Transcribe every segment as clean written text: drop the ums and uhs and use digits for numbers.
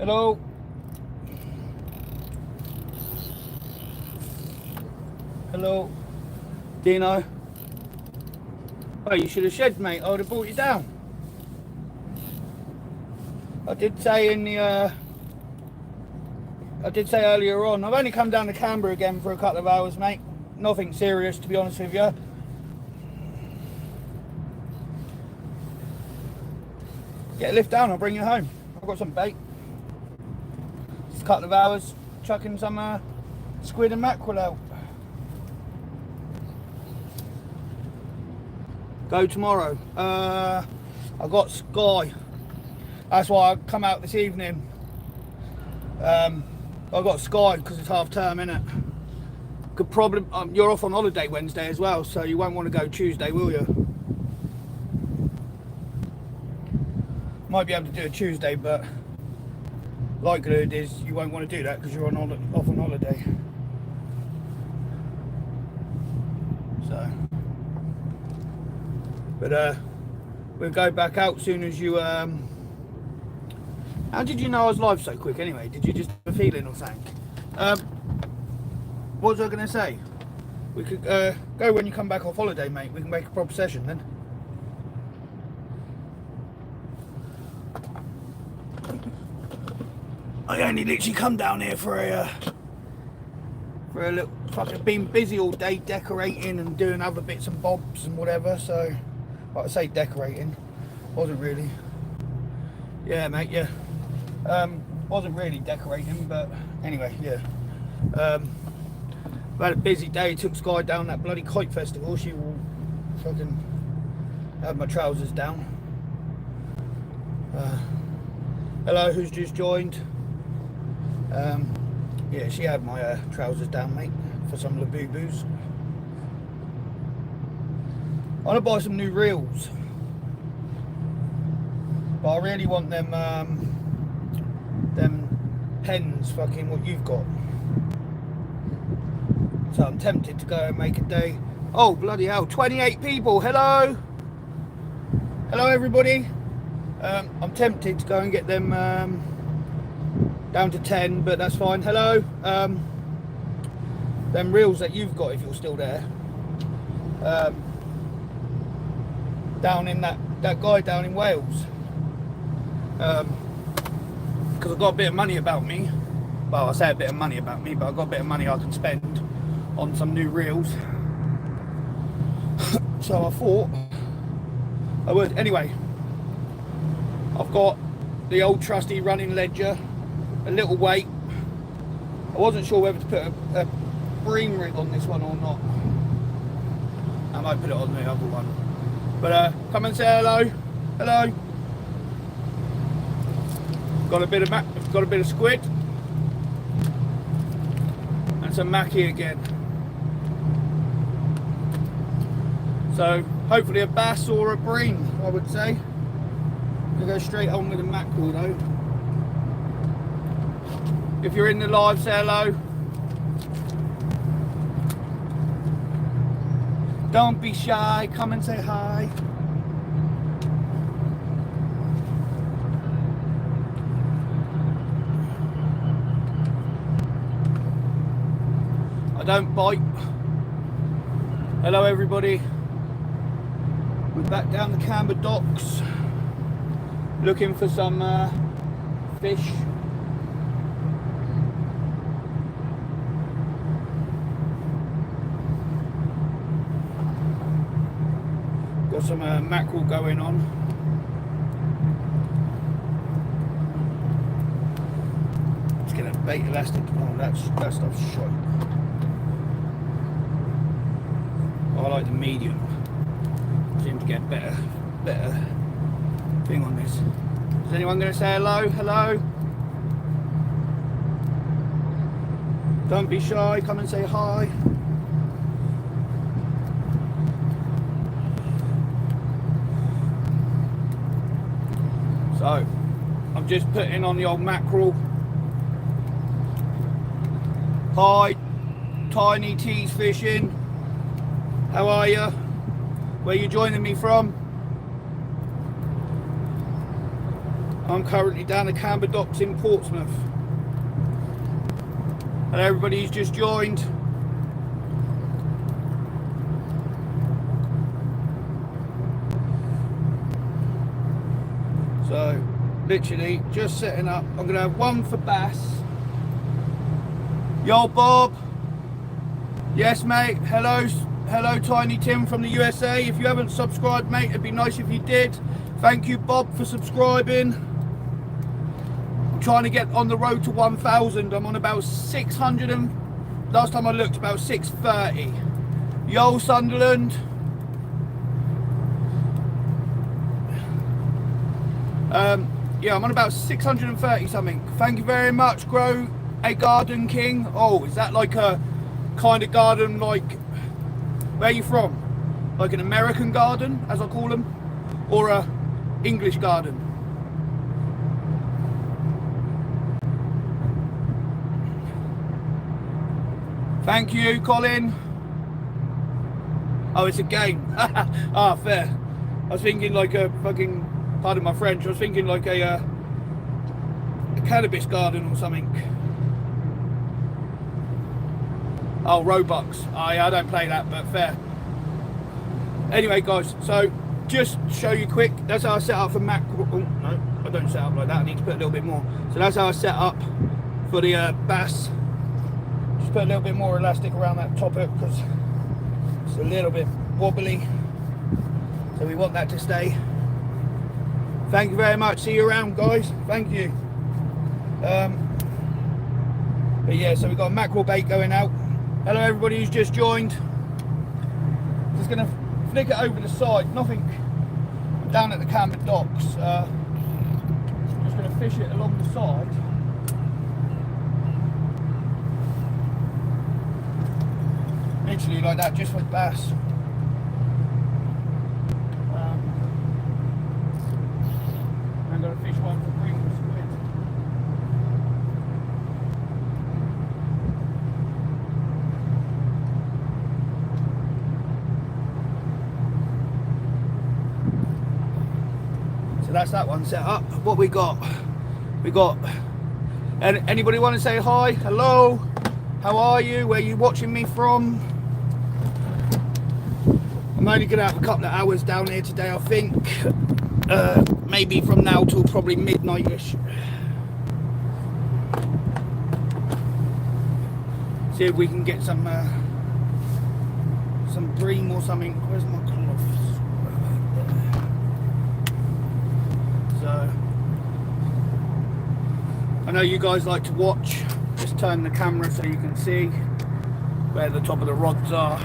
Hello. Hello. Dino. Oh, you should have shed, mate. I would have brought you down. I did say earlier on, I've only come down to Camber again for a couple of hours, mate. Nothing serious, to be honest with you. Get a lift down, I'll bring you home. I've got some bait. Just a couple of hours chucking some squid and mackerel out. Go tomorrow. I've got Sky. That's why I come out this evening. I've got Sky because it's half term, innit? Could probably you're off on holiday Wednesday as well, so you won't want to go Tuesday, will you? Might be able to do a Tuesday, but likelihood is you won't want to do that because you're off on holiday. So, but we'll go back out soon as you. How did you know I was live so quick anyway? Did you just have a feeling or something? What was I going to say? We could go when you come back off holiday, mate. We can make a proper session then. I only literally come down here for a little fucking been busy all day decorating and doing other bits and bobs and whatever, so like I say decorating. Wasn't really. Yeah, mate, yeah. Wasn't really decorating, but anyway, yeah. I've had a busy day, took Sky down that bloody kite festival. She will fucking have my trousers down. Hello, who's just joined? Yeah, she had my trousers down, mate, for some Labubu's. I want to buy some new reels, but I really want them pens, fucking what you've got. So I'm tempted to go and make a day. Oh bloody hell! 28 people. Hello, hello everybody. I'm tempted to go and get them down to 10, but that's fine. Hello. Them reels that you've got, if you're still there. Down in that guy down in Wales. Because I've got a bit of money about me. Well, I say a bit of money about me, but I've got a bit of money I can spend on some new reels. So I thought I would. Anyway, I've got the old trusty running ledger, a little weight. I wasn't sure whether to put a bream rig on this one or not. I might put it on the other one. But come and say hello. Hello. Got a bit of squid and some mackie again. So hopefully a bass or a bream, I would say. We'll go straight on with the mackerel though. If you're in the live, say hello. Don't be shy, come and say hi. I don't bite. Hello everybody. We're back down the Camber docks, looking for some fish. Got some mackerel going on. Let's get a bait elastic. Oh, that stuff's shot. I like the medium. Seem to get better thing on this. Is anyone going to say hello? Hello? Don't be shy, come and say hi. So, I'm just putting on the old mackerel. Hi, Tiny T's Fishing. How are you? Where are you joining me from? I'm currently down the Camber docks in Portsmouth. And everybody who's just joined. So, literally, just setting up. I'm going to have one for bass. Yo, Bob. Yes, mate. Hello, Tiny Tim from the USA. If you haven't subscribed, mate, it'd be nice if you did. Thank you, Bob, for subscribing. I'm trying to get on the road to 1,000. I'm on about 600 and last time I looked, about 630. Yo, Sunderland. Yeah, I'm on about 630 something. Thank you very much, Grow a Garden King. Oh, is that like a kind of garden, like, where are you from? Like an American garden, as I call them, or a English garden? Thank you, Colin. Oh, it's a game. Ah, fair. I was thinking like a fucking, pardon my French, I was thinking like a cannabis garden or something. Oh, Robux. Oh, yeah, I don't play that, but fair. Anyway, guys, so just show you quick. That's how I set up for Mac. Oh, no, I don't set up like that. I need to put a little bit more. So that's how I set up for the bass. Just put a little bit more elastic around that top hook because it's a little bit wobbly. So we want that to stay. Thank you very much. See you around, guys. Thank you. But yeah, so we've got a mackerel bait going out. Hello, everybody who's just joined. Just going to flick it over the side. Nothing. I'm down at the Camber docks. Just going to fish it along the side. Literally like that, just with bass. I'm going to fish one for green squid. So that's that one set up. What we got? And anybody want to say hi? Hello? How are you? Where are you watching me from? I'm only going to have a couple of hours down here today, I think. Maybe from now till probably midnight-ish. See if we can get some bream or something. Where's my cloths? So, I know you guys like to watch. Just turn the camera so you can see where the top of the rods are.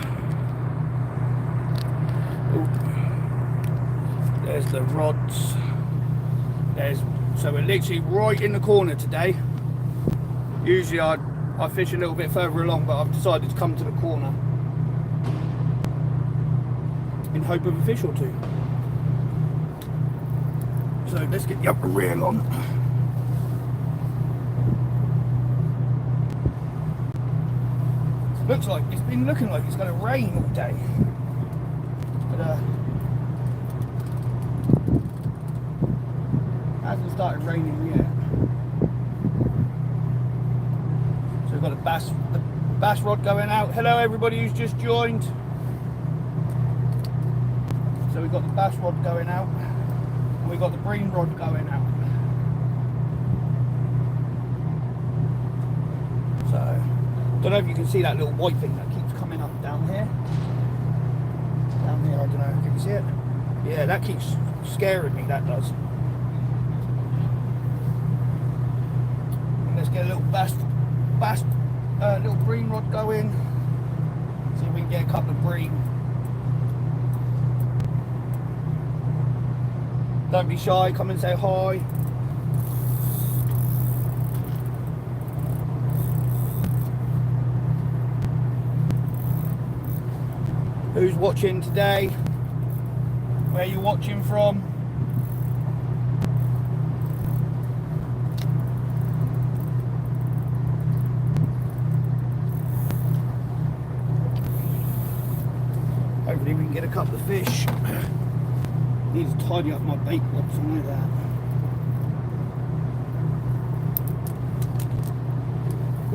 Ooh. There's the rods. So we're literally right in the corner today. Usually I fish a little bit further along, but I've decided to come to the corner in hope of a fish or two. So let's get the upper reel on. Looks like it's been looking like it's going to rain all day, but hasn't started raining yet. So we've got the bass rod going out. Hello, everybody who's just joined. So we've got the bass rod going out, and we've got the bream rod going out. So. Don't know if you can see that little white thing that keeps coming up down here. Down here, I don't know. Can you see it? Yeah, that keeps scaring me, that does. And let's get a little little bream rod going. See if we can get a couple of bream. Don't be shy, come and say hi. Who's watching today? Where are you watching from? Hopefully we can get a couple of fish. Need to tidy up my bait box and like that.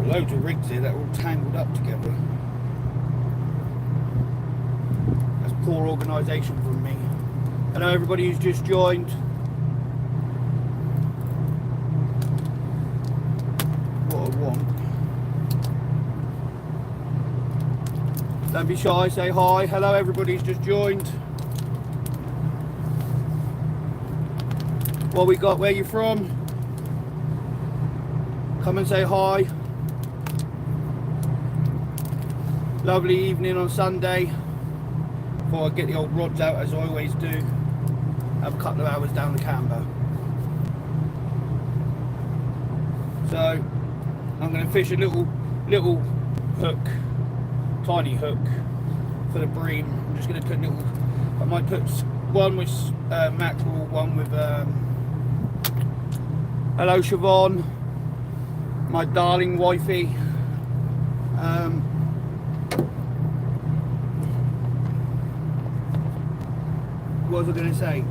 Loads of rigs here that are all tangled up together. That's poor organisation from me. Hello everybody who's just joined. What I want. Don't be shy, say hi. Hello everybody who's just joined. What we got, where you from? Come and say hi. Lovely evening on Sunday. Before I get the old rods out, as I always do. Have a couple of hours down the Camber. So I'm going to fish a little hook, tiny hook for the bream. I'm just going to put I might put one with mackerel, one with hello Siobhan, my darling wifey. What was I going to say?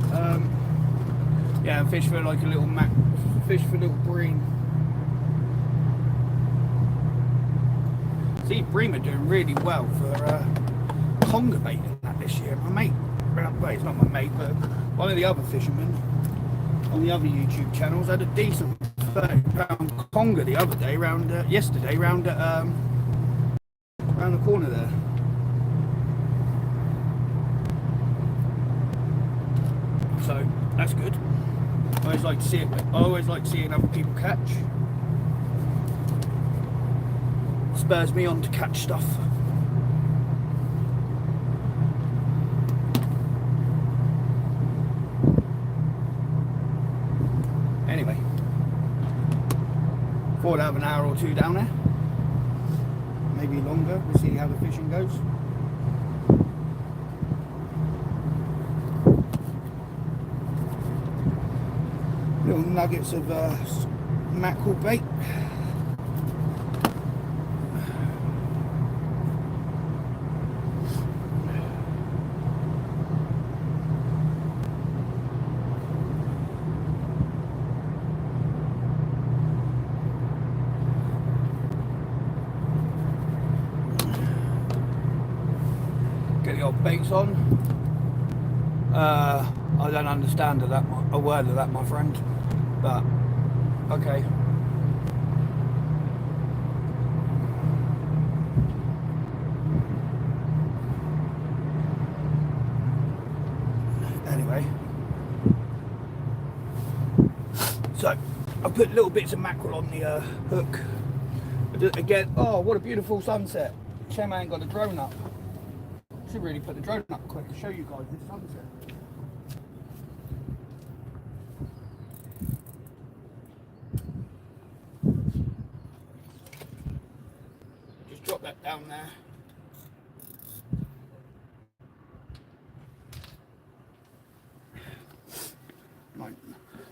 Yeah, and fish for like a little fish for a little bream. See, bream are doing really well for conger bait and that this year. My mate, well, he's not my mate, but one of the other fishermen on the other YouTube channels had a decent £30 conger the other day, yesterday, round the corner there. So that's good. I always like to see it. I always like seeing other people catch. Spurs me on to catch stuff. Anyway, thought I'd have an hour or two down there, maybe longer. We'll see how the fishing goes. Little nuggets of mackerel bait. Get the old baits on. I don't understand a word of that, my friend. But okay. Anyway, so I put little bits of mackerel on the hook. Again, oh, what a beautiful sunset. Shame I ain't got the drone up. Should really put the drone up quick to show you guys this sunset. Drop that down there.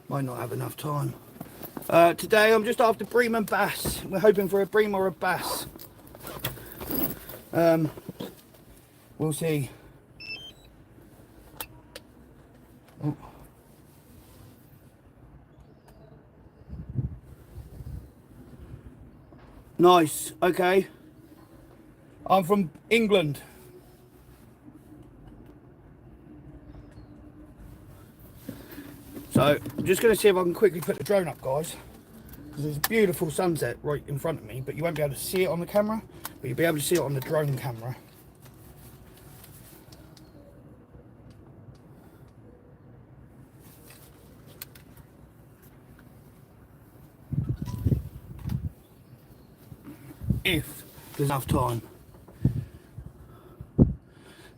Might not have enough time. Today I'm just after bream and bass. We're hoping for a bream or a bass. We'll see. Oh. Nice, okay. I'm from England. So I'm just going to see if I can quickly put the drone up, guys. Because there's a beautiful sunset right in front of me, but you won't be able to see it on the camera, but you'll be able to see it on the drone camera. If there's enough time.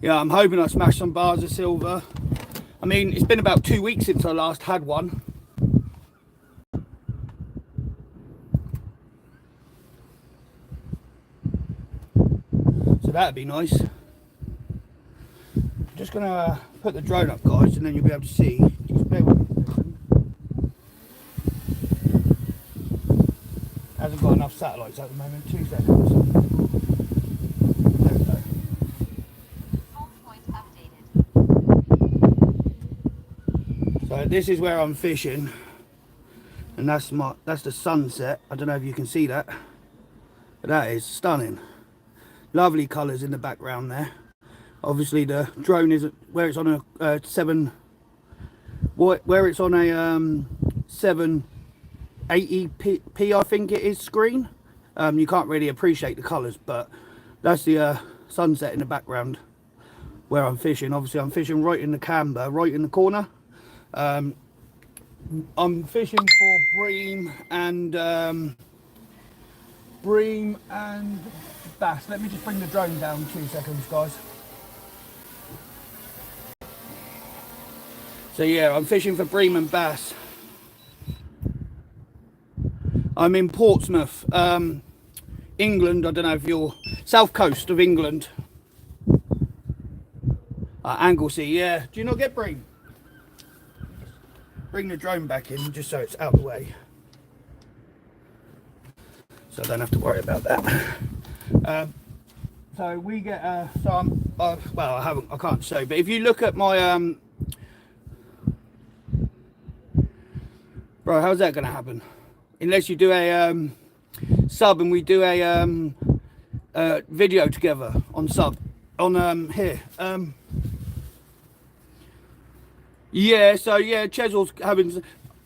Yeah, I'm hoping I smash some bars of silver. I mean, it's been about 2 weeks since I last had one. So that'd be nice. I'm just gonna put the drone up, guys, and then you'll be able to see. Just bear with me. Hasn't got enough satellites at the moment. 2 seconds. There we go. So this is where I'm fishing, and that's the sunset. I don't know if you can see that. But that is stunning. Lovely colours in the background there. Obviously the drone is where it's on a 7, where it's on a 780p I think it is screen. You can't really appreciate the colours, but that's the sunset in the background where I'm fishing. Obviously I'm fishing right in the Camber, right in the corner. I'm fishing for bream and bass. Let me just bring the drone down 2 seconds, guys. So yeah, I'm fishing for bream and bass. I'm in Portsmouth, England. I don't know if you're south coast of England. Anglesey, yeah. Do you not get bream? Bring the drone back in just so it's out of the way, so I don't have to worry about that. So we get so I'm well, I can't show, but if you look at my bro, how's that gonna happen unless you do a sub and we do a video together on sub on here. Yeah, so yeah, Chesel's having,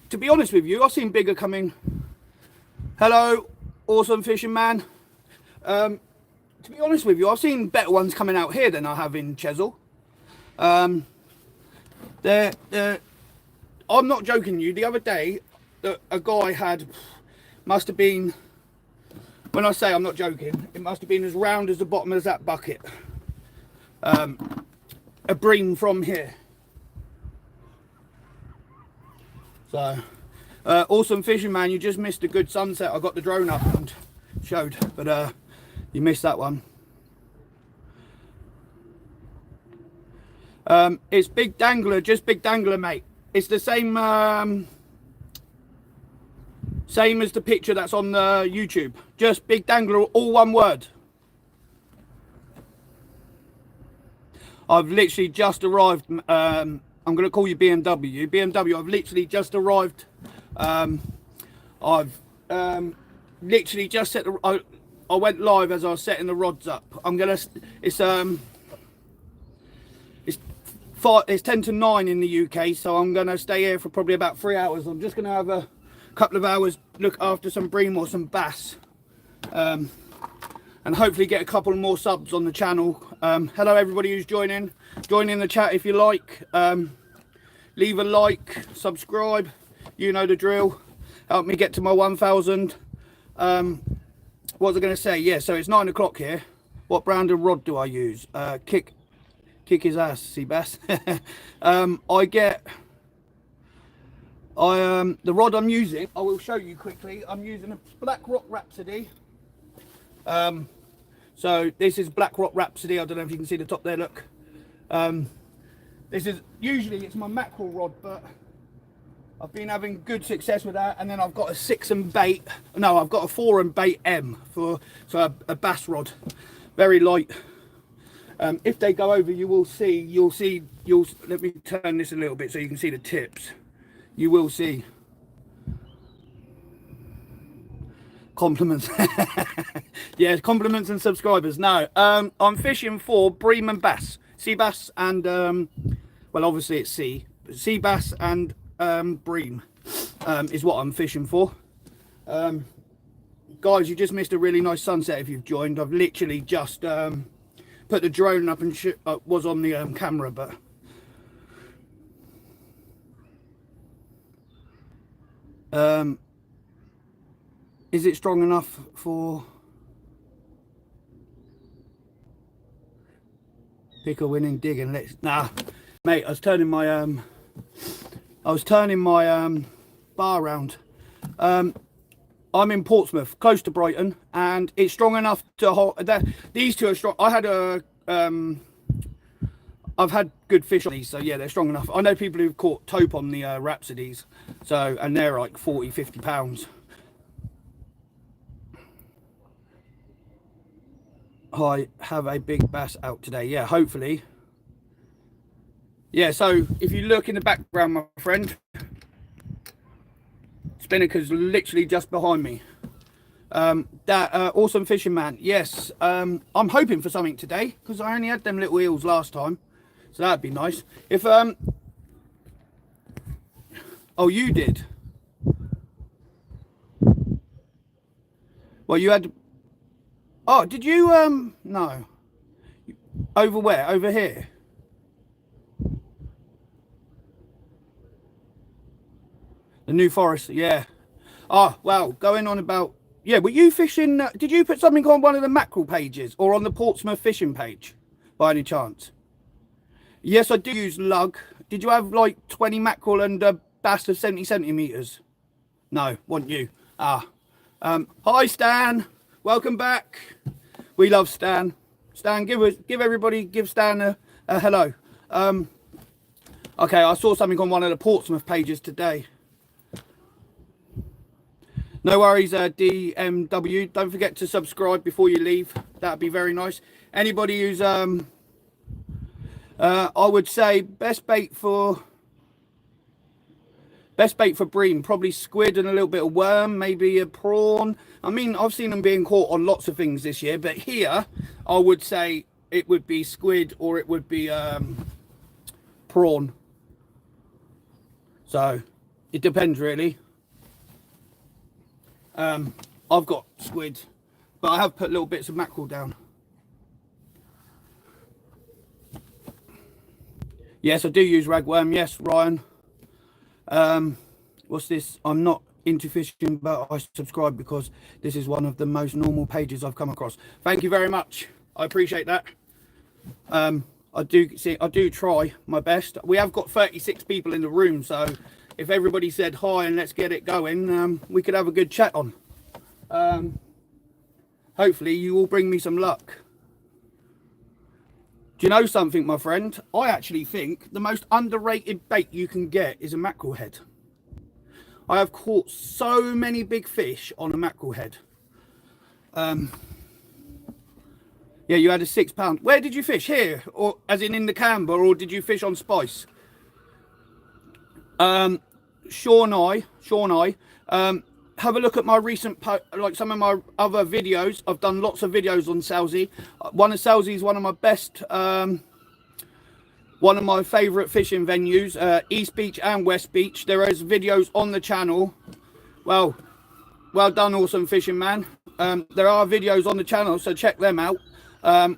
to be honest with you, I've seen bigger coming. Hello, awesome fishing man. To be honest with you, I've seen better ones coming out here than I have in Chesel. I'm not joking you, the other day, a guy had, must have been, when I say I'm not joking, it must have been as round as the bottom of that bucket. A bream from here. So, awesome fishing man, you just missed a good sunset. I got the drone up and showed, but you missed that one. It's BigDAN'gler, just BigDAN'gler, mate. It's the same same as the picture that's on the YouTube. Just BigDAN'gler, all one word. I've literally just arrived. I'm going to call you BMW. BMW, I've literally just arrived. I've literally just set the... I went live as I was setting the rods up. I'm going to... It's 10 to 9 in the UK, so I'm going to stay here for probably about 3 hours. I'm just going to have a couple of hours, look after some bream or some bass. And hopefully get a couple more subs on the channel. Hello everybody who's joining. Join in the chat if you like. Leave a like, subscribe, you know the drill. Help me get to my 1,000. What was I going to say? Yeah, so it's 9 o'clock here. What brand of rod do I use? Kick his ass, sea bass. The rod I'm using, I will show you quickly. I'm using a Black Rock Rhapsody. So this is Black Rock Rhapsody. I don't know if you can see the top there, look. This is, usually it's my mackerel rod, but I've been having good success with that. And then I've got a 6 and bait, no, I've got a 4 and bait M for, so a bass rod, very light. If they go over, you'll see, let me turn this a little bit so you can see the tips. You will see. Compliments. Yeah, compliments and subscribers. No, I'm fishing for bream and bass, sea bass and well, obviously it's sea bass and bream is what I'm fishing for. Guys, you just missed a really nice sunset if you've joined. I've literally just put the drone up and was on the camera, but is it strong enough for pick a winning dig? And let's, nah mate, I was turning my bar round. I'm in Portsmouth, close to Brighton, and it's strong enough to hold that. These two are strong. I've had good fish on these, so yeah, they're strong enough. I know people who've caught tope on the Rhapsodies, so, and they're like 40-50 pounds. I have a big bass out today, yeah, hopefully. Yeah, so if you look in the background, my friend, Spinnaker's literally just behind me. Awesome fishing man. Yes, I'm hoping for something today because I only had them little eels last time, so that'd be nice. If oh, you did. Well, you had. Oh, did you? No. Over where? Over here. The New Forest. Yeah. Oh, well, going on about. Yeah, were you fishing? Did you put something on one of the mackerel pages or on the Portsmouth fishing page by any chance? Yes, I do use lug. Did you have like 20 mackerel and a bass of 70 centimetres? No, wasn't you? Ah. Hi, Stan. Welcome back. We love Stan. Stan, give Stan a hello. Okay, I saw something on one of the Portsmouth pages today. No worries, DMW. Don't forget to subscribe before you leave. That'd be very nice. Anybody who's, I would say best bait for bream, probably squid and a little bit of worm, maybe a prawn. I mean, I've seen them being caught on lots of things this year, but here I would say it would be squid or it would be prawn. So it depends really. I've got squid, but I have put little bits of mackerel down. Yes, I do use ragworm. Yes, Ryan. What's this? I'm not into fishing, but I subscribe because this is one of the most normal pages I've come across. Thank you very much. I appreciate that. I do try my best. We have got 36 people in the room, so if everybody said hi and let's get it going, we could have a good chat on. Hopefully you will bring me some luck. Do you know something, my friend? I actually think the most underrated bait you can get is a mackerel head. I have caught so many big fish on a mackerel head. Yeah, you had a 6 pound. Where did you fish? Here, or as in the Camber, or did you fish on Spice? Sean I, have a look at my recent, like some of my other videos. I've done lots of videos on Selsey. One of Selsey is one of my best, one of my favourite fishing venues, East Beach and West Beach. There is videos on the channel. Well done, awesome fishing man. There are videos on the channel, so check them out.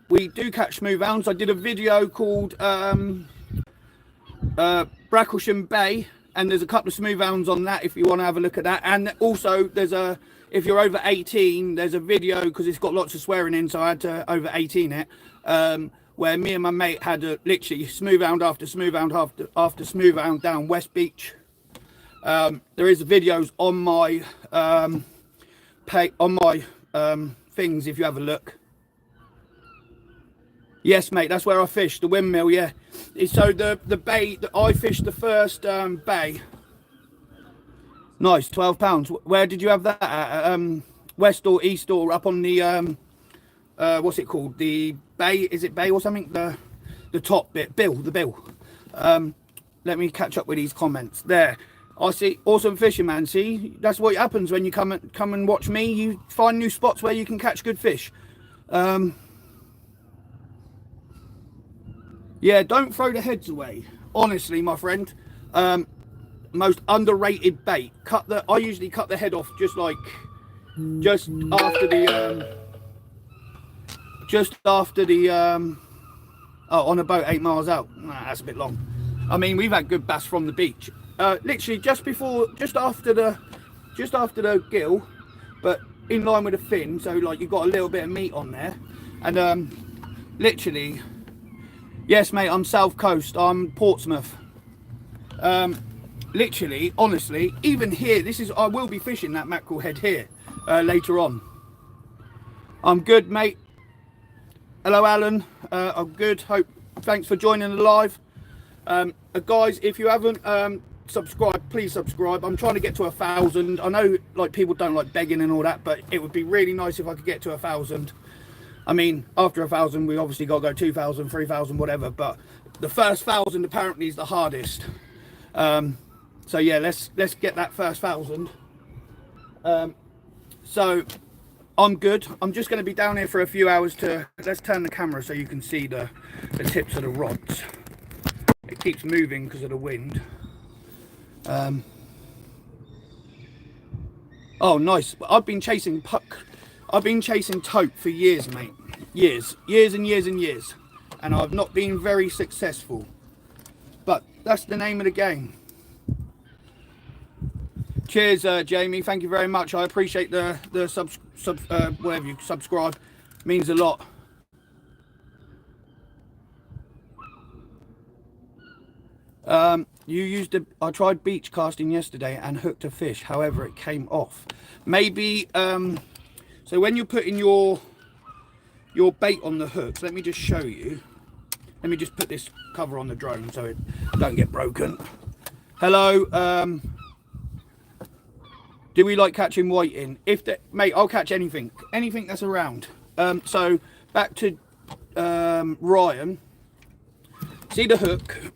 We do catch smooth hounds. I did a video called Bracklesham Bay, and there's a couple of smooth hounds on that if you want to have a look at that. And also there's if you're over 18, there's a video, because it's got lots of swearing in, so I had to over 18 it, where me and my mate had literally smooth hound after smooth hound after smooth hound down West Beach. There is videos on my things if you have a look. Yes, mate, that's where I fished, the windmill, yeah. So the bay that I fished, the first bay. Nice, £12. Where did you have that at? West or east or up on the what's it called? The bay, is it bay or something? The top bit, the bill. Let me catch up with these comments. There. I see, awesome fishing man. See, that's what happens when you come and watch me. You find new spots where you can catch good fish. Yeah, don't throw the heads away. Honestly, my friend, most underrated bait. I usually cut the head off just after the on a boat 8 miles out. Nah, that's a bit long. I mean, we've had good bass from the beach. Literally just after the gill, but in line with the fin, so like you've got a little bit of meat on there, and literally. Yes, mate, I'm South Coast. I'm Portsmouth. Literally, honestly, even here, I will be fishing that mackerel head here later on. I'm good, mate. Hello, Alan. I'm good. Thanks for joining the live. Guys, if you haven't subscribed, please subscribe. I'm trying to get to 1,000. I know, like, people don't like begging and all that, but it would be really nice if I could get to 1,000. I mean, after 1,000, we obviously got to go 2,000, 3,000, whatever. But the first 1,000 apparently is the hardest. So yeah, let's get that first 1,000. So I'm good. I'm just going to be down here for a few hours to... Let's turn the camera so you can see the tips of the rods. It keeps moving because of the wind. Oh, nice. I've been chasing tope for years, mate. Years and years and years. And I've not been very successful. But that's the name of the game. Cheers, Jamie. Thank you very much. I appreciate the whatever you subscribe. Means a lot. I tried beach casting yesterday and hooked a fish. However, it came off. Maybe so when you're putting your bait on the hooks, let me just show you. Let me just put this cover on the drone so it don't get broken. Hello. Do we like catching whiting? Mate, I'll catch anything that's around. So back to Ryan. See the hook.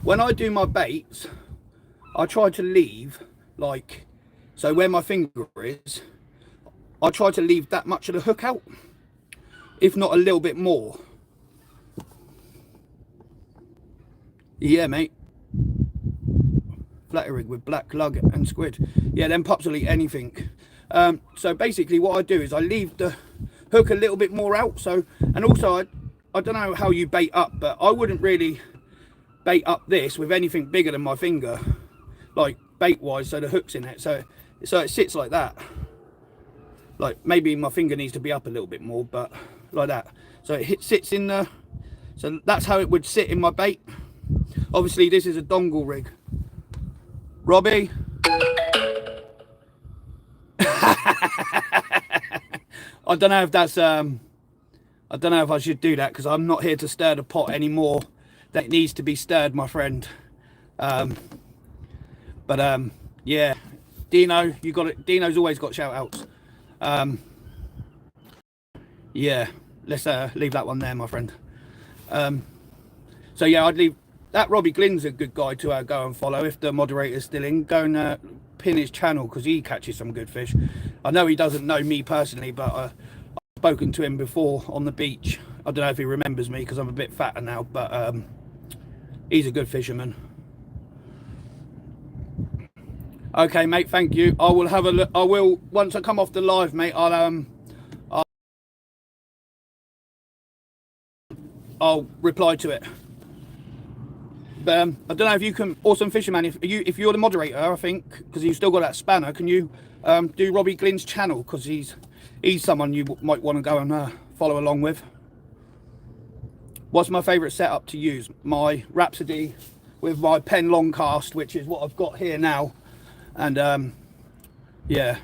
When I do my baits, I try to leave so where my finger is, I try to leave that much of the hook out, if not a little bit more. Yeah, mate. Flatterig with black lug and squid. Yeah, them pups will eat anything. So basically what I do is I leave the hook a little bit more out. And also I don't know how you bait up, but I wouldn't really bait up this with anything bigger than my finger, like bait wise, so the hook's in it, so it sits like that. Like maybe my finger needs to be up a little bit more, but like that. So it sits in the, so that's how it would sit in my bait. Obviously this is a dongle rig. Robbie. I don't know if that's I don't know if I should do that, because I'm not here to stir the pot anymore. That needs to be stirred, my friend. Yeah, Dino, you got it. Dino's always got shout outs. Yeah, let's leave that one there, my friend. So yeah, I'd leave that. Robbie Glynn's a good guy to go and follow if the moderator's still in. Go and pin his channel, because he catches some good fish. I know he doesn't know me personally, but I've spoken to him before on the beach. I don't know if he remembers me because I'm a bit fatter now, but he's a good fisherman. Okay, mate, thank you. I will have a look. I will, once I come off the live, mate, I'll reply to it. But I don't know if you can, Awesome Fisherman, if you're the moderator, I think, because you've still got that spanner, can you do Robbie Glynn's channel, because he's someone you might want to go and follow along with. What's my favourite setup to use? My Rhapsody with my pen long cast, which is what I've got here now. And yeah,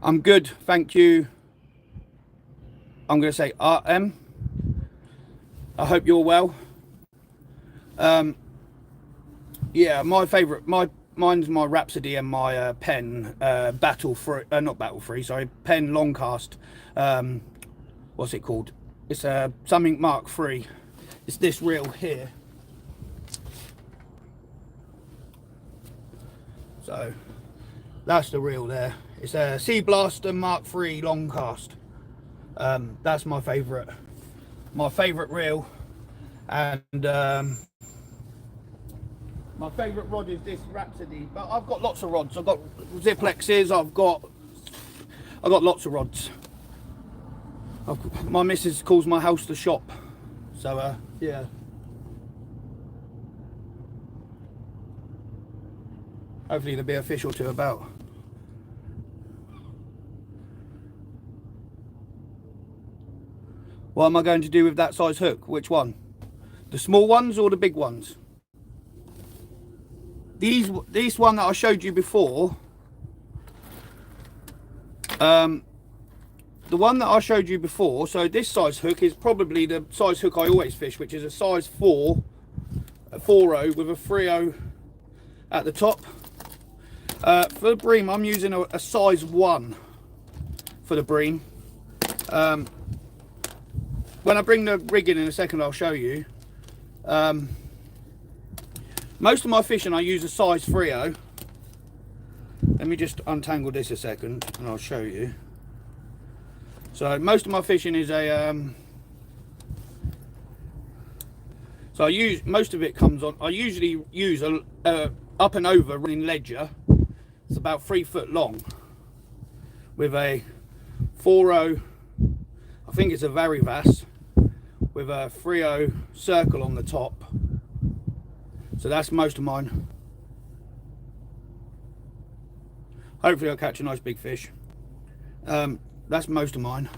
I'm good, thank you. I'm going to say RM. I hope you're well. Yeah, my favourite, mine's my Rhapsody and my pen not battle free, sorry, pen long cast. What's it called? It's something Mark III. It's this reel here. So that's the reel there. It's a Sea Blaster Mark III long cast. That's my favourite reel. And my favourite rod is this Rhapsody, but I've got lots of rods. I've got Ziplexes, I've got lots of rods. My missus calls my house the shop, so yeah. Hopefully there'll be a fish or two about. What am I going to do with that size hook? Which one? The small ones or the big ones? This one that I showed you before, the one that I showed you before, so this size hook is probably the size hook I always fish, which is a size 4, a 4.0 with a 3.0 at the top. For the bream, I'm using a size 1 for the bream. When I bring the rig in a second, I'll show you. Most of my fishing I use a size 3.0. Let me just untangle this a second and I'll show you. So most of my fishing is so I use, most of it comes on, I usually use a up and over running ledger. It's about 3 foot long with a 4.0, I think it's a Varivas, with a 3.0 circle on the top. So that's most of mine. Hopefully I'll catch a nice big fish. That's most of mine.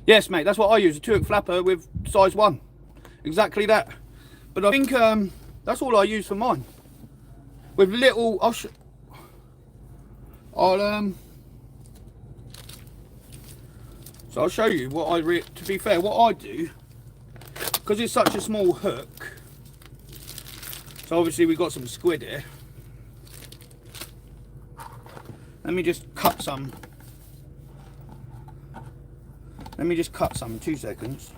Yes, mate, that's what I use, a 2-hook flapper with size 1. Exactly that. But I think that's all I use for mine. With little, so I'll show you what to be fair, what I do, because it's such a small hook. So obviously we've got some squid here. Let me just cut some. Let me just cut some, 2 seconds.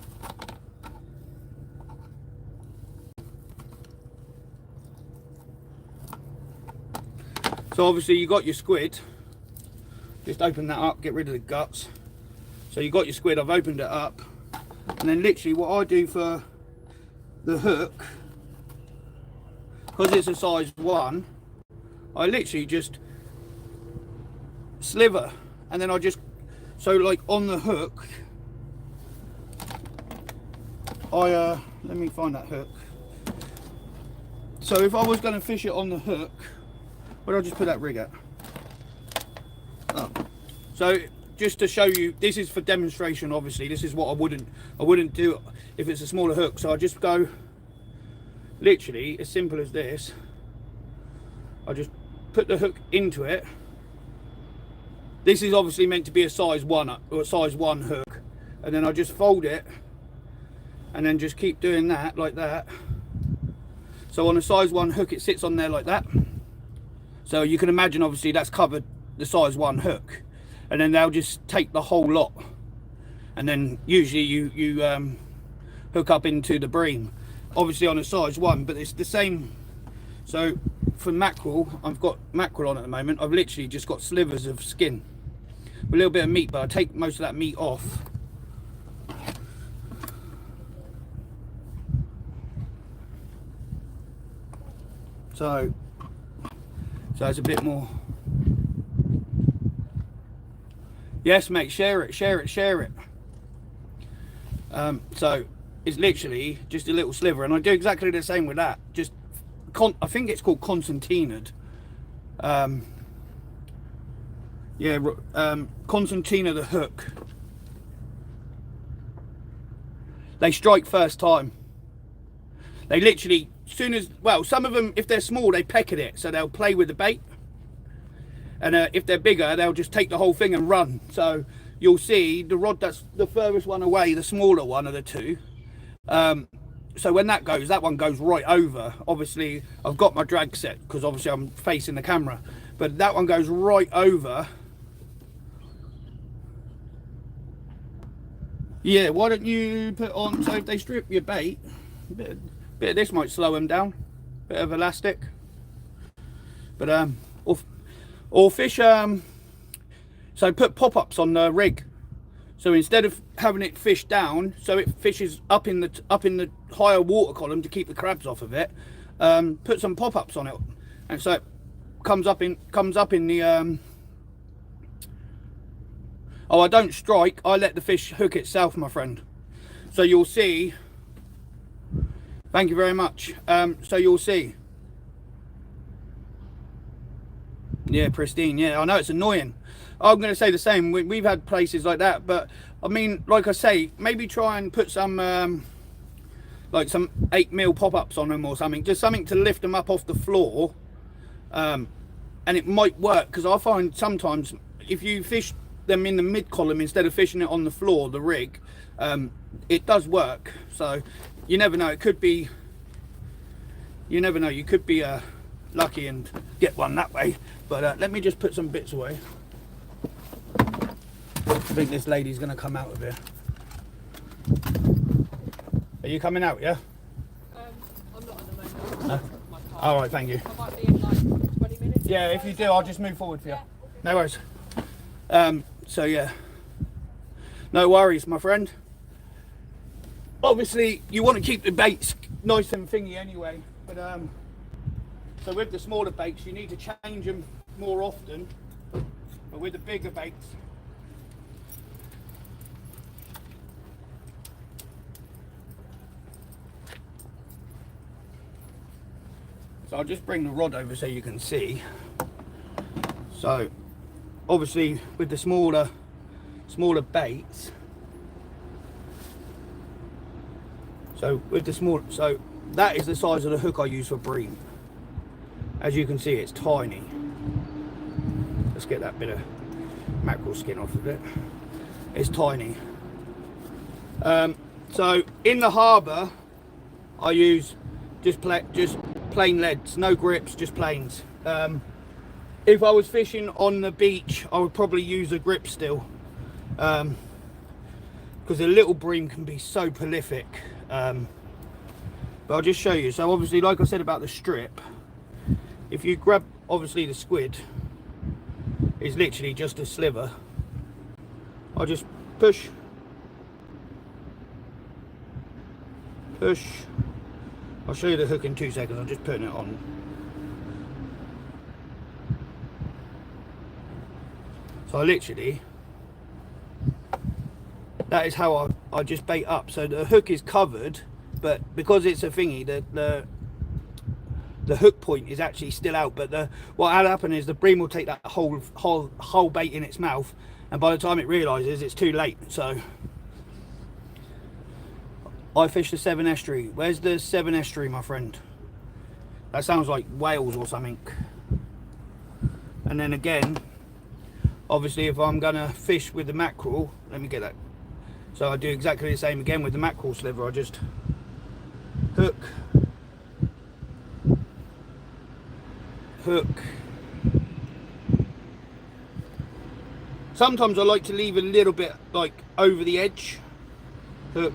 So obviously you got your squid. Just open that up, get rid of the guts. So you got your squid, I've opened it up. And then literally what I do for the hook, because it's a size 1, I literally just sliver, and then I just, so like on the hook, let me find that hook. So if I was going to fish it on the hook, where did I just put that rig at? Oh. So just to show you, this is for demonstration, obviously. This is what I wouldn't do if it's a smaller hook. So I just go, literally as simple as this. I just put the hook into it. This is obviously meant to be a size 1 or a size 1 hook, and then I just fold it and then just keep doing that like that. So on a size 1 hook it sits on there like that. So you can imagine obviously that's covered the size 1 hook, and then they'll just take the whole lot, and then usually you hook up into the bream, obviously on a size 1, but it's the same. So for mackerel, I've got mackerel on at the moment. I've literally just got slivers of skin, a little bit of meat, but I take most of that meat off. So it's a bit more. Yes, mate, share it. So it's literally just a little sliver, and I do exactly the same with that. Just I think it's called concertinaed. Concertina the hook. They strike first time. They literally, soon as, well, some of them, if they're small, they peck at it, so they'll play with the bait. And if they're bigger, they'll just take the whole thing and run. So you'll see the rod that's the furthest one away, the smaller one of the two. So when that one goes right over. Obviously, I've got my drag set because obviously I'm facing the camera. But that one goes right over. Yeah, why don't you put on, so if they strip your bait, a bit of this might slow them down. Bit of elastic. But, or fish, so put pop-ups on the rig. So instead of having it fish down, so it fishes up in the higher water column to keep the crabs off of it, put some pop-ups on it, and so it comes up in the. Oh, I don't strike. I let the fish hook itself, my friend. So you'll see. Thank you very much. So you'll see. Yeah, pristine. Yeah, I know it's annoying. I'm going to say the same. We've had places like that, but I mean, like I say, maybe try and put some like some 8mm pop-ups on them or something, just something to lift them up off the floor, and it might work, because I find sometimes if you fish them in the mid column instead of fishing it on the floor, the rig, it does work. So you never know, it could be, you never know, you could be lucky and get one that way. But let me just put some bits away. I think this lady's going to come out of here. Are you coming out, yeah? I'm not at the moment. No? My car. All right, thank you. I might be in like 20 minutes. Yeah, if you do, I'll just move forward for you. No worries. So yeah, no worries, my friend. Obviously, you want to keep the baits nice and thingy anyway, but so with the smaller baits, you need to change them more often. But with the bigger baits, so I'll just bring the rod over so you can see. So obviously with the smaller baits, so that is the size of the hook I use for bream. As you can see, it's tiny. Let's get that bit of mackerel skin off of it. It's tiny. So in the harbour, I use just plain leads, no grips, just plains. If I was fishing on the beach, I would probably use a grip still, because a little bream can be so prolific. But I'll just show you. So obviously, like I said about the strip, if you grab, obviously the squid is literally just a sliver. I'll just push, I'll show you the hook in 2 seconds. I'm just putting it on. So I literally, that is how I just bait up. So the hook is covered, but because it's a thingy, the hook point is actually still out. But what will happen is the bream will take that whole bait in its mouth, and by the time it realises, it's too late. So I fish the Severn Estuary. Where's the Severn Estuary, my friend? That sounds like Wales or something. And then again, obviously, if I'm gonna fish with the mackerel, let me get that. So I do exactly the same again with the mackerel sliver. I just hook, sometimes I like to leave a little bit like over the edge. Hook,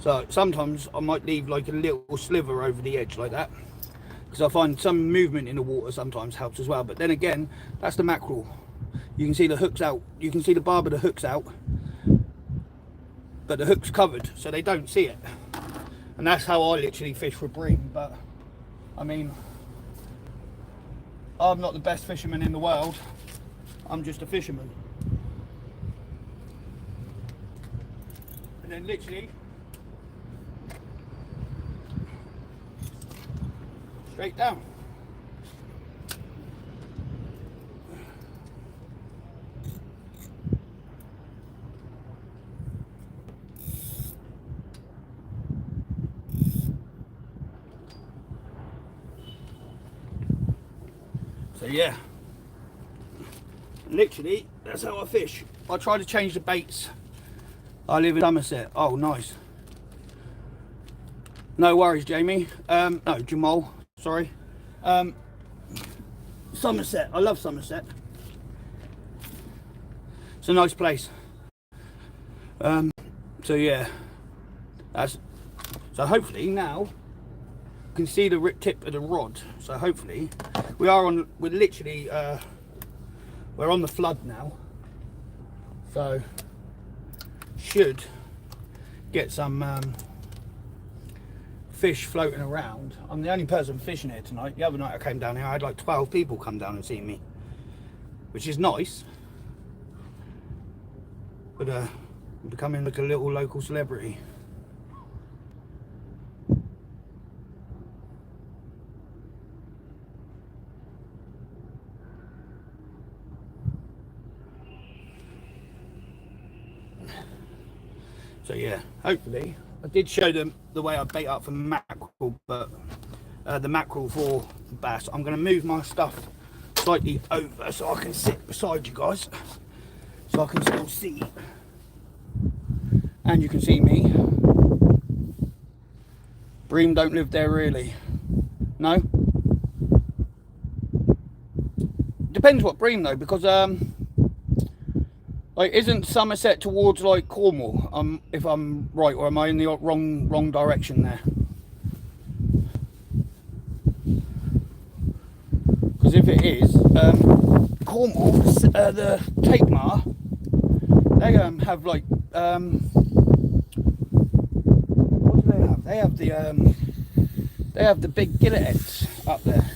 so sometimes I might leave like a little sliver over the edge like that, because I find some movement in the water sometimes helps as well. But then again, that's the mackerel. You can see the hook's out, you can see the barb of the hook's out, but the hook's covered, so they don't see it. And that's how I literally fish for bream. But I mean, I'm not the best fisherman in the world, I'm just a fisherman. And then literally straight down. So yeah, literally that's how I fish. I try to change the baits. I live in Somerset. Oh, nice. No worries, Jamie. No, Jamal. Sorry. Somerset. I love Somerset. It's a nice place. So yeah, so hopefully now you can see the tip of the rod. So hopefully we're on the flood now. So should get some fish floating around. I'm the only person fishing here tonight. The other night I came down here, I had like 12 people come down and see me, which is nice. But I'm becoming like a little local celebrity. So yeah, hopefully I did show them the way I bait up for mackerel, but the mackerel for bass. I'm going to move my stuff slightly over so I can sit beside you guys, so I can still see, and you can see me. Bream don't live there really. No? Depends what bream though, because Like, isn't Somerset towards like Cornwall? If I'm right, or am I in the wrong direction there? Because if it is, Cornwall, the Tapemar, they have like what do they have? They have the big gilletheads up there.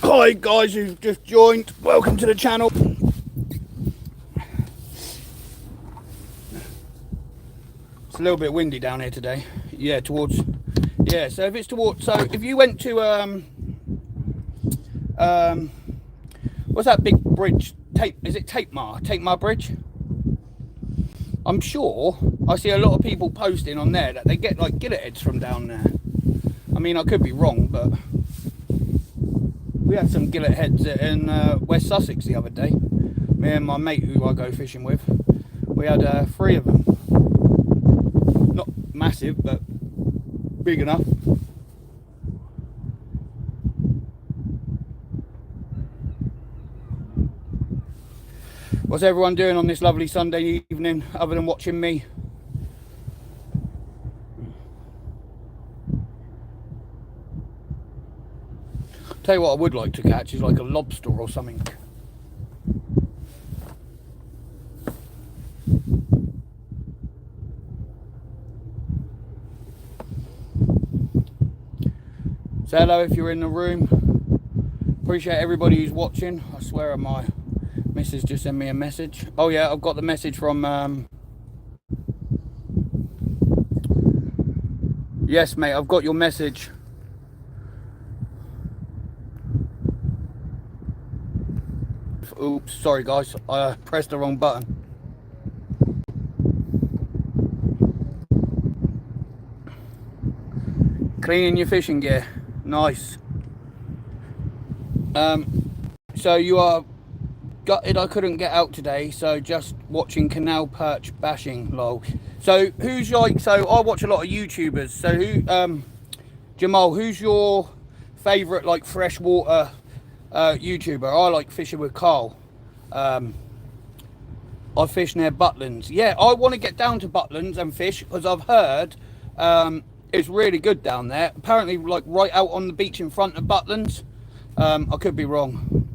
Hi guys who've just joined, welcome to the channel. It's a little bit windy down here today. Yeah, so if it's towards, so if you went to what's that big bridge? Is it Tapemar Bridge? I'm sure I see a lot of people posting on there that they get like gilletheads from down there. I mean, I could be wrong, but we had some gilletheads in West Sussex the other day. Me and my mate who I go fishing with, we had 3 of them. Not massive, but big enough. What's everyone doing on this lovely Sunday evening other than watching me? Tell you what I would like to catch is like a lobster or something. Say hello if you're in the room. Appreciate everybody who's watching. I swear my missus just sent me a message. Oh yeah, I've got the message from yes mate, I've got your message. Oops, sorry guys, I pressed the wrong button. Cleaning your fishing gear, nice. So you are gutted I couldn't get out today, so just watching canal perch bashing, lol. So who's like, so I watch a lot of YouTubers, so who, Jamal, who's your favourite like freshwater YouTuber? I like fishing with Carl. I fish near Butlins. Yeah, I want to get down to Butlins and fish because I've heard it's really good down there. Apparently, like right out on the beach in front of Butlins. I could be wrong.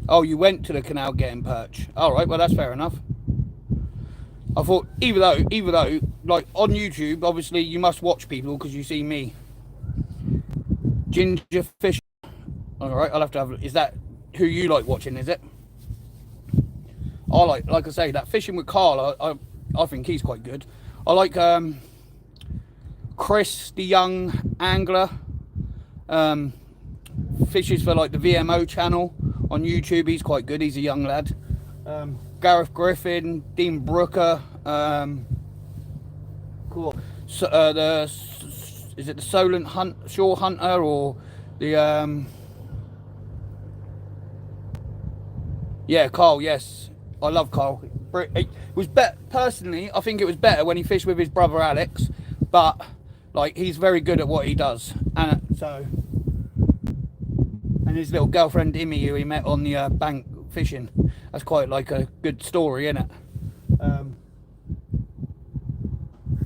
Oh, you went to the canal getting perch. All right, well that's fair enough. I thought even though like on YouTube, obviously you must watch people because you see me. Ginger fish. All right, I'll have to have. Is that who you like watching? Is it? I like I say, that fishing with Carl. I think he's quite good. I like Chris, the young angler. Fishes for like the VMO channel on YouTube. He's quite good. He's a young lad. Gareth Griffin, Dean Brooker. Cool. So, is it the Solent Shore Hunter or the yeah, Carl, yes. I love Carl. It was better, personally, I think it was better when he fished with his brother Alex, but like he's very good at what he does. And so, and his little girlfriend Imi, who he met on the bank fishing. That's quite like a good story, isn't it?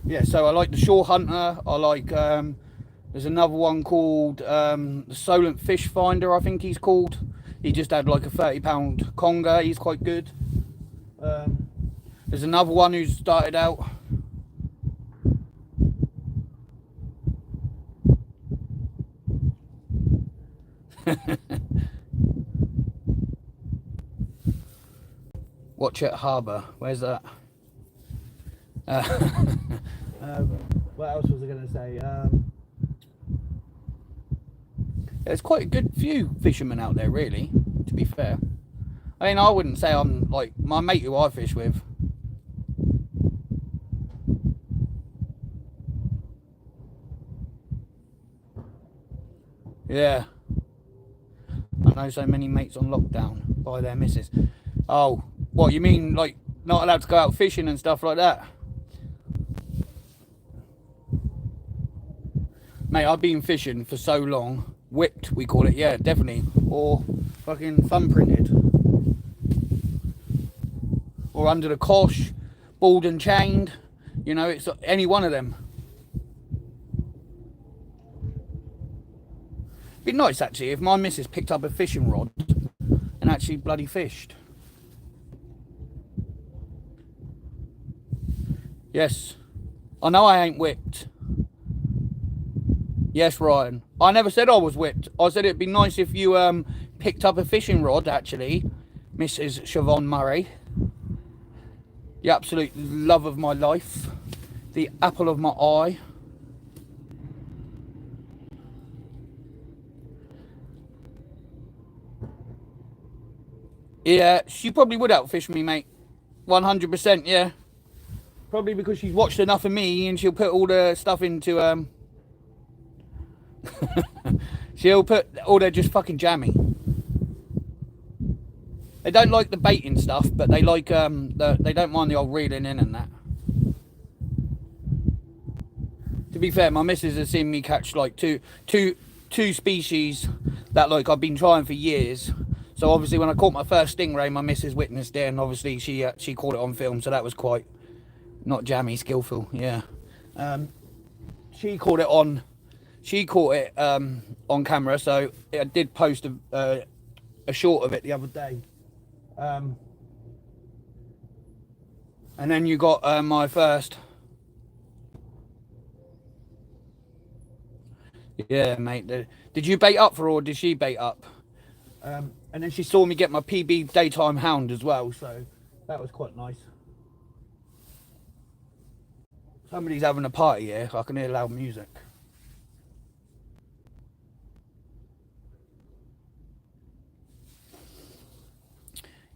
Yeah, so I like the Shore Hunter. I like there's another one called the Solent Fish Finder, I think he's called. He just had like a 30-pound conger. He's quite good. There's another one who started out. Watchet Harbour. Where's that? What else was I going to say? There's quite a good few fishermen out there, really, to be fair. I mean, I wouldn't say I'm like my mate who I fish with. Yeah, know so many mates on lockdown by their missus. Oh, what you mean, like not allowed to go out fishing and stuff like that? Mate, I've been fishing for so long. Whipped, we call it, yeah, definitely. Or fucking thumbprinted. Or under the cosh, balled and chained. You know, it's any one of them. It'd be nice actually if my missus picked up a fishing rod and actually bloody fished. Yes. I know I ain't whipped. Yes, Ryan. I never said I was whipped. I said it'd be nice if you picked up a fishing rod, actually, Mrs. Siobhan Murray. The absolute love of my life. The apple of my eye. Yeah, she probably would outfish me, mate. 100%, yeah. Probably because she's watched enough of me and she'll put all the stuff into she'll put all their just fucking jammy. They don't like the baiting stuff, but they like they don't mind the old reeling in and that. To be fair, my missus has seen me catch like two species that like I've been trying for years. So obviously when I caught my first stingray, my missus witnessed it, and obviously she caught it on film, so that was quite not jammy, skillful, yeah. She caught it on camera, so I did post a short of it the other day. And then you got my first. Yeah, mate. Did you bait up for her, or did she bait up? And then she saw me get my PB daytime hound as well, so that was quite nice. Somebody's having a party here. I can hear loud music.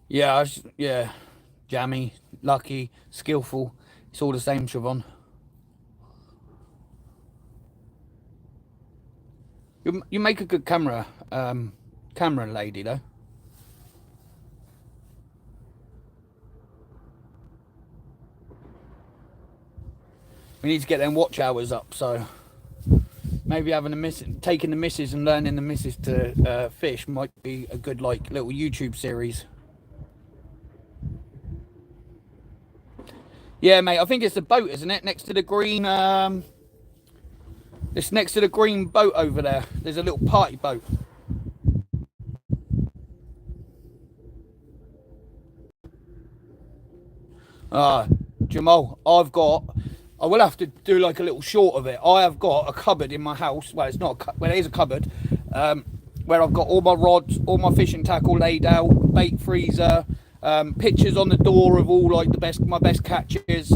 Yeah, yeah. Jammy, lucky, skillful. It's all the same, Siobhan. You make a good camera lady, though. We need to get them watch hours up, so maybe taking the missus and learning the missus to fish might be a good like little YouTube series. Yeah, mate, I think it's the boat, isn't it? Next to the green, it's next to the green boat over there. There's a little party boat. Jamal, I will have to do like a little short of it. I have got a cupboard in my house. Well, it's not well, it is a cupboard, where I've got all my rods, all my fishing tackle laid out, bait freezer, pictures on the door of all like my best catches.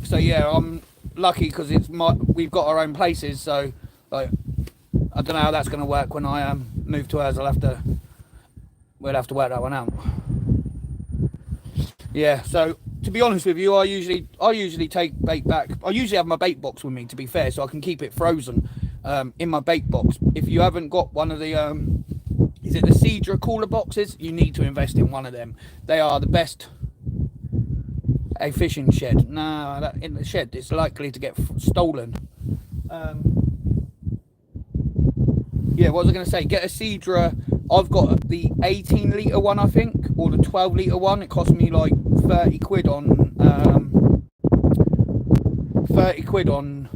So yeah, I'm lucky because we've got our own places. So like, I don't know how that's going to work when I move to hers. We'll have to work that one out. Yeah, so to be honest with you, I usually take bait back. I usually have my bait box with me, to be fair, so I can keep it frozen in my bait box. If you haven't got one of the is it the Cedra cooler boxes, you need to invest in one of them. They are the best. A fishing shed? No, in the shed it's likely to get stolen. Yeah, what was I going to say? Get a Cedra. I've got the 18 litre one, I think, or the 12 litre one. It cost me like 30 quid on 30 quid on.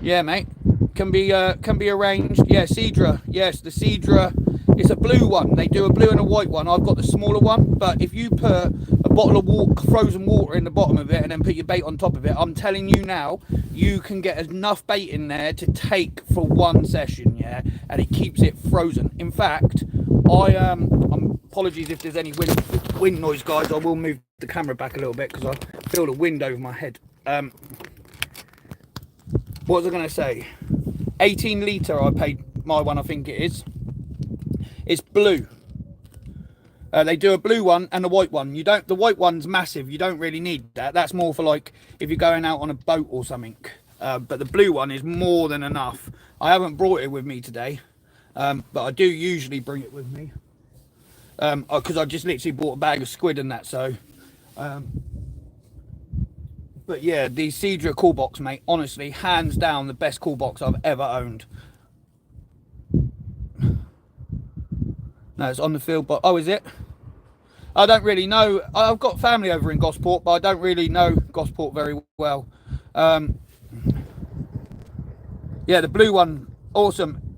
Yeah, mate, can be arranged. Yeah, Cedra. Yes, the Cedra. It's a blue one. They do a blue and a white one. I've got the smaller one, but if you put a bottle of frozen water in the bottom of it and then put your bait on top of it, I'm telling you now, you can get enough bait in there to take for one session, yeah, and it keeps it frozen. In fact, apologies if there's any wind noise, guys. I will move the camera back a little bit because I feel the wind over my head. What was I going to say? 18 litre I paid my one, I think it is. It's blue. They do a blue one and a white one. The white one's massive. You don't really need that. That's more for like if you're going out on a boat or something. But the blue one is more than enough I haven't brought it with me today, but I do usually bring it with me. Because I just literally bought a bag of squid and that, so... but yeah, the Seadra cool box, mate, honestly, hands down the best cool box I've ever owned. No, it's on the field, but... Oh, is it? I don't really know. I've got family over in Gosport, but I don't really know Gosport very well. Yeah, the blue one, awesome.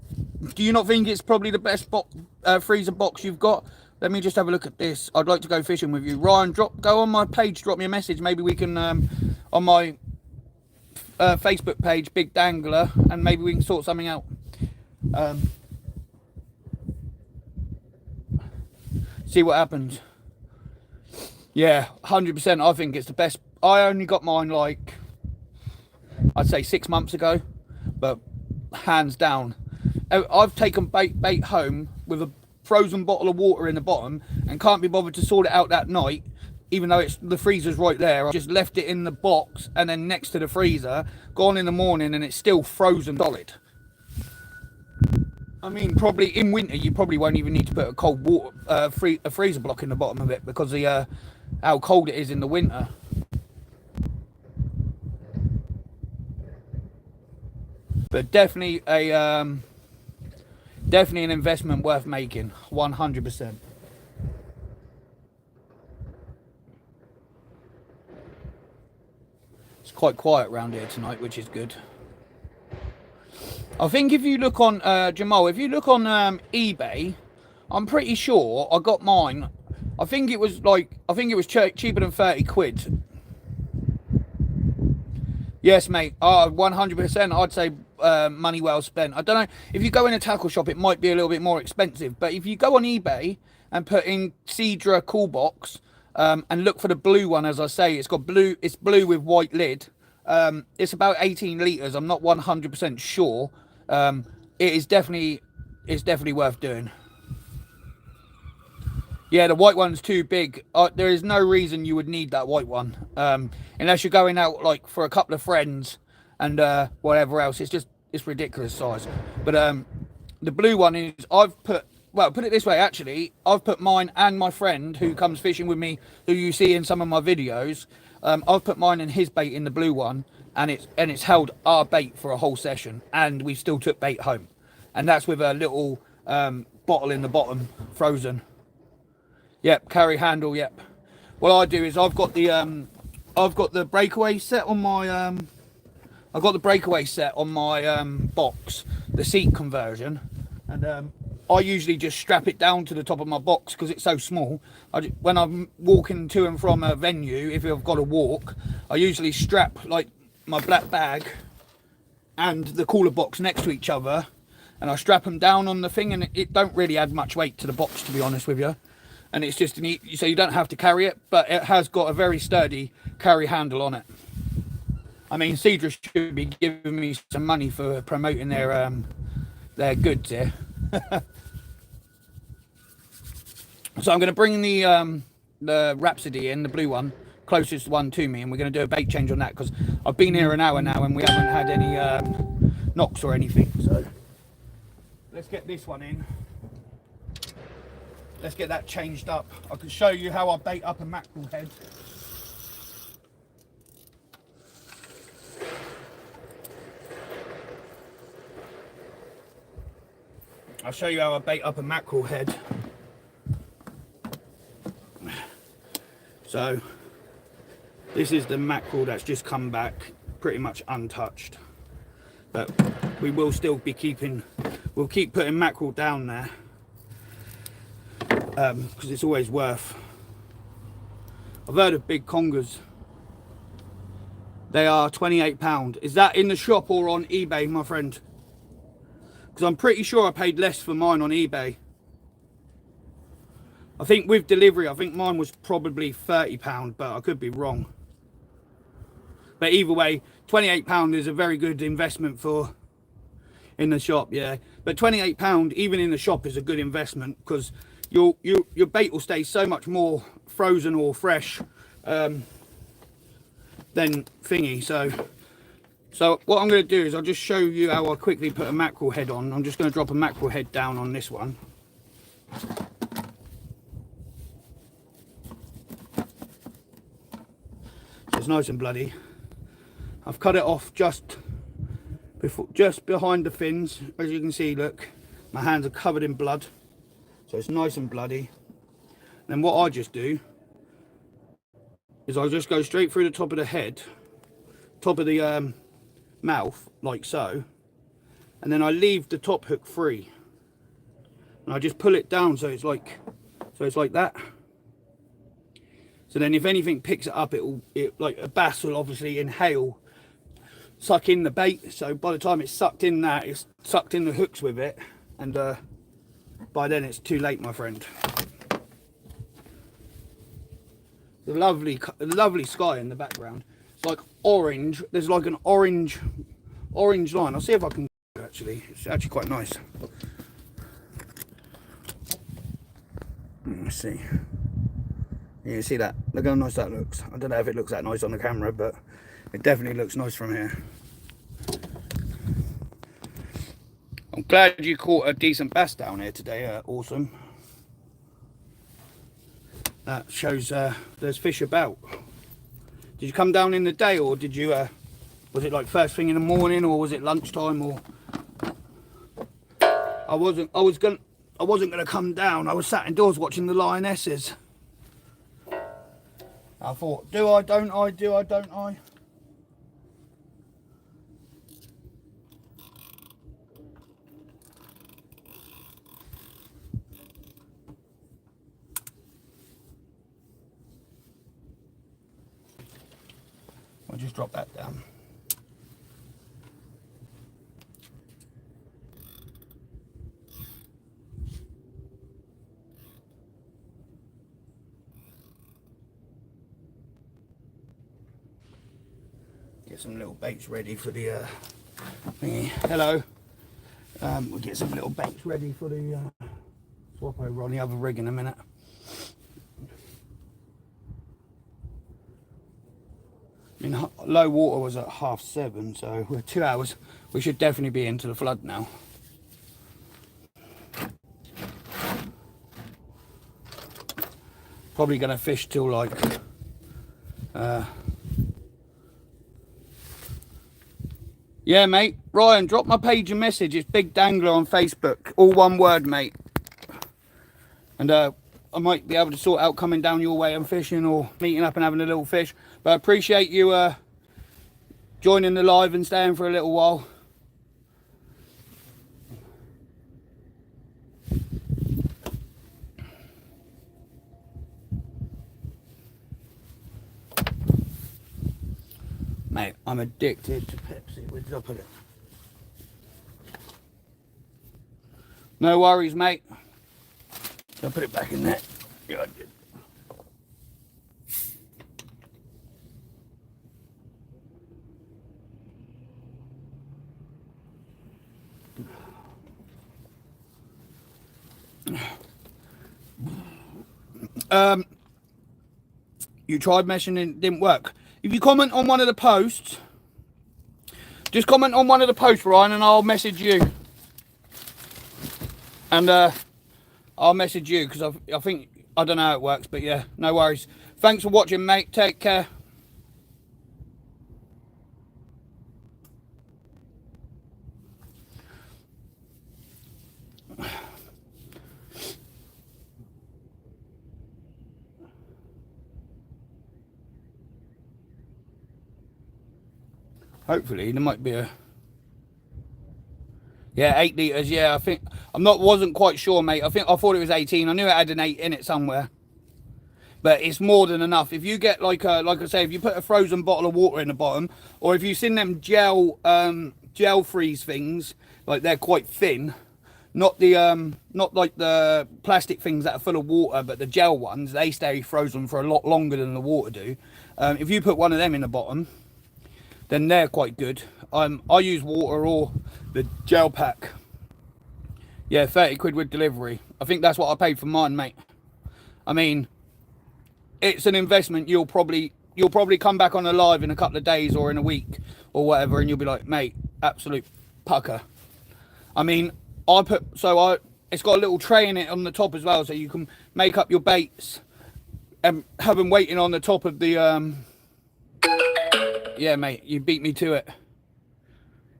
Do you not think it's probably the best freezer box you've got? Let me just have a look at this. I'd like to go fishing with you. Ryan, go on my page, drop me a message. Maybe we can, on my Facebook page, BigDAN'gler, and maybe we can sort something out. See what happens. Yeah, 100%. I think it's the best. I only got mine like, I'd say 6 months ago, but hands down. I've taken bait home with a frozen bottle of water in the bottom and can't be bothered to sort it out that night, even though the freezer's right there. I just left it in the box and then next to the freezer, gone in the morning, and it's still frozen solid. I mean, probably in winter you probably won't even need to put a cold water a freezer block in the bottom of it because of how cold it is in the winter. But definitely an investment worth making, 100%. It's quite quiet around here tonight, which is good. I think if you look on Jamal, if you look on eBay, I'm pretty sure I got mine. I think it was cheaper than 30 quid. Yes, mate. 100%. I'd say money well spent. I don't know if you go in a tackle shop, it might be a little bit more expensive. But if you go on eBay and put in Seadra cool box and look for the blue one, as I say, it's blue with white lid. It's about 18 litres. I'm not 100% sure. It's definitely worth doing. Yeah, the white one's too big. There is no reason you would need that white one, unless you're going out like for a couple of friends and whatever else. It's ridiculous size. But the blue one is, put it this way, actually, I've put mine and my friend who comes fishing with me, who you see in some of my videos. I've put mine and his bait in the blue one, and it's held our bait for a whole session, and we still took bait home, and that's with a little bottle in the bottom, frozen. Yep, carry handle. Yep. What I do is I've got the breakaway set on my box, the seat conversion, and I usually just strap it down to the top of my box because it's so small. When I'm walking to and from a venue, if I've got to walk, I usually strap like my black bag and the cooler box next to each other, and I strap them down on the thing, and it don't really add much weight to the box, to be honest with you. And it's just neat, so you don't have to carry it, but it has got a very sturdy carry handle on it. I mean, Seadra should be giving me some money for promoting their goods here. So I'm going to bring the Rhapsody in, the blue one, closest one to me, and we're going to do a bait change on that because I've been here an hour now and we haven't had any knocks or anything. So let's get this one in. Let's get that changed up. I can show you how I bait up a mackerel head. I'll show you how I bait up a mackerel head. So this is the mackerel that's just come back pretty much untouched, but we will still be we'll keep putting mackerel down there because it's always worth. I've heard of big congers. They are £28. Is that in the shop or on eBay, my friend? Because I'm pretty sure I paid less for mine on eBay. I think with delivery, I think mine was probably £30, but I could be wrong. But either way, £28 is a very good investment for in the shop, yeah. But £28 even in the shop is a good investment because your bait will stay so much more frozen or fresh than thingy. So So what I'm going to do is I'll just show you how I quickly put a mackerel head on. I'm just going to drop a mackerel head down on this one. So it's nice and bloody. I've cut it off just behind the fins. As you can see, look, my hands are covered in blood. So it's nice and bloody. Then what I just do is I'll just go straight through the top of the head, top of the mouth, like so, and then I leave the top hook free, and I just pull it down so it's like that. So then if anything picks it up, it like a bass will obviously inhale, suck in the bait. So by the time it's sucked in that, it's sucked in the hooks with it, and by then it's too late, my friend. The lovely sky in the background. It's like orange. There's like an orange line. I'll see if I can actually. It's actually quite nice. Let's see. Yeah, you see that? Look how nice that looks. I don't know if it looks that nice on the camera, but it definitely looks nice from here. I'm glad you caught a decent bass down here today. Awesome. That shows there's fish about. Did you come down in the day, or did you was it like first thing in the morning, or was it lunchtime? Or I wasn't gonna come down. I was sat indoors watching the lionesses. I thought, do I, don't I, do I, don't I? I'll just drop that down. Get some little baits ready for the thingy. Hello. We'll get some little baits ready for the swap over on the other rig in a minute. I mean, low water was at 7:30, so we're 2 hours. We should definitely be into the flood now. Probably going to fish till like yeah, mate. Ryan, drop my page a message. It's BigDAN'gler on Facebook. All one word, mate. And I might be able to sort out coming down your way and fishing, or meeting up and having a little fish. But I appreciate you joining the live and staying for a little while. Mate, I'm addicted to Pepsi. Where's the top of it? No worries, mate. I'll put it back in there. Yeah, I did. You tried meshing and it didn't work. If you comment on one of the posts, just comment on one of the posts, Ryan, and I'll message you. And I'll message you, because I think, I don't know how it works, but yeah, no worries. Thanks for watching, mate. Take care. Hopefully there might be a, yeah, 8 litres. Yeah, I think wasn't quite sure, mate. I thought it was 18. I knew it had an 8 in it somewhere, but it's more than enough. If you get like I say, if you put a frozen bottle of water in the bottom, or if you've seen them gel freeze things, like they're quite thin, not like the plastic things that are full of water, but the gel ones, they stay frozen for a lot longer than the water do. If you put one of them in the bottom, then they're quite good. I use water or the gel pack. Yeah, 30 quid with delivery. I think that's what I paid for mine, mate. I mean, it's an investment you'll probably you'll probably come back on a live in a couple of days or in a week or whatever, and you'll be like, mate, absolute pucker. I mean, it's got a little tray in it on the top as well, so you can make up your baits and have them waiting on the top of the yeah, mate, you beat me to it.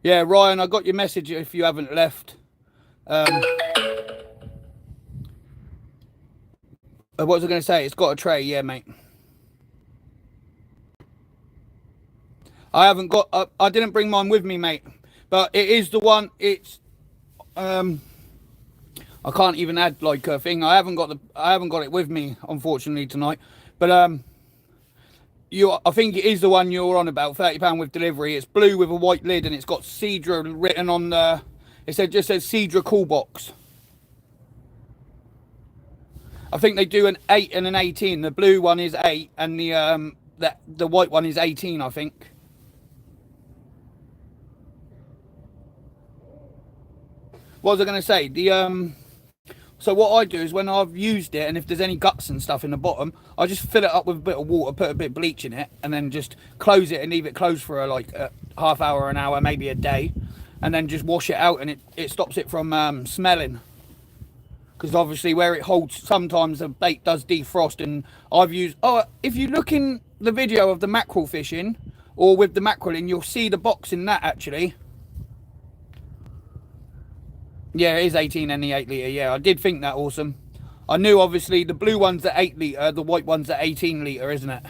Yeah, Ryan, I got your message if you haven't left. What was I going to say? It's got a tray, yeah, mate. I haven't got, I didn't bring mine with me, mate, but it is the one. It's I can't even add like a thing. I haven't got it with me, unfortunately, tonight. But I think it is the one you're on about, £30 with delivery. It's blue with a white lid, and it's got Cedra written on the. Just says Cedra Cool Box. I think they do an 8 and an 18. The blue one is 8, and the white one is 18, I think. What was I going to say? So what I do is when I've used it, and if there's any guts and stuff in the bottom, I just fill it up with a bit of water, put a bit of bleach in it, and then just close it and leave it closed for like a half hour, an hour, maybe a day, and then just wash it out, and it stops it from smelling. Because obviously where it holds, sometimes the bait does defrost, and I've used. Oh, if you look in the video of the mackerel fishing, or with the mackerel in, you'll see the box in that actually. Yeah, it is 18 and the 8 litre. Yeah, I did think that, awesome. I knew obviously the blue one's at 8 litre, the white one's at 18 litre, isn't it?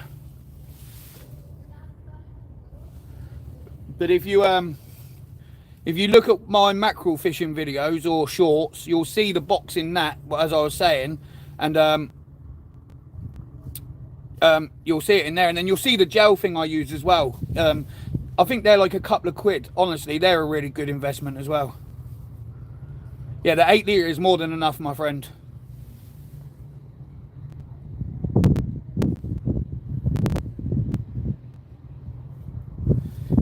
But if you look at my mackerel fishing videos or shorts, you'll see the box in that, as I was saying, and you'll see it in there, and then you'll see the gel thing I use as well. I think they're like a couple of quid. Honestly, they're a really good investment as well. Yeah, the 8 litre is more than enough, my friend.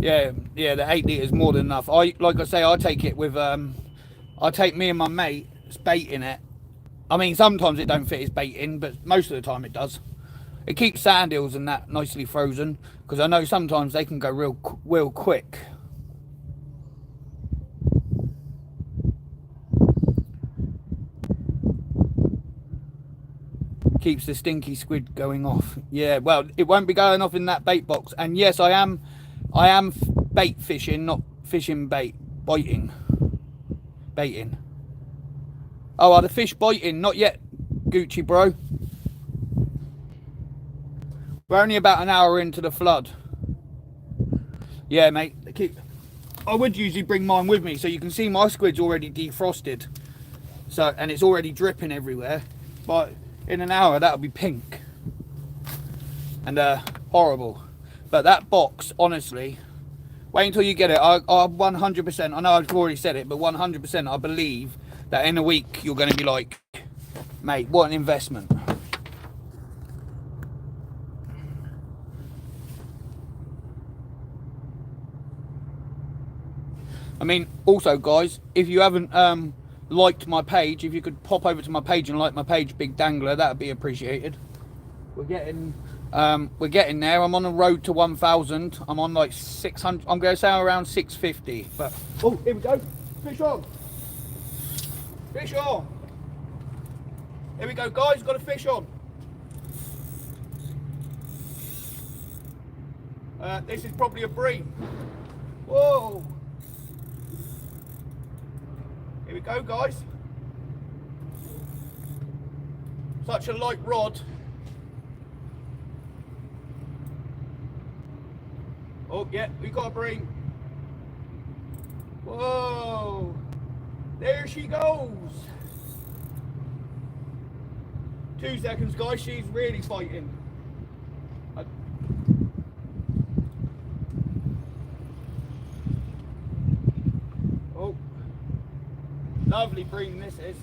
Yeah, the 8 litre is more than enough. Like I say, I take it with, I take me and my mate's bait in it. I mean, sometimes it don't fit his bait in, but most of the time it does. It keeps sand eels and that nicely frozen, because I know sometimes they can go real quick. Keeps the stinky squid going off. Yeah, well, it won't be going off in that bait box. And yes, I am bait fishing, not fishing bait, baiting. Oh, are the fish biting? Not yet, Gucci bro. We're only about an hour into the flood. Yeah, mate. I would usually bring mine with me, so you can see my squid's already defrosted. So, and it's already dripping everywhere. But in an hour, that'll be pink and horrible. But that box, honestly, wait until you get it. I 100%, I know I've already said it, but 100% I believe that in a week you're going to be like, mate, what an investment. I mean, also guys, if you haven't liked my page, if you could pop over to my page and like my page, BigDAN'gler, that would be appreciated. We're getting there. I'm on the road to 1,000. I'm on like 600. I'm going to say around 650. But oh, here we go. Fish on. Fish on. Here we go, guys. Got a fish on. This is probably a bream. Whoa. Here we go, guys. Such a light rod. Oh, yeah, we got a bream. Whoa. There she goes. 2 seconds, guys. She's really fighting. Oh. Lovely bream this is.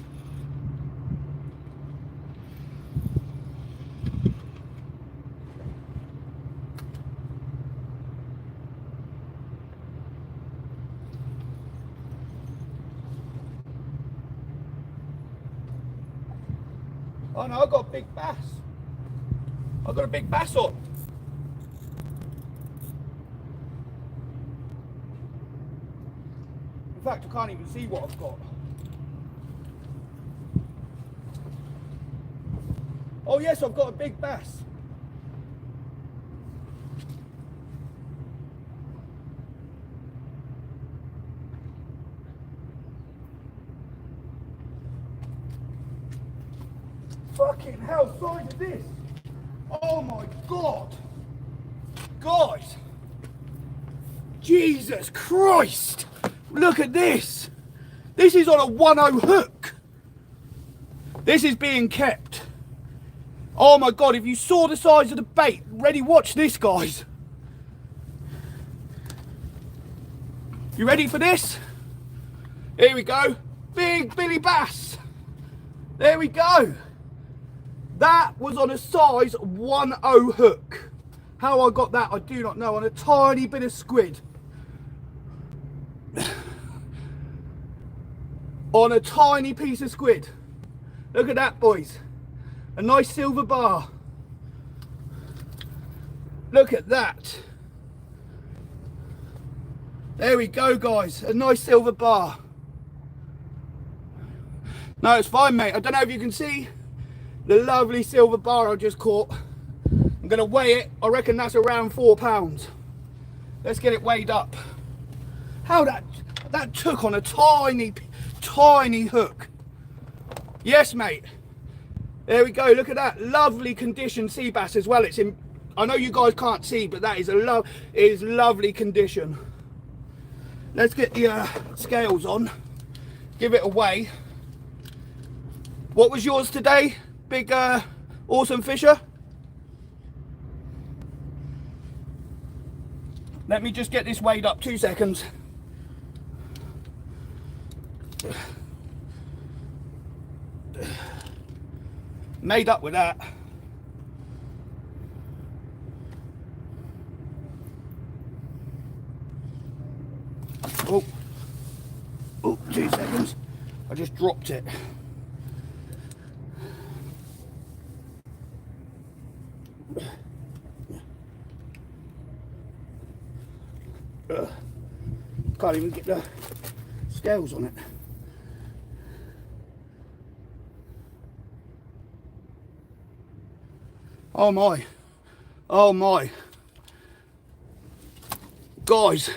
Oh no, I got a big bass. I got a big bass on. fact, I can't even see what I've got. Oh yes, I've got a big bass. Fucking hell, size of this. Oh my God. Guys. Jesus Christ. Look at this. This is on a 1-0 hook. This is being kept. Oh my God, if you saw the size of the bait, ready, watch this, guys. You ready for this? Here we go. Big Billy Bass. There we go. That was on a size 1-0 hook. How I got that, I do not know. On a tiny bit of squid. On a tiny piece of squid. Look at that, boys. A nice silver bar. Look at that. There we go, guys. A nice silver bar. No, it's fine, mate. I don't know if you can see the lovely silver bar I just caught. I'm going to weigh it. I reckon that's around 4 pounds. Let's get it weighed up. How that took on a tiny hook. Yes, mate. There we go. Look at that lovely condition sea bass as well. It's in. I know you guys can't see, but that is lovely condition. Let's get the scales on. Give it a weigh. What was yours today, big awesome fisher? Let me just get this weighed up. 2 seconds. Made up with that. Oh, 2 seconds. I just dropped it. Can't even get the scales on it. Oh my. Oh my. Guys,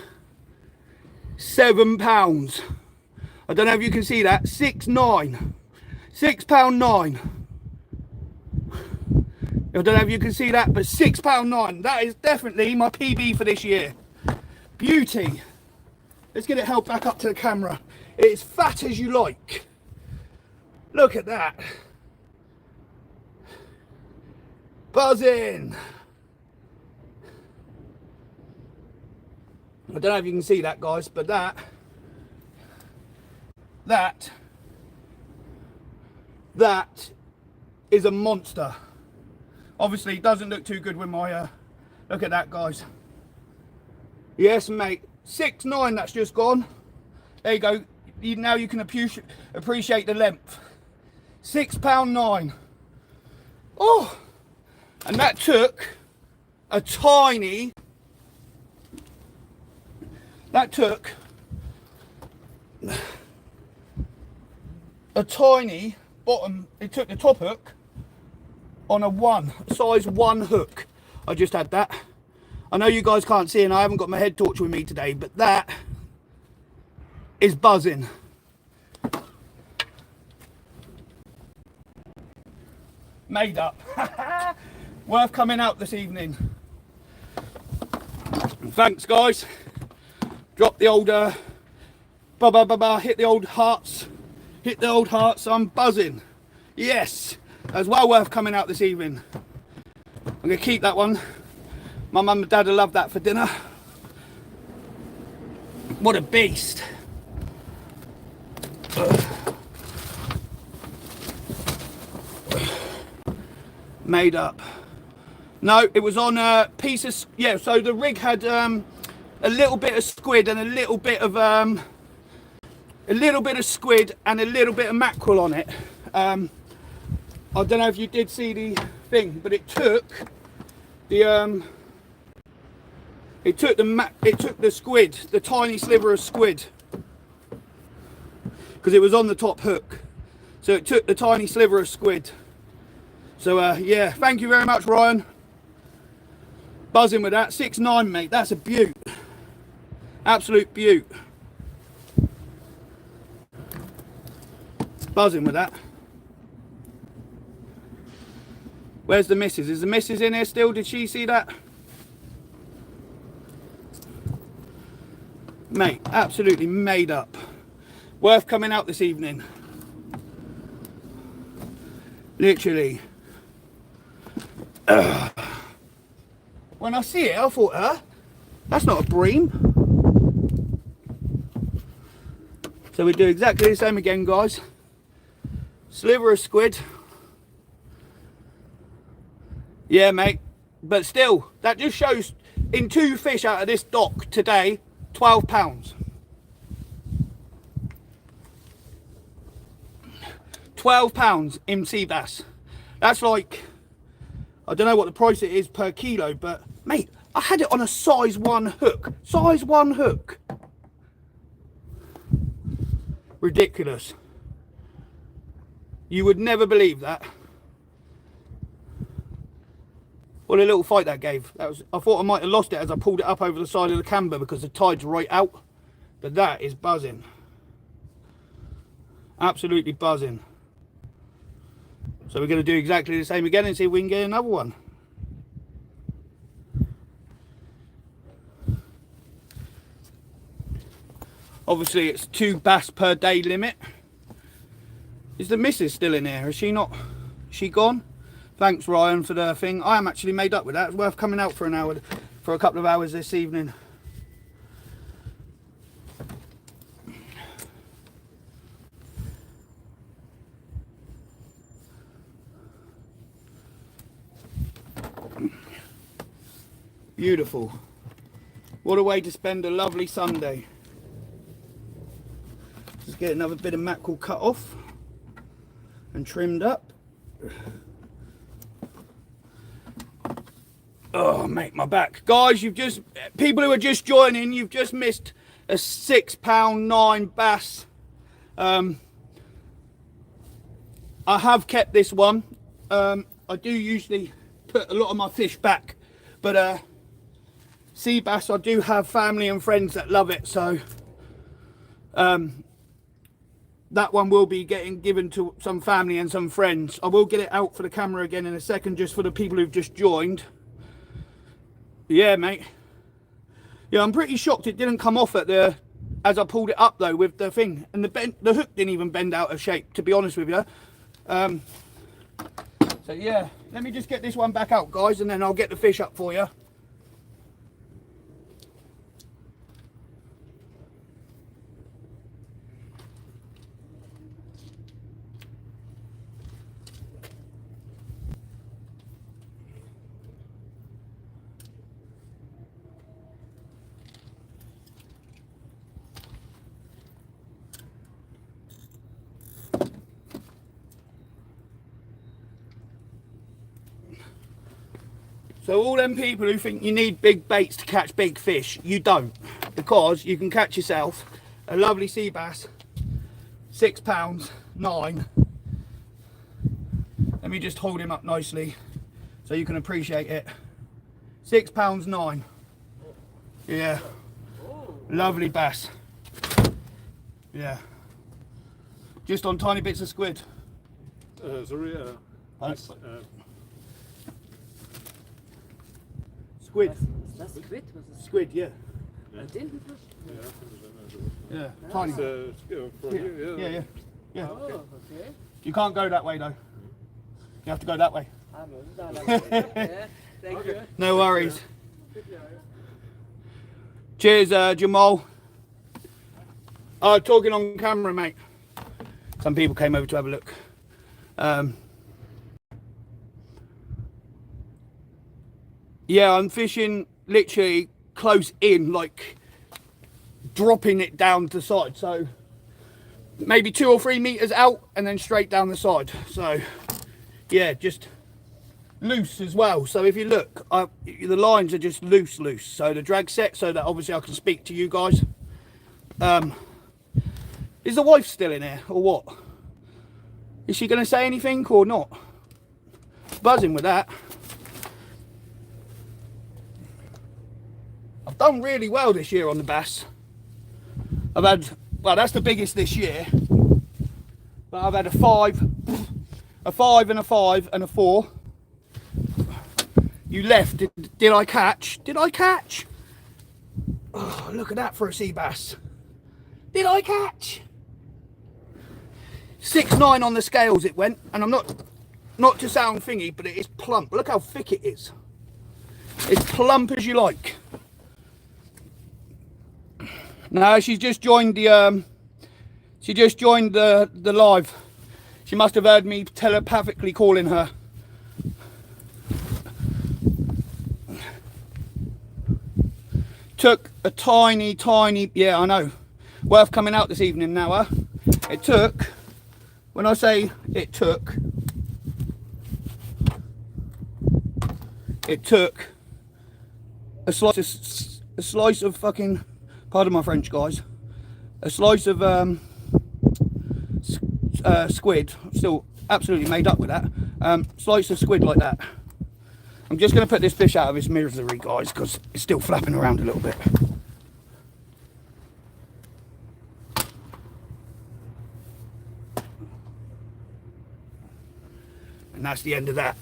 7 pounds. I don't know if you can see that. 6.9. £6.9. I don't know if you can see that, but £6.9. That is definitely my PB for this year. Beauty. Let's get it held back up to the camera. It's fat as you like. Look at that. Buzzing. I don't know if you can see that, guys, but that is a monster. Obviously it doesn't look too good with my look at that, guys. Yes, mate. 6.9, that's just gone. There you go. Now you can appreciate the length. £6.9. Oh, and that took a tiny. That took a tiny bottom. It took the top hook on a size 1 hook. I just had that. I know you guys can't see and I haven't got my head torch with me today, but that is buzzing. Made up. Worth coming out this evening. Thanks, guys. Drop the old hit the old hearts. Hit the old hearts. I'm buzzing. Yes, as well worth coming out this evening. I'm gonna keep that one. My mum and dad will love that for dinner. What a beast. Made up. No, it was on a piece of, yeah, so the rig had a little bit of squid and a little bit of squid and a little bit of mackerel on it. I don't know if you did see the thing, but it took the it took the squid, the tiny sliver of squid. because it was on the top hook. So it took the tiny sliver of squid. So yeah, thank you very much, Ryan. Buzzing with that. 6'9", mate. That's a beaut. Absolute beaut. Buzzing with that. Where's the missus? Is the missus in here still? Did she see that? Mate, absolutely made up. Worth coming out this evening. Literally. When I see it, I thought, that's not a bream. So we do exactly the same again, guys. Sliver of squid. Yeah, mate. But still, that just shows in 2 fish out of this dock today, 12 pounds. 12 pounds in sea bass. That's like, I don't know what the price it is per kilo, but mate, I had it on a size 1 hook. Size 1 hook. Ridiculous. You would never believe that. What a little fight that gave. That was, I thought I might have lost it as I pulled it up over the side of the camber because the tide's right out. But that is buzzing. Absolutely buzzing. So we're going to do exactly the same again and see if we can get another one. Obviously it's 2 bass per day limit. Is the missus still in here? Is she not? Is she gone? Thanks, Ryan, for the thing. I am actually made up with that. It's worth coming out for an hour, for a couple of hours this evening. Beautiful. What a way to spend a lovely Sunday. Just get another bit of mackerel cut off and trimmed up. Oh, mate, my back. Guys, people who are just joining, you've just missed a £6.9 bass. I have kept this one. I do usually put a lot of my fish back, but sea bass, I do have family and friends that love it, so that one will be given to some family and some friends. I will get it out for the camera again in a second, just for the people who've just joined. Yeah, mate. Yeah, I'm pretty shocked it didn't come off as I pulled it up though with the thing, and the hook didn't even bend out of shape, to be honest with you. So yeah, let me just get this one back out, guys, and then I'll get the fish up for you. So all them people who think you need big baits to catch big fish, you don't, because you can catch yourself a lovely sea bass, £6.9. Let me just hold him up nicely so you can appreciate it. £6.9. Yeah, lovely bass. Yeah, just on tiny bits of squid. Sorry, Squid. Das squid? Was ist Squid, yeah. Tintenfisch? Yeah, tiny. for you, Yeah. Oh, okay. You can't go that way though. You have to go that way. Ah, no, yeah, thank you. No worries. Cheers, Jamal. Oh, talking on camera, mate. Some people came over to have a look. Yeah, I'm fishing literally close in, like dropping it down to the side. So maybe 2 or 3 meters out and then straight down the side. So yeah, just loose as well. So if you look, the lines are just loose. So the drag set, so that obviously I can speak to you guys. This Is the wife still in here or what? Is she going to say anything or not? Buzzing with that. I've done really well this year on the bass. I've had, well, that's the biggest this year. But I've had a 5 and a 5 and a 4. You left. Did I catch? Did I catch? Oh, look at that for a sea bass. Did I catch? 6.9 on the scales it went, and I'm not to sound thingy, but it is plump. Look how thick it is. It's plump as you like. No, she's just joined the the live. She must have heard me telepathically calling her. Took a tiny, yeah, I know. Worth coming out this evening now, huh? It took, when I say it took a slice of fucking, pardon my French, guys, a slice of squid. I'm still absolutely made up with that. Slice of squid like that. I'm just going to put this fish out of its misery, guys, because it's still flapping around a little bit. And that's the end of that.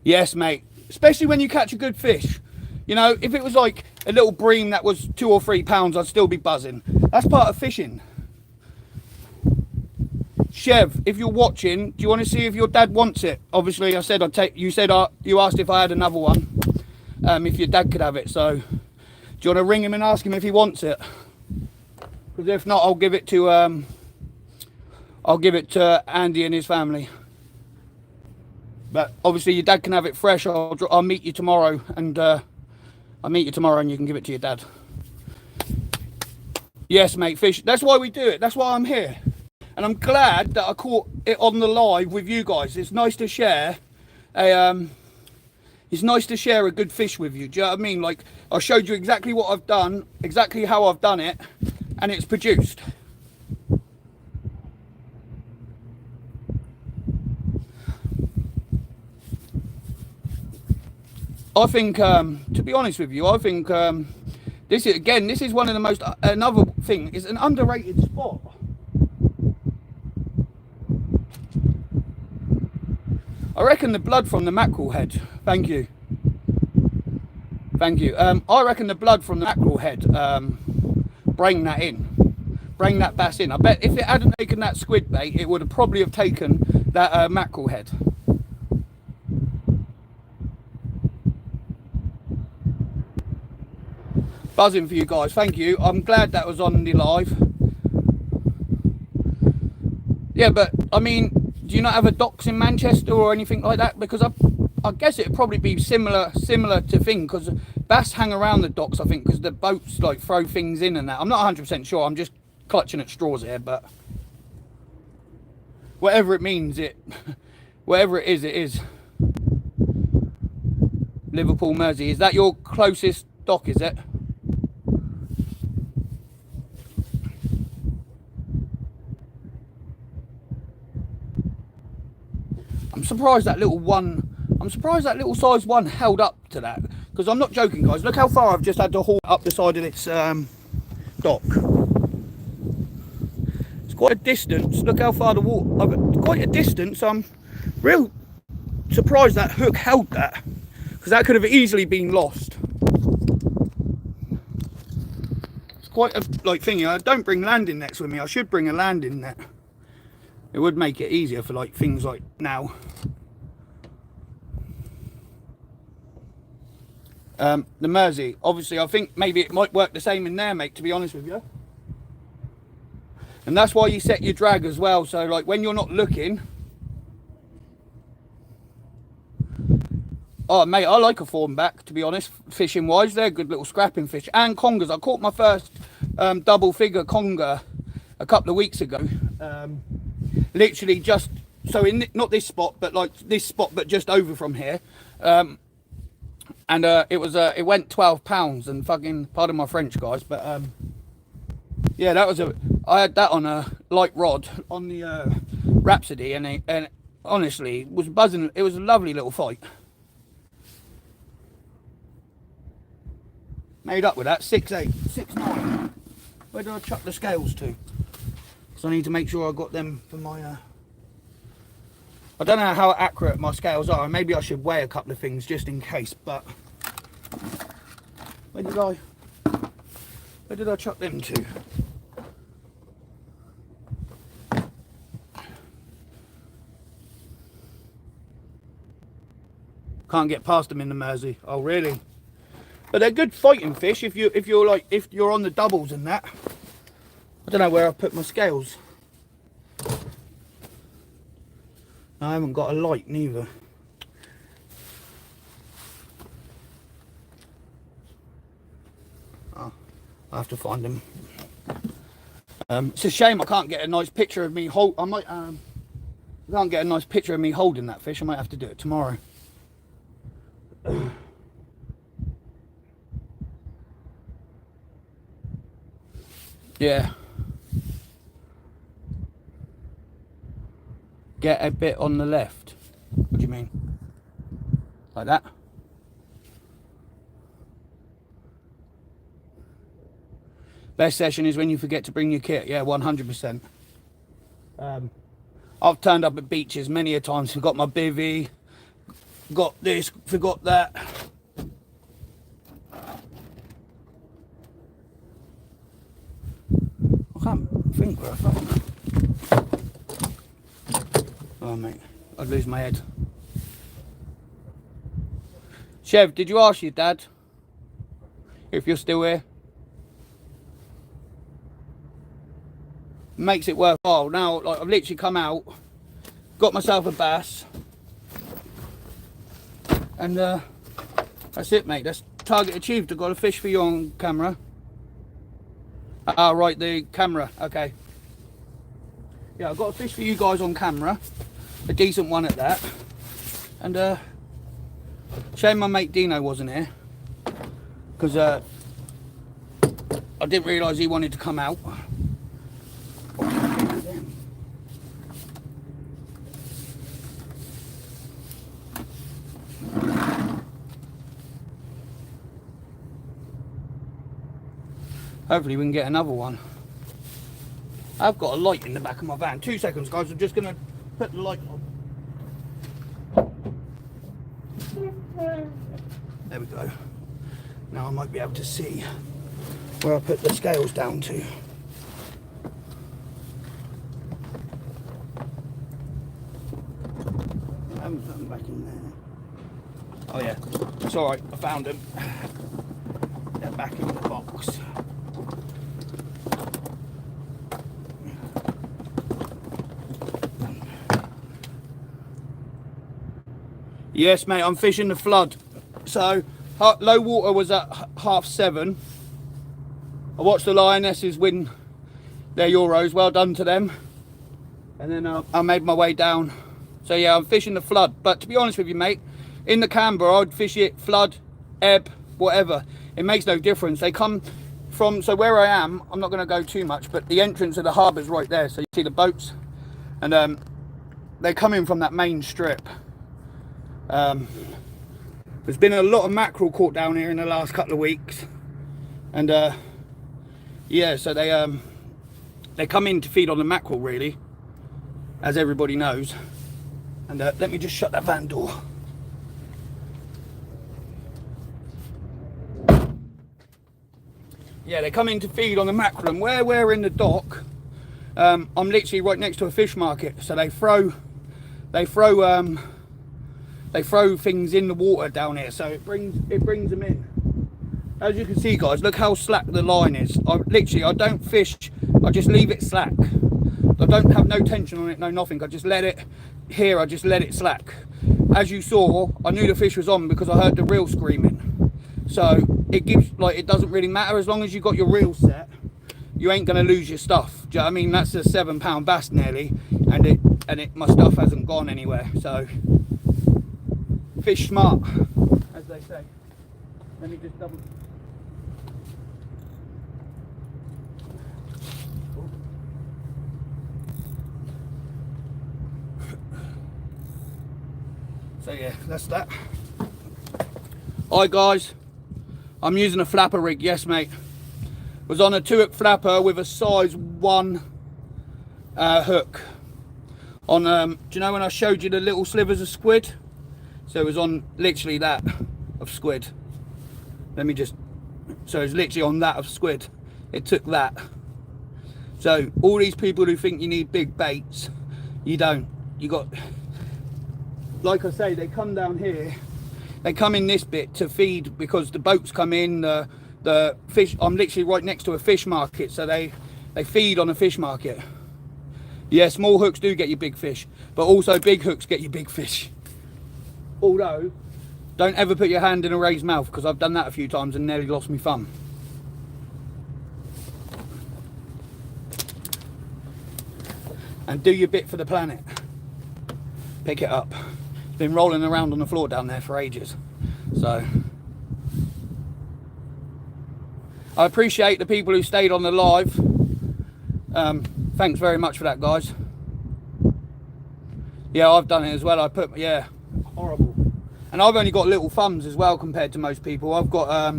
Yes, mate. Especially when you catch a good fish. You know, if it was like a little bream that was 2 or 3 pounds, I'd still be buzzing. That's part of fishing. Chev, if you're watching, do you want to see if your dad wants it? Obviously, I said I'd take. You said you asked if I had another one. If your dad could have it. So, do you want to ring him and ask him if he wants it? Because if not, I'll give it to Andy and his family. But obviously, your dad can have it fresh. I'll meet you tomorrow, and you can give it to your dad. Yes, mate, fish. That's why we do it. That's why I'm here. And I'm glad that I caught it on the live with you guys. It's nice to share a good fish with you. Do you know what I mean? Like, I showed you exactly what I've done, exactly how I've done it, and it's produced. I think, to be honest with you, I think this is one of the most, another thing, it's an underrated spot. I reckon the blood from the mackerel head, thank you. I reckon the blood from the mackerel head, bring that bass in. I bet if it hadn't taken that squid bait, it would have probably have taken that mackerel head. Buzzing for you guys, thank you. I'm glad that was on the live. Yeah, but I mean, do you not have a docks in Manchester or anything like that? Because I guess it'd probably be similar to thing, because bass hang around the docks, I think, because the boats like throw things in and that. I'm not 100% sure. I'm just clutching at straws here, but whatever it means, whatever it is, it is. Liverpool, Mersey. Is that your closest dock? Is it? I'm surprised that little size one held up to that, because I'm not joking, guys. Look how far I've just had to haul up the side of this dock. It's quite a distance. Look how far the water, I've got quite a distance. I'm real surprised that hook held that, because that could have easily been lost. It's quite a like thingy. I don't bring landing nets with me. I should bring a landing net. It would make it easier for like things like now. The Mersey, obviously, I think maybe it might work the same in there, mate, to be honest with you. And that's why you set your drag as well. So like when you're not looking. Oh, mate, I like a thornback, to be honest, fishing wise. They're good little scrapping fish. And congers. I caught my first double figure conger a couple of weeks ago. Literally just, so in, not this spot, but like this spot, but just over from here. And it went £12 and fucking, pardon my French, guys, but yeah, that was I had that on a light rod on the Rhapsody, and honestly it was buzzing. It was a lovely little fight. Made up with that 6'8", 6'9". Where did I chuck the scales to? Because I need to make sure I got them for my I don't know how accurate my scales are. Maybe I should weigh a couple of things just in case, but where did I chuck them to? Can't get past them in the Mersey. Oh really? But they're good fighting fish if you're on the doubles and that. I don't know where I put my scales. I haven't got a light neither. Oh, I have to find them. It's a shame I can't get a nice picture of me I can't get a nice picture of me holding that fish. I might have to do it tomorrow. Yeah. Get a bit on the left. What do you mean? Like that? Best session is when you forget to bring your kit. Yeah, 100%. I've turned up at beaches many a times, forgot my bivvy, got this, forgot that. I can't think where I found that. Oh mate, I'd lose my head. Chev, did you ask your dad if you're still here? Makes it worthwhile. Now, like, I've literally come out, got myself a bass, and that's it, mate. That's target achieved. I've got a fish for you on camera. Ah, right, the camera. Okay. Yeah, I've got a fish for you guys on camera. A decent one at that. And shame my mate Dino wasn't here, because I didn't realise he wanted to come out. Hopefully we can get another one. I've got a light in the back of my van. 2 seconds, guys. I'm just going to put the light on. There we go. Now I might be able to see where I put the scales down to. I haven't put them back in there. Oh yeah, it's alright, I found them. They're back in the box. Yes, mate, I'm fishing the flood. So, low water was at 7:30. I watched the Lionesses win their Euros. Well done to them. And then I made my way down. So, yeah, I'm fishing the flood. But to be honest with you, mate, in the Camber, I'd fish it flood, ebb, whatever. It makes no difference. They come from, so where I am, I'm not going to go too much, but the entrance of the harbour's right there. So, you see the boats. And they come in from that main strip. There's been a lot of mackerel caught down here in the last couple of weeks, and yeah, so they come in to feed on the mackerel, really, as everybody knows. And let me just shut that van door. Yeah, they come in to feed on the mackerel, and where we're in the dock, I'm literally right next to a fish market, so they throw things in the water down here, so it brings them in. As you can see, guys, look how slack the line is. I don't fish, I just leave it slack. I don't have no tension on it, no nothing. I just let it here, I just let it slack. As you saw, I knew the fish was on because I heard the reel screaming. So it gives, like, it doesn't really matter as long as you got your reel set. You ain't gonna lose your stuff. Do you know what I mean? That's a 7-pound bass nearly, and my stuff hasn't gone anywhere. So fish smart, as they say. Let me just double. So yeah, that's that. Hi guys, I'm using a flapper rig. Yes mate. Was on a 2-hook flapper with a size 1 hook. On do you know when I showed you the little slivers of squid? So it was on literally that of squid. Let me just, so it's literally on that of squid. It took that. So all these people who think you need big baits, you don't. You got, like I say, they come down here, they come in this bit to feed because the boats come in, the fish, I'm literally right next to a fish market, so they feed on a fish market. Yeah, small hooks do get you big fish, but also big hooks get you big fish. Although, don't ever put your hand in a raised mouth, because I've done that a few times and nearly lost my thumb. And do your bit for the planet. Pick it up. It's been rolling around on the floor down there for ages. So, I appreciate the people who stayed on the live. Thanks very much for that, guys. Yeah, I've done it as well. I put, yeah, horrible. And I've only got little thumbs as well compared to most people. I've got,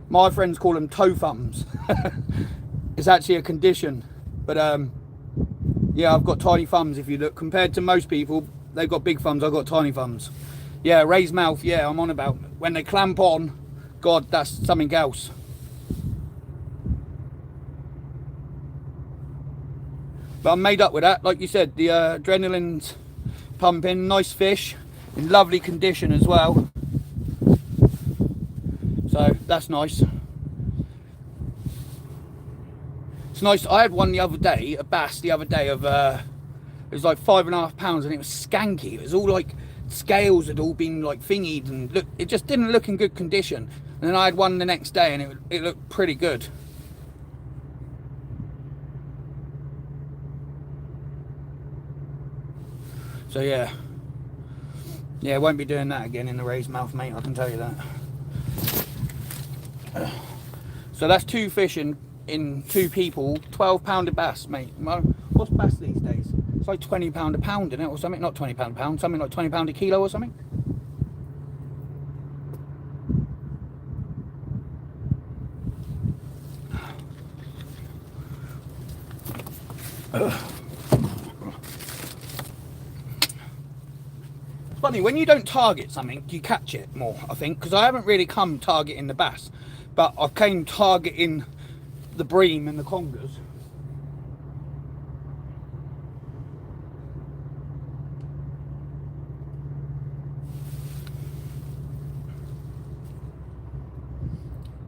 my friends call them toe thumbs. It's actually a condition. But yeah, I've got tiny thumbs. If you look, compared to most people, they've got big thumbs. I've got tiny thumbs. Yeah, raised mouth. Yeah, I'm on about. When they clamp on, God, that's something else. But I'm made up with that. Like you said, the adrenaline's pumping. Nice fish in lovely condition as well. So that's nice. It's nice. I had one the other day, a bass the other day of it was like 5.5 pounds, and it was skanky. It was all like scales had all been like thingied, and look, it just didn't look in good condition. And then I had one the next day, and it looked pretty good. So yeah, won't be doing that again in the raised mouth, mate, I can tell you that. So that's 2 fish in 2 people, 12-pounder bass, mate. What's bass these days? It's like £20 a pound, isn't it, or something? Not £20 a pound, something like £20 a kilo or something. Funny, when you don't target something, you catch it more, I think, because I haven't really come targeting the bass, but I've came targeting the bream and the congers.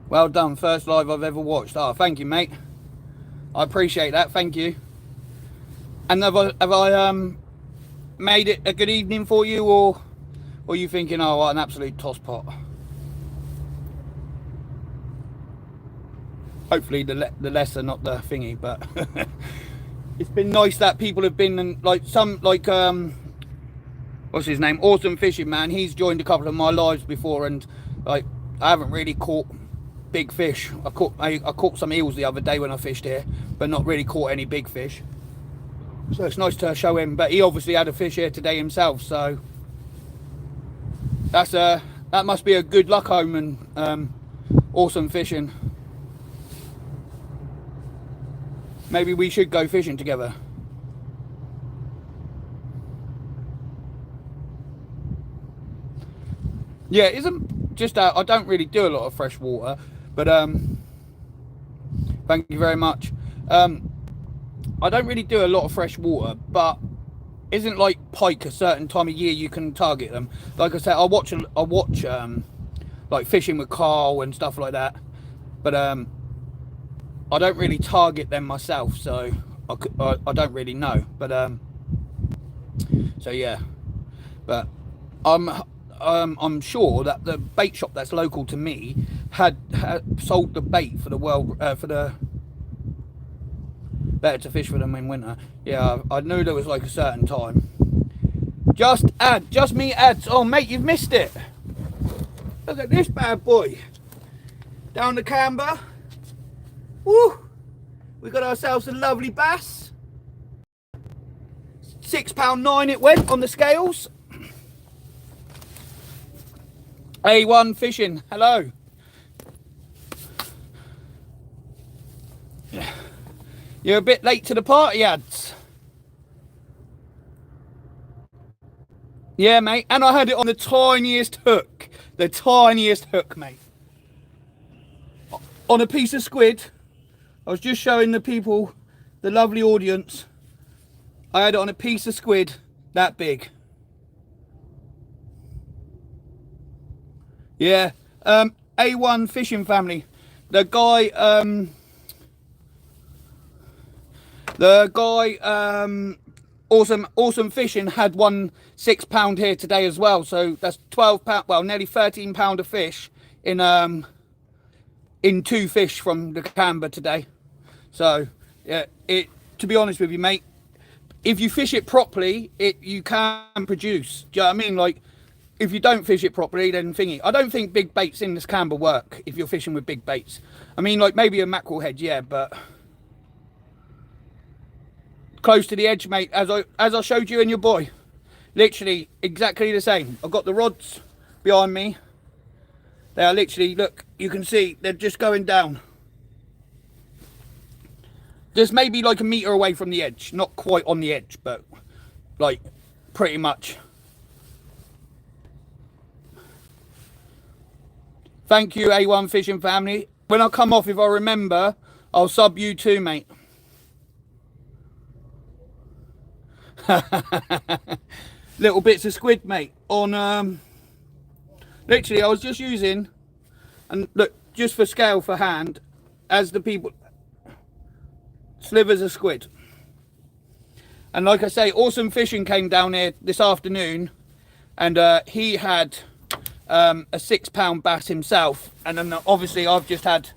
Well done, first live I've ever watched. Oh, thank you, mate. I appreciate that, thank you. And have I made it a good evening for you, or are you thinking, oh, what an absolute tosspot? Hopefully the lesser, not the thingy, but it's been nice that people have been, and like some, like what's his name, Awesome Fishing Man, he's joined a couple of my lives before, and like I haven't really caught big fish. I caught some eels the other day when I fished here, but not really caught any big fish. So it's nice to show him, but he obviously had a fish here today himself, so that's that must be a good luck omen. Awesome fishing. Maybe we should go fishing together. Yeah, it isn't just that I don't really do a lot of fresh water, but thank you very much. I don't really do a lot of fresh water, but isn't like pike a certain time of year you can target them? Like I said, I watch like Fishing with Carl and stuff like that, but I don't really target them myself, so I don't really know. But so yeah, but I'm sure that the bait shop that's local to me had sold the bait for the for the better to fish for them in winter. Yeah, I knew there was like a certain time. Just me ads. Oh mate, you've missed it. Look at this bad boy. Down the Camber. Woo! We got ourselves a lovely bass. £6.9 it went on the scales. A1 fishing, hello. You're a bit late to the party, ads. Yeah, mate, and I had it on the tiniest hook. The tiniest hook, mate. On a piece of squid. I was just showing the people, the lovely audience. I had it on a piece of squid that big. Yeah, A1 fishing family. The guy, awesome fishing had one £6 here today as well. So that's £12, well, nearly £13 of fish in 2 fish from the Camber today. So yeah, to be honest with you, mate, if you fish it properly, you can produce. Do you know what I mean? Like, if you don't fish it properly, then thingy. I don't think big baits in this Camber work if you're fishing with big baits. I mean, like maybe a mackerel head, yeah, but close to the edge, mate, as I showed you and your boy. Literally exactly the same. I've got the rods behind me. They are literally, look, you can see they're just going down. Just maybe like a metre away from the edge. Not quite on the edge, but like pretty much. Thank you, A1 fishing family. When I come off, if I remember, I'll sub you too, mate. Little bits of squid, mate. On literally, I was just using, and look, just for scale for hand, as the people, slivers of squid. And like I say, Awesome Fishing came down here this afternoon, and he had a £6 bass himself, and then obviously I've just had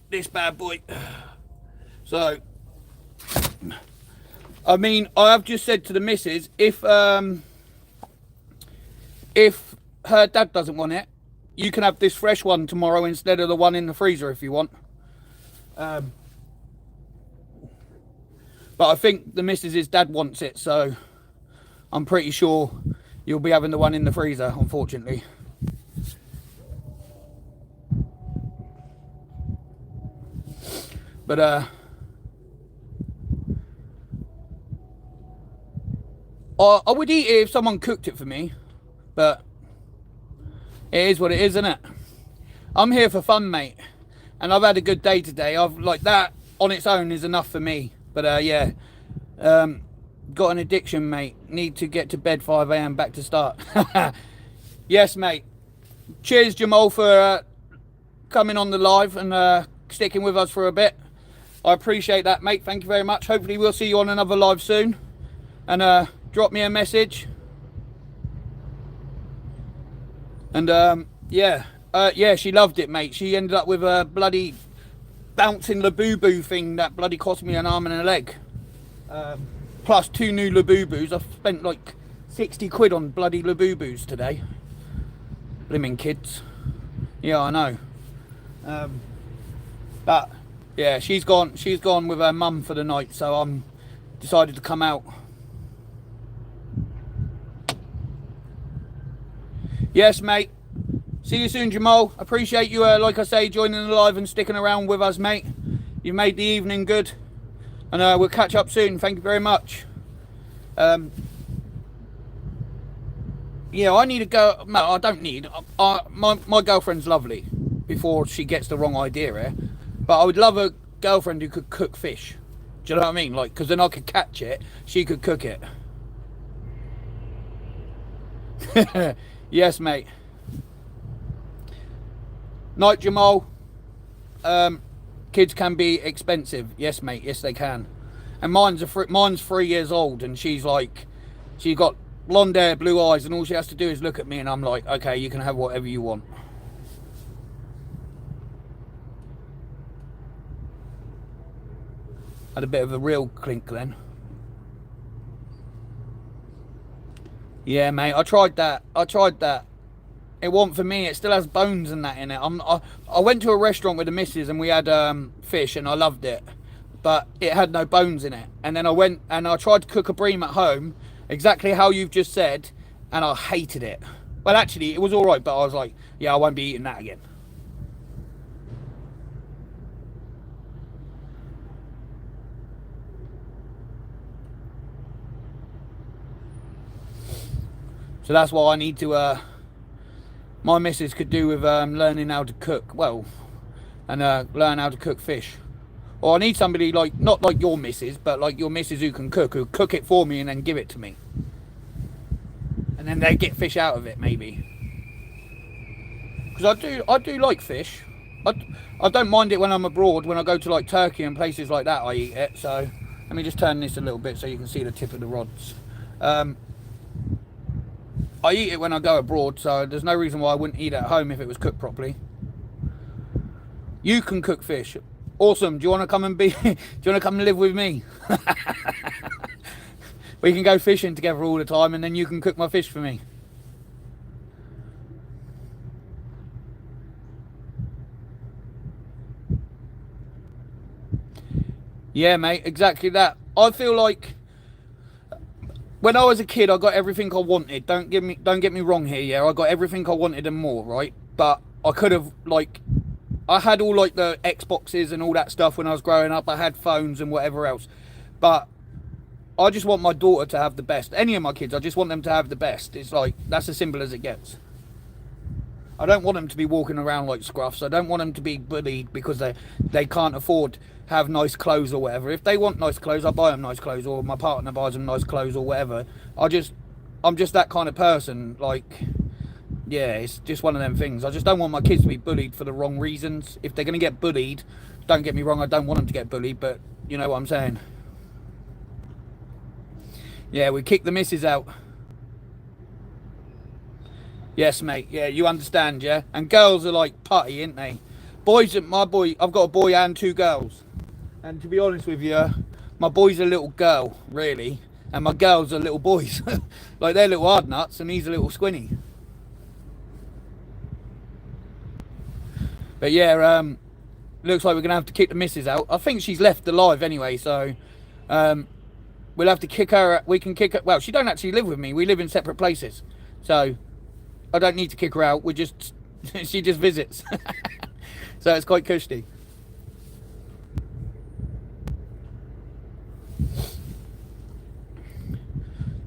this bad boy. So I mean, I have just said to the missus, if her dad doesn't want it, you can have this fresh one tomorrow instead of the one in the freezer if you want. But I think the missus's dad wants it, so I'm pretty sure you'll be having the one in the freezer, unfortunately. But I would eat it if someone cooked it for me, but it is what it is, isn't it? I'm here for fun, mate, and I've had a good day today. I've like that on its own is enough for me. But yeah, got an addiction, mate. Need to get to bed 5 AM back to start. Yes, mate. Cheers, Jamal, for coming on the live and sticking with us for a bit. I appreciate that, mate. Thank you very much. Hopefully we'll see you on another live soon. And drop me a message. And yeah, she loved it, mate. She ended up with a bloody bouncing Labubu thing that bloody cost me an arm and a leg. Plus 2 new Labubus. I've spent like 60 quid on bloody Labubus today. Blimmin' kids. Yeah, I know. But yeah, she's gone with her mum for the night, so I'm decided to come out. Yes, mate. See you soon, Jamal. Appreciate you, like I say, joining the live and sticking around with us, mate. You made the evening good. And we'll catch up soon. Thank you very much. Yeah, I need to go. No, I don't need. My girlfriend's lovely before she gets the wrong idea here. But I would love a girlfriend who could cook fish. Do you know what I mean? Like, because then I could catch it. She could cook it. Yes, mate. Night, Jamal. Kids can be expensive. Yes, mate. Yes, they can. And mine's 3 years old, and she's got blonde hair, blue eyes, and all she has to do is look at me, and I'm like, okay, you can have whatever you want. Had a bit of a real clink then. Yeah, mate. I tried that. it wasn't for me. It still has bones and that in it. I went to a restaurant with the missus and we had fish and I loved it, but it had no bones in it. And then I went and I tried to cook a bream at home, exactly how you've just said, and I hated it. Well, actually, it was all right, but I was like, yeah, I won't be eating that again. So that's why I need to, my missus could do with learning how to cook, well, and learn how to cook fish. Or I need somebody like, not like your missus, but like your missus who could cook it for me and then give it to me. And then they get fish out of it, maybe. Because I do like fish. I don't mind it when I'm abroad. When I go to like Turkey and places like that, I eat it. So let me just turn this a little bit so you can see the tip of the rods. I eat it when I go abroad, so there's no reason why I wouldn't eat it at home if it was cooked properly. You can cook fish. Awesome. Do you want to come and do you want to come and live with me? We can go fishing together all the time, and then you can cook my fish for me. Yeah, mate, exactly that. I feel like when I was a kid, I got everything I wanted. Don't get me wrong here, yeah. I got everything I wanted and more, right? But I could have, like, I had all like the Xboxes and all that stuff when I was growing up. I had phones and whatever else. But I just want my daughter to have the best. Any of my kids, I just want them to have the best. It's like, that's as simple as it gets. I don't want them to be walking around like scruffs. I don't want them to be bullied because they can't afford have nice clothes or whatever. If they want nice clothes, I buy them nice clothes, or my partner buys them nice clothes or whatever. I'm just that kind of person. Like, yeah, it's just one of them things. I just don't want my kids to be bullied for the wrong reasons. If they're going to get bullied, don't get me wrong, I don't want them to get bullied, but you know what I'm saying. Yeah, we kicked the missus out. Yes, mate. Yeah, you understand, yeah? And girls are like putty, ain't they? Boys, I've got a boy and 2 girls. And to be honest with you, my boy's a little girl, really. And my girls are little boys. Like, they're little hard nuts and he's a little squinny. But yeah, looks like we're going to have to kick the missus out. I think she's left alive anyway, so we'll have to kick her. We can kick her. Well, she don't actually live with me. We live in separate places. So I don't need to kick her out. She just visits. So it's quite cushy.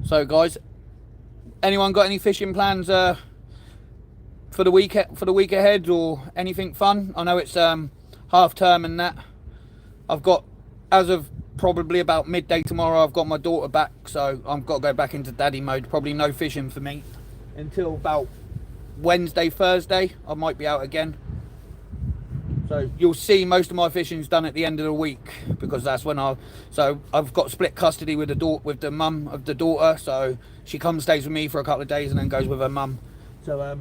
So guys, anyone got any fishing plans for the week ahead, or anything fun? I know it's half term and that. I've got, as of probably about midday tomorrow, I've got my daughter back, so I've got to go back into daddy mode. Probably no fishing for me until about Wednesday, Thursday. I might be out again. So you'll see most of my fishing's done at the end of the week, because that's when I've got split custody with the mum of the daughter, so she comes, stays with me for a couple of days and then goes with her mum. So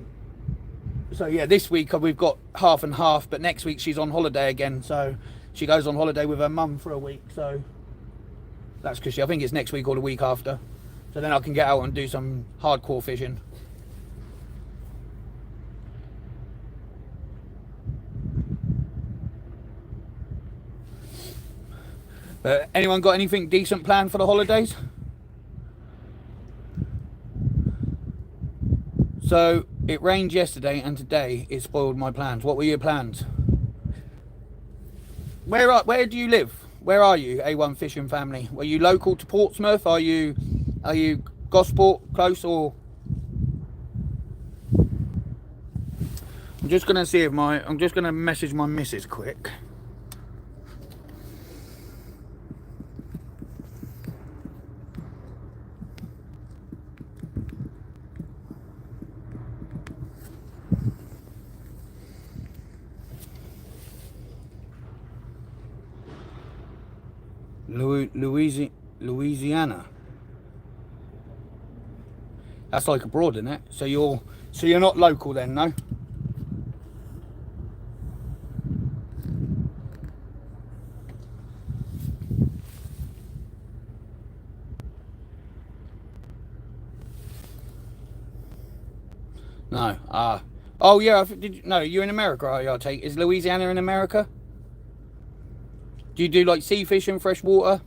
yeah, this week we've got half and half, but next week she's on holiday again, so she goes on holiday with her mum for a week. So that's because I think it's next week or the week after. So then I can get out and do some hardcore fishing. Anyone got anything decent planned for the holidays? So it rained yesterday and today it spoiled my plans. What were your plans? Where do you live? Where are you, A1 Fishing family? Were you local to Portsmouth? Are you Gosport close, or? I'm just gonna see if I'm just gonna message my missus quick. Louisiana. That's like abroad, isn't it? So you're not local then, no? No. Oh yeah. Did you, no, you're in America, are you? I take. Is Louisiana in America? Do you do like sea fish and fresh water?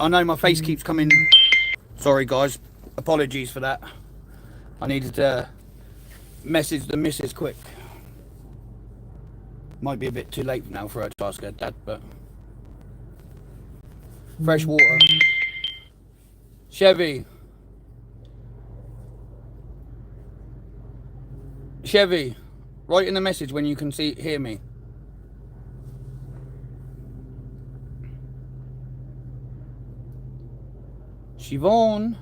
I know my face keeps coming. Sorry guys, apologies for that. I needed to message the missus quick. Might be a bit too late now for her to ask her dad, but fresh water. Chevy, write in the message when you can hear me. Siobhan,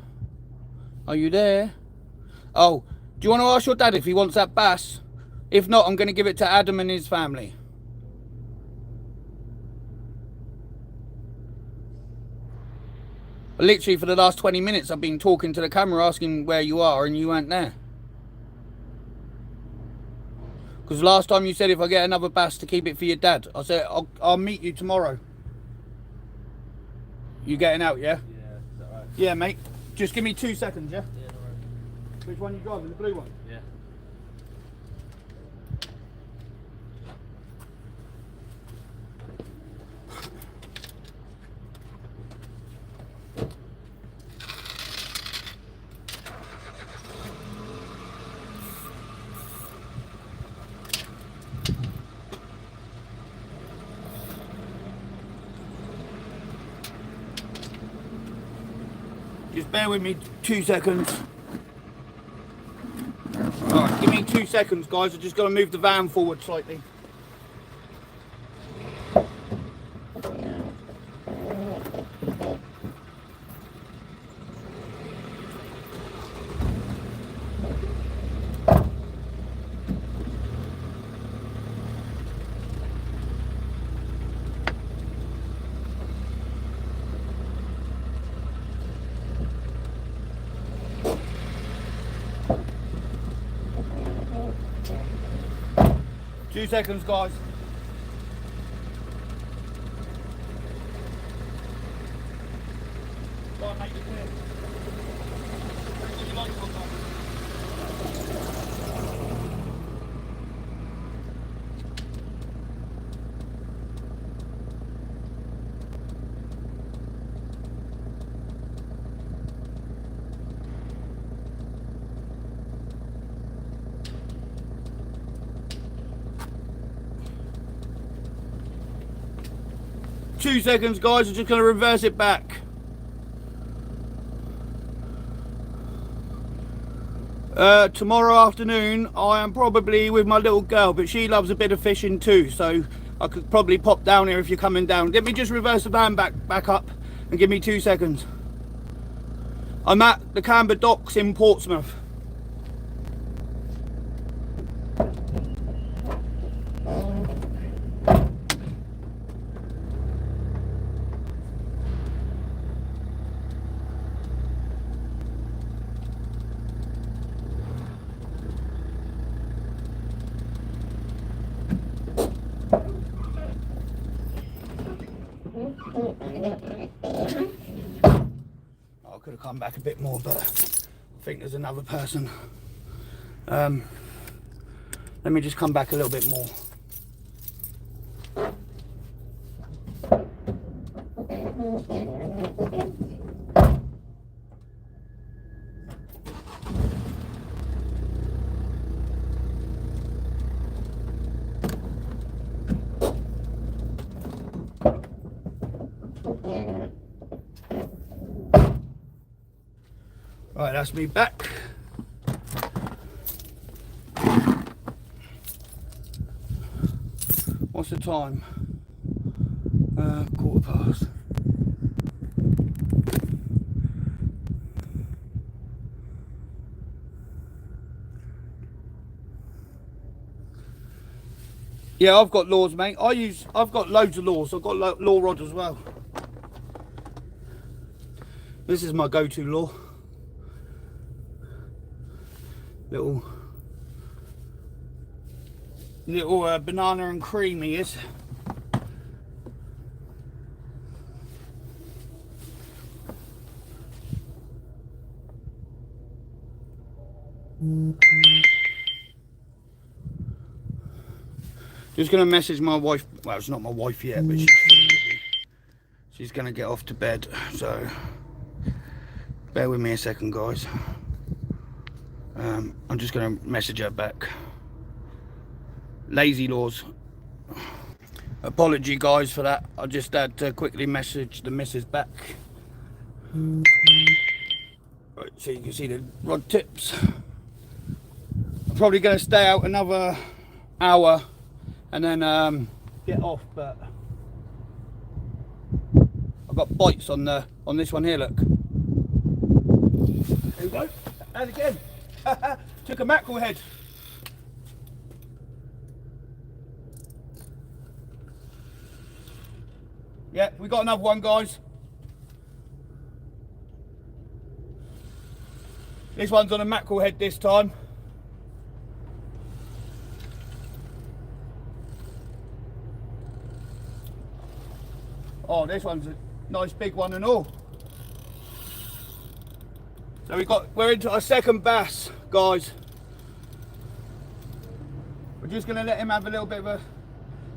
are you there? Oh, do you want to ask your dad if he wants that bass? If not, I'm going to give it to Adam and his family. Literally for the last 20 minutes I've been talking to the camera asking where you are and you weren't there. Because last time you said if I get another bass to keep it for your dad. I said I'll meet you tomorrow. You getting out, yeah? Yeah, is that right? Yeah, mate. Just give me 2 seconds, yeah? Yeah, no worries. Which one you driving? The blue one? Yeah. Just bear with me 2 seconds. Alright, give me 2 seconds, guys. I've just got to move the van forward slightly. Two seconds, guys. Go on, make it clear. What you like to look like? 2 seconds, guys. I'm just going to reverse it back. Tomorrow afternoon I am probably with my little girl, but she loves a bit of fishing too, so I could probably pop down here if you're coming down. Let me just reverse the van back up and give me 2 seconds. I'm at the Camber docks in Portsmouth. I could have come back a bit more, but I think there's another person. Let me just come back a little bit more. Right, that's me back. What's the time? 1:15. Yeah, I've got lures, mate. I've got loads of lures. I've got lure rod as well. This is my go-to lure. Little banana and cream he is. Just gonna message my wife. Well, it's not my wife yet, but she's gonna get off to bed. So bear with me a second, guys. I'm just gonna message her back. Lazy laws. Apology, guys, for that. I just had to quickly message the missus back. Right, so you can see the rod tips. I'm probably gonna stay out another hour and then get off, but I've got bites on this one here, look. There we go. And again. Took a mackerel head. Yeah, we got another one, guys. This one's on a mackerel head this time. Oh, this one's a nice big one and all. So we're into our second bass, guys. We're just gonna let him have a little bit of a,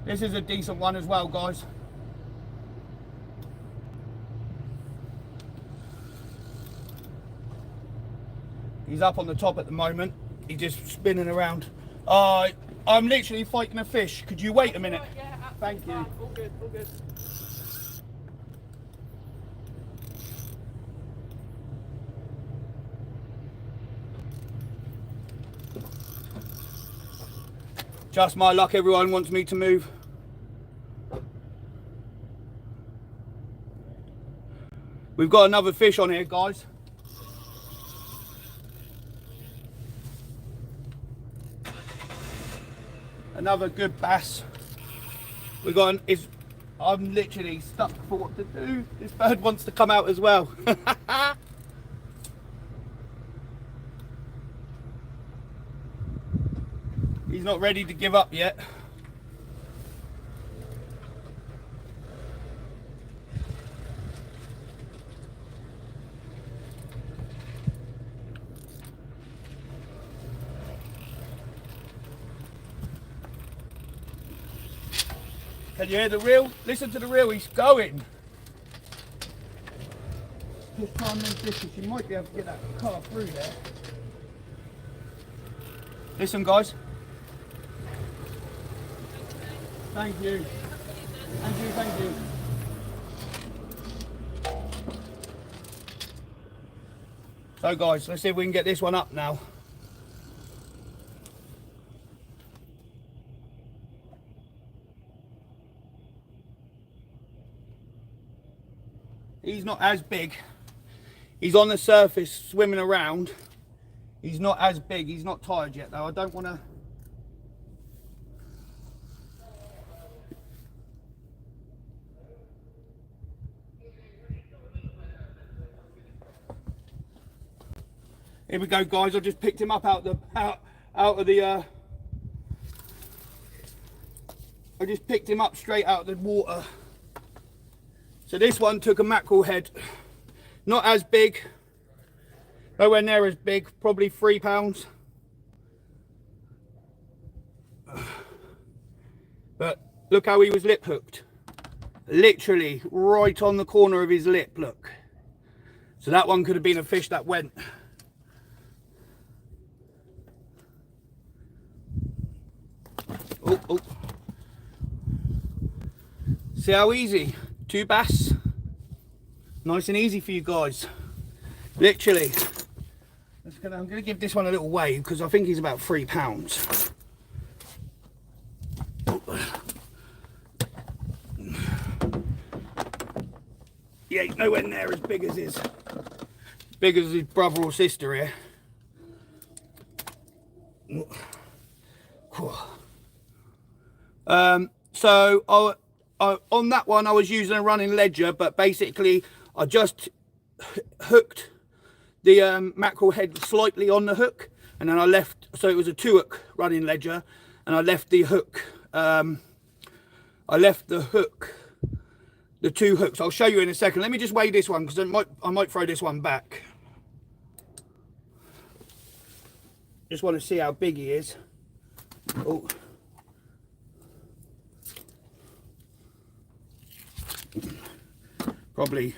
this is a decent one as well, guys. He's up on the top at the moment. He's just spinning around. I'm literally fighting a fish. Could you wait a minute? Yeah, Thank you. All good, all good. Just my luck, everyone wants me to move. We've got another fish on here, guys. Another good bass. We got I'm literally stuck for what to do. This bird wants to come out as well. He's not ready to give up yet. Can you hear the reel? Listen to the reel, he's going. Just try and move this, you might be able to get that car through there. Listen, guys. Thank you. Thank you. So, guys, let's see if we can get this one up now. He's not as big. He's on the surface swimming around. He's not as big. He's not tired yet, though. I don't want to... Here we go, guys. I just picked him up out of the I just picked him up straight out of the water. So this one took a mackerel head. Not as big. Nowhere near as big. Probably 3 pounds. But look how he was lip hooked. Literally right on the corner of his lip, look. So that one could have been a fish that went. Oh. See how easy? 2 bass. Nice and easy for you guys. Literally. I'm going to give this one a little weigh because I think he's about 3 pounds. He ain't nowhere near as big as his brother or sister here. So on that one I was using a running ledger, but basically I just hooked the mackerel head slightly on the hook, and then I left, so it was a 2-hook running ledger, and I left the hook, the 2 hooks. I'll show you in a second. Let me just weigh this one because I might throw this one back. Just want to see how big he is. Oh. Probably.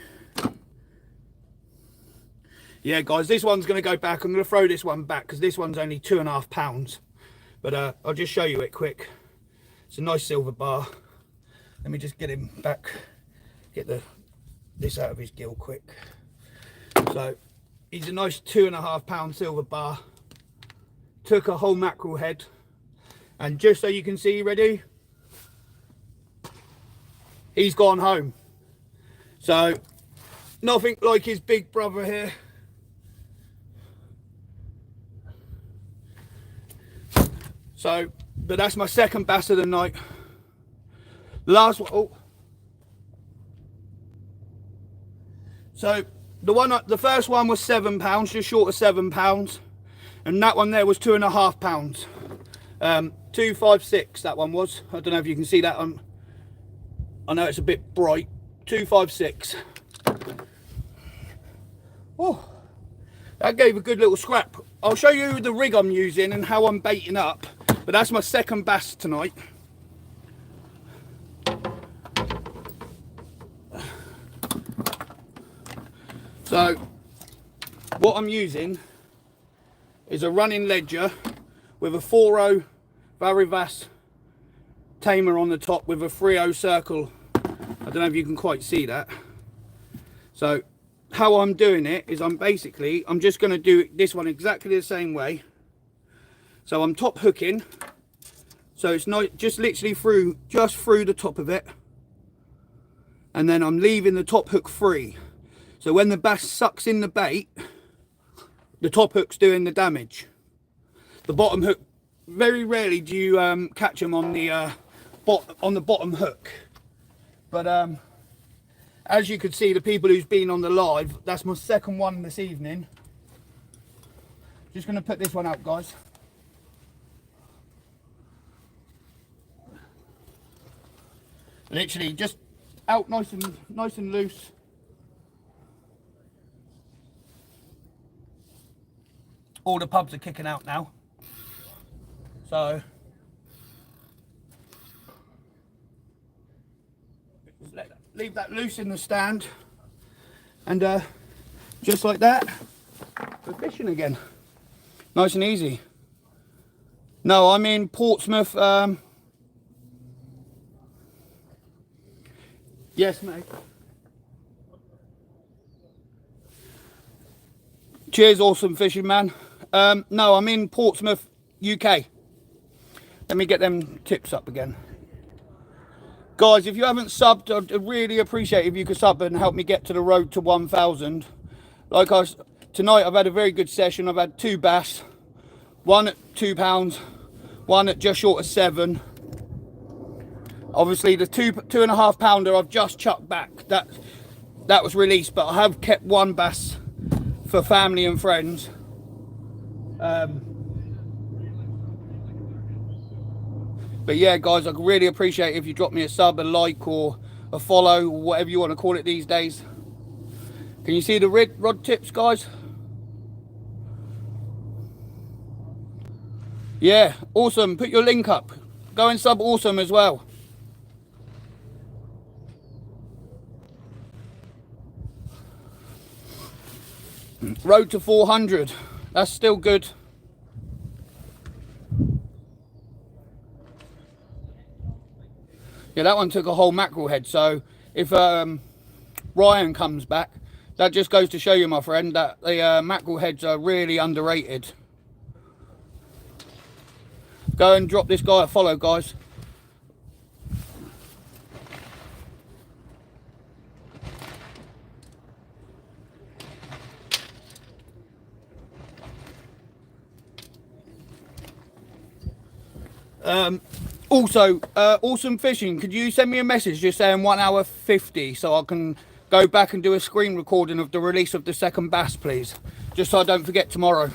Yeah, guys, this one's going to go back. I'm going to throw this one back because this one's only 2.5 pounds. But I'll just show you it quick. It's a nice silver bar. Let me just get him back. Get this out of his gill quick. So he's a nice 2.5 pound silver bar. Took a whole mackerel head. And just so you can see, ready? He's gone home. So nothing like his big brother here. So, but that's my second bass of the night. Last one. Oh. So the first one was £7, just short of £7, and that one there was 2.5 pounds. 256 that one was. I don't know if you can see that on. I know it's a bit bright. 256. Oh, that gave a good little scrap. I'll show you the rig I'm using and how I'm baiting up. But that's my second bass tonight. So what I'm using is a running ledger with a 4.0 Varivas tamer on the top with a 3.0 circle. I don't know if you can quite see that. So how I'm doing it is I'm just going to do this one exactly the same way. So I'm top hooking, so it's not just literally through the top of it, and then I'm leaving the top hook free. So when the bass sucks in the bait, the top hook's doing the damage. The bottom hook, very rarely do you catch them on the bottom hook. But as you could see, the people who's been on the live, that's my second one this evening. Just going to put this one out, guys. Literally just out nice and loose. All the pubs are kicking out now. So leave that loose in the stand, and just like that, we're fishing again. Nice and easy. No, I'm in Portsmouth. Yes, mate. Cheers, awesome fishing, man. No, I'm in Portsmouth, UK. Let me get them tips up again. Guys, if you haven't subbed, I'd really appreciate if you could sub and help me get to the road to 1,000. Tonight I've had a very good session. I've had 2 bass, one at £2, one at just short of 7. Obviously the 2.5 pounder I've just chucked back. That was released, but I have kept 1 bass for family and friends. But yeah, guys, I'd really appreciate if you drop me a sub, a like, or a follow, or whatever you want to call it these days. Can you see the rod tips, guys? Yeah, awesome. Put your link up. Go and sub awesome as well. Road to 400. That's still good. Yeah, that one took a whole mackerel head. So if Ryan comes back, that just goes to show you, my friend, that the mackerel heads are really underrated. Go and drop this guy a follow, guys. Also, awesome fishing. Could you send me a message just saying 1 hour 50 so I can go back and do a screen recording of the release of the second bass, please? Just so I don't forget tomorrow.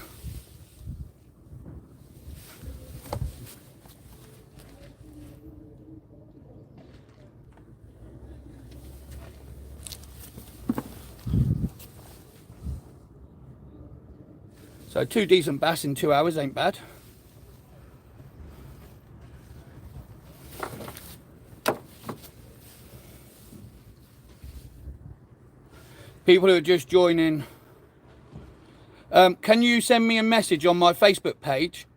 So 2 decent bass in 2 hours ain't bad. People who are just joining, can you send me a message on my Facebook page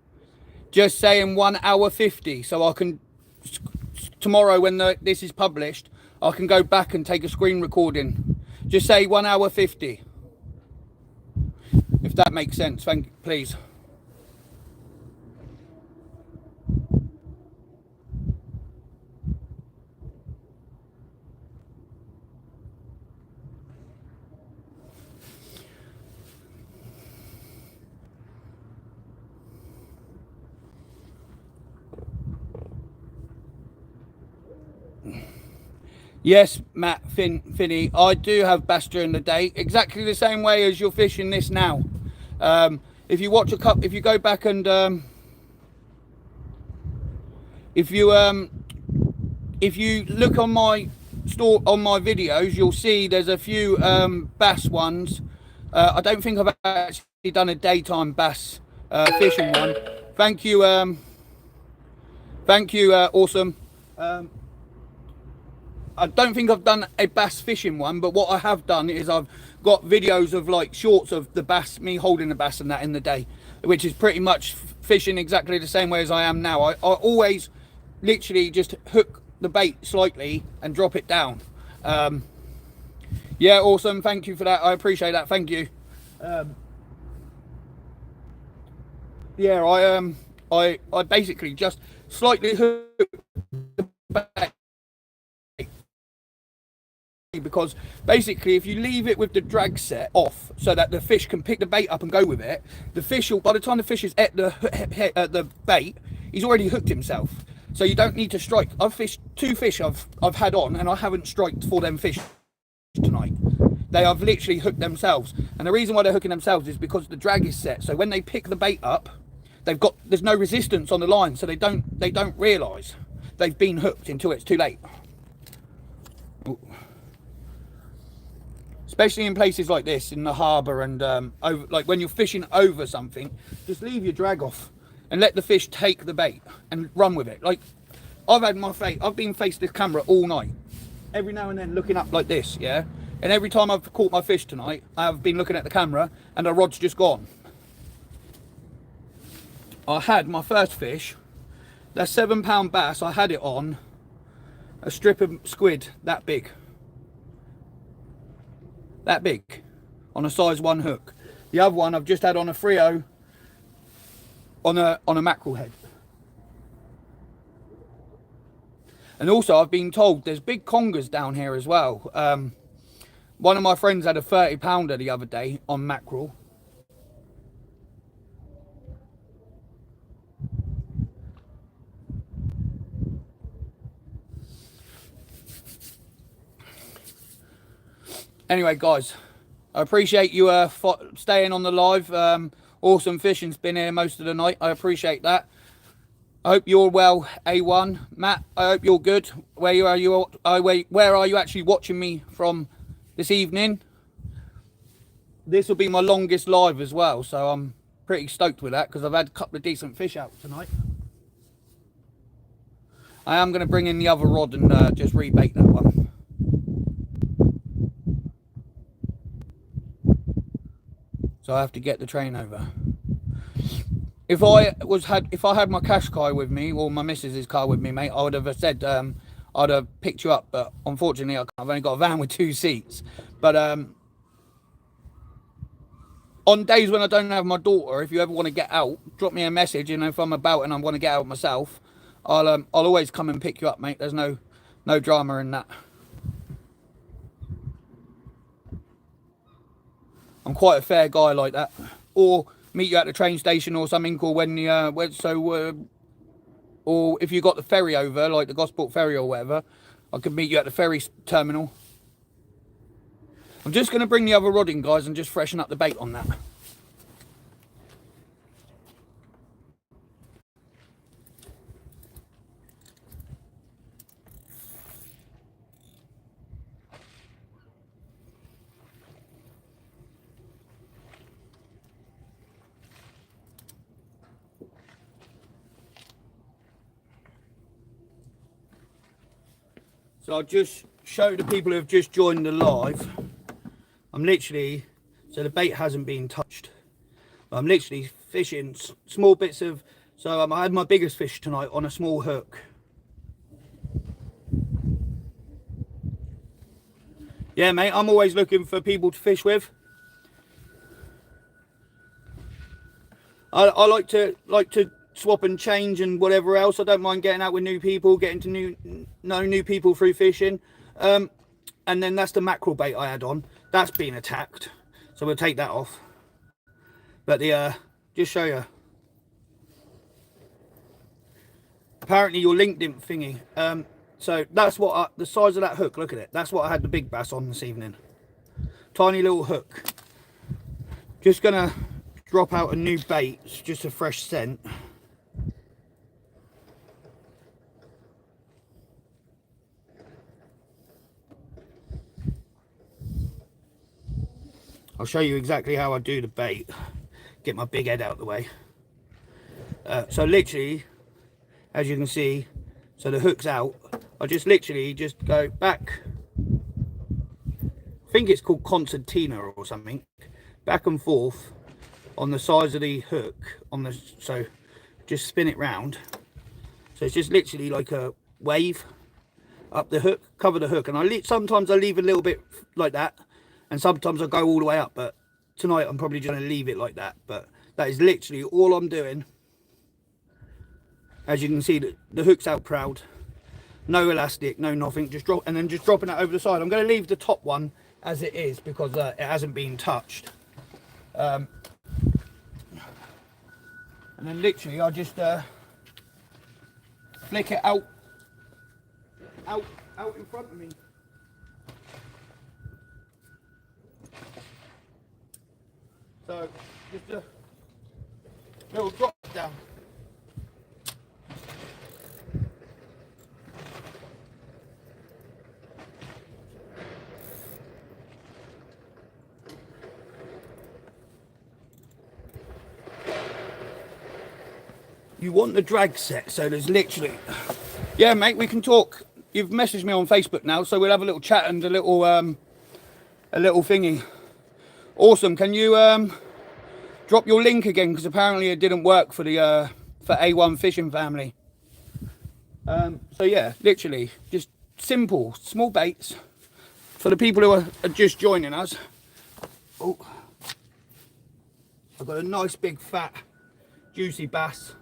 just saying 1 hour 50, so I can, tomorrow when this is published, I can go back and take a screen recording. Just say 1 hour 50, if that makes sense. Thank you, please. Yes, Matt, Finny, I do have bass during the day, exactly the same way as you're fishing this now. If you watch if you go back and if you look on my videos, you'll see there's a few bass ones. I don't think I've actually done a daytime bass fishing one. Thank you, awesome. I don't think I've done a bass fishing one, but what I have done is I've got videos of like shorts of the bass, me holding the bass and that in the day, which is pretty much fishing exactly the same way as I am now. I always literally just hook the bait slightly and drop it down. Yeah, awesome. Thank you for that. I appreciate that. Thank you. Yeah, I basically just slightly hook the bait, because basically if you leave it with the drag set off so that the fish can pick the bait up and go with it, the fish will, by the time the fish is at the bait, he's already hooked himself, so you don't need to strike. I've fished 2 fish I've had on, and I haven't striked for them fish tonight. They have literally hooked themselves, and the reason why they're hooking themselves is because the drag is set, so when they pick the bait up, there's no resistance on the line, so they don't realize they've been hooked until it's too late. Ooh. Especially in places like this, in the harbour, and like when you're fishing over something, just leave your drag off and let the fish take the bait and run with it. Like I've been facing this camera all night, every now and then looking up like this, yeah, and every time I've caught my fish tonight, I've been looking at the camera and the rod's just gone. I had my first fish, that £7 bass, I had it on a strip of squid that big, on a size 1 hook. The other one I've just had on a Frio on a mackerel head. And also I've been told there's big congers down here as well. One of my friends had a 30-pounder the other day on mackerel. Anyway, guys, I appreciate you staying on the live. Awesome fishing's been here most of the night. I appreciate that. I hope you're well, A1. Matt, I hope you're good. Where are you actually watching me from this evening? This will be my longest live as well, so I'm pretty stoked with that because I've had a couple of decent fish out tonight. I am going to bring in the other rod and just rebait that one. So I have to get the train over. If I had my cash car with me, or my missus's car with me, mate, I would have said I'd have picked you up, but unfortunately I've only got a van with 2 seats. But on days when I don't have my daughter, if you ever want to get out, drop me a message, and if I'm about and I want to get out myself, I'll always come and pick you up, mate. There's no drama in that. I'm quite a fair guy like that. Or meet you at the train station or something, or or if you got the ferry over, like the Gosport ferry or whatever, I could meet you at the ferry terminal. I'm just going to bring the other rod in, guys, and just freshen up the bait on that. So I'll just show the people who have just joined the live. I'm literally, so the bait hasn't been touched. I'm literally fishing small bits of, so I had my biggest fish tonight on a small hook. Yeah, mate, I'm always looking for people to fish with. I like to swap and change and whatever else. I don't mind getting out with new people, getting to know new people through fishing. And then that's the mackerel bait I had on. That's been attacked, so we'll take that off. But the just show you. Apparently your link didn't thingy. So that's what the size of that hook. Look at it. That's what I had the big bass on this evening. Tiny little hook. Just gonna drop out a new bait. It's just a fresh scent. I'll show you exactly how I do the bait. Get my big head out of the way. So literally, as you can see, so the hook's out. I just literally just go back. I think it's called concertina or something. Back and forth on the size of the hook. So just spin it round. So it's just literally like a wave up the hook, cover the hook, and sometimes I leave a little bit like that. And sometimes I go all the way up, but tonight I'm probably going to leave it like that. But that is literally all I'm doing. As you can see, the hook's out proud. No elastic, no nothing. Just drop, and then just dropping it over the side. I'm going to leave the top one as it is because it hasn't been touched. And then literally I'll just flick it out in front of me. So, just a little drop down. You want the drag set, so there's literally... Yeah, mate, we can talk. You've messaged me on Facebook now, so we'll have a little chat and a little thingy. Awesome. Can you drop your link again, because apparently it didn't work for the for A1 Fishing Family. So yeah, literally just simple small baits for the people who are just joining us. Oh, I've got a nice big fat juicy bass,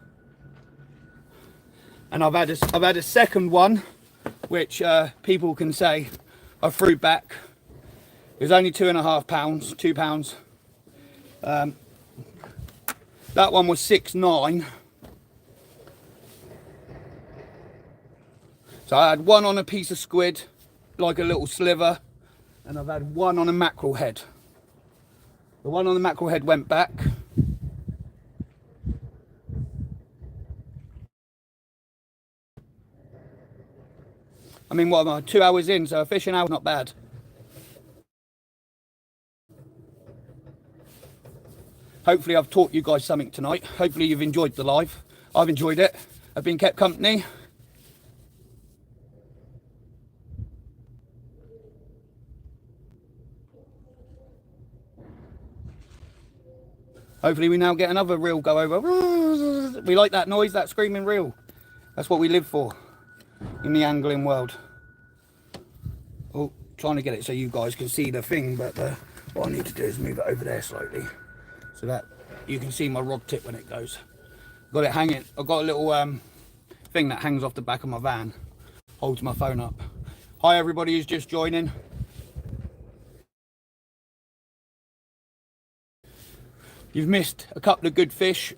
and I've had a second one which people can say I threw back. It was only 2.5 pounds, 2 pounds. That one was 6.9. So I had one on a piece of squid, like a little sliver, and I've had one on a mackerel head. The one on the mackerel head went back. I mean, what am I, 2 hours in, so a fishing hour, not bad. Hopefully I've taught you guys something tonight. Hopefully you've enjoyed the live. I've enjoyed it. I've been kept company. Hopefully we now get another reel go over. We like that noise, that screaming reel. That's what we live for in the angling world. Oh, trying to get it so you guys can see the thing, but what I need to do is move it over there slightly, so that you can see my rod tip when it goes. Got it hanging. I've got a little thing that hangs off the back of my van, holds my phone up. Hi everybody who's just joining. You've missed a couple of good fish.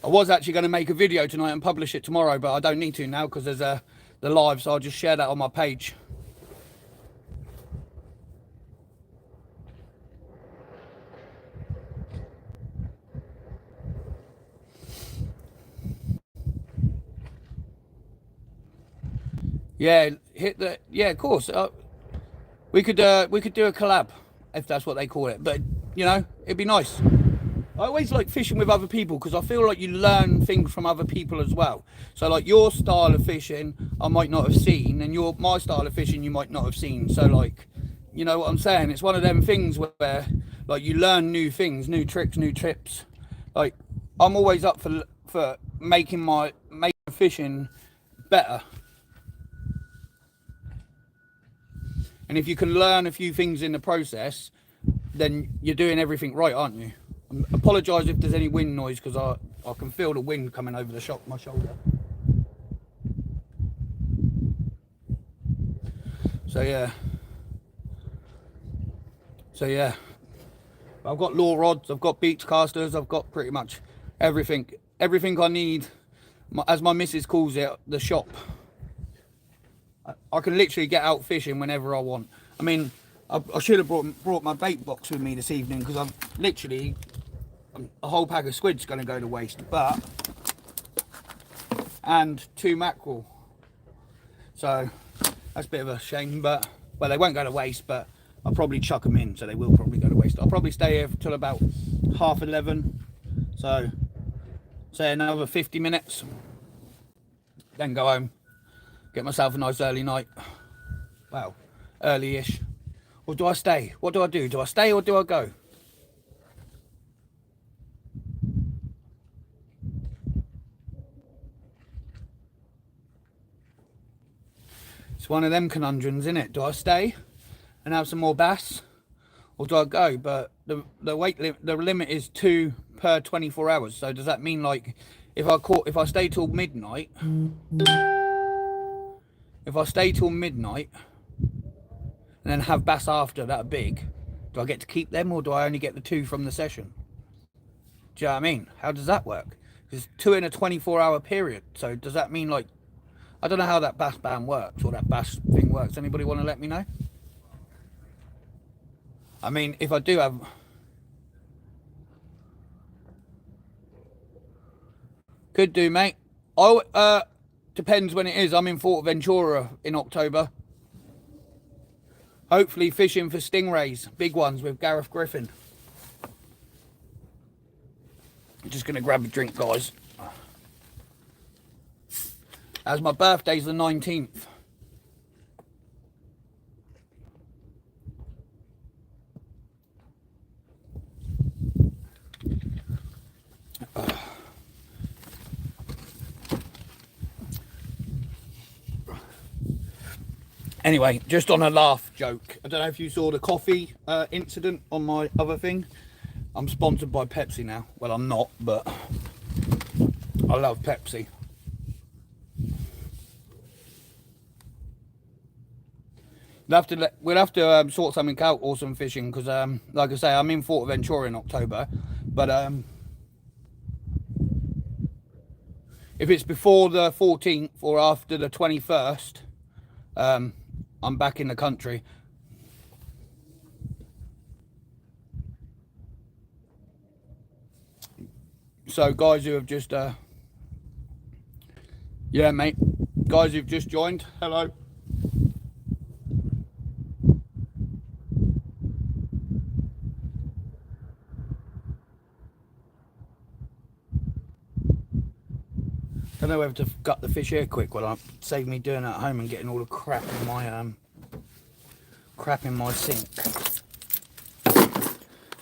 I was actually going to make a video tonight and publish it tomorrow, but I don't need to now because there's the live, so I'll just share that on my page. Yeah, hit the, yeah, of course. We could do a collab if that's what they call it, but you know, it'd be nice. I always like fishing with other people because I feel like you learn things from other people as well. So like your style of fishing I might not have seen, and my style of fishing you might not have seen. So like, you know what I'm saying? It's one of them things where like you learn new things, new tricks, new tips. Like I'm always up for making fishing better. And if you can learn a few things in the process, then you're doing everything right, aren't you? I apologise if there's any wind noise because I can feel the wind coming over my shoulder. So yeah. I've got lure rods, I've got beach casters, I've got pretty much everything I need, as my missus calls it, the shop. I can literally get out fishing whenever I want. I mean, I should have brought my bait box with me this evening because I've literally a whole pack of squid's going to go to waste, and 2 mackerel. So that's a bit of a shame, but well, they won't go to waste, but I'll probably chuck them in, so they will probably go to waste. I'll probably stay here till about 11:30, so say another 50 minutes, then go home, get myself a nice early night. Well, early-ish. Or do I stay? What do I do? Do I stay or do I go? It's one of them conundrums, isn't it? Do I stay and have some more bass, or do I go? But the limit is 2 per 24 hours. So does that mean like if I stay till midnight, and then have bass after that are big, do I get to keep them, or do I only get the 2 from the session? Do you know what I mean? How does that work? Because 2 in a 24-hour period. So does that mean like, I don't know how that bass ban works, or that bass thing works. Anybody want to let me know? I mean, if I do have... Could do, mate. Depends when it is. I'm in Ventura in October. Hopefully fishing for stingrays, big ones, with Gareth Griffin. I'm just going to grab a drink, guys. As my birthday's the 19th. Anyway, just on a laugh joke, I don't know if you saw the coffee incident on my other thing. I'm sponsored by Pepsi now. Well, I'm not, but I love Pepsi. We'll have to sort something out, or some fishing, because like I say, I'm in Ventura in October, but if it's before the 14th or after the 21st, I'm back in the country. So guys who have just yeah, mate, guys who've just joined, hello. I don't know whether to gut the fish here quick. Well, save me doing it at home and getting all the crap in my sink.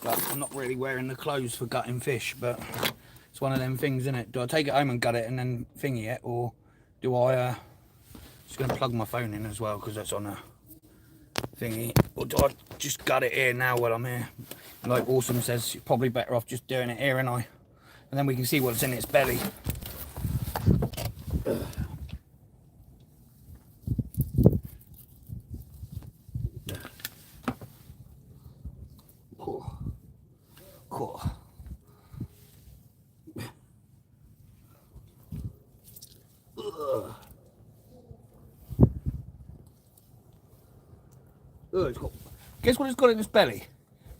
But I'm not really wearing the clothes for gutting fish, but it's one of them things, isn't it? Do I take it home and gut it and then thingy it, or do I just gonna plug my phone in as well because that's on a thingy, or do I just gut it here now while I'm here? Like Awesome says, you're probably better off just doing it here, and then we can see what's in its belly. Cool. Guess what it's got in its belly?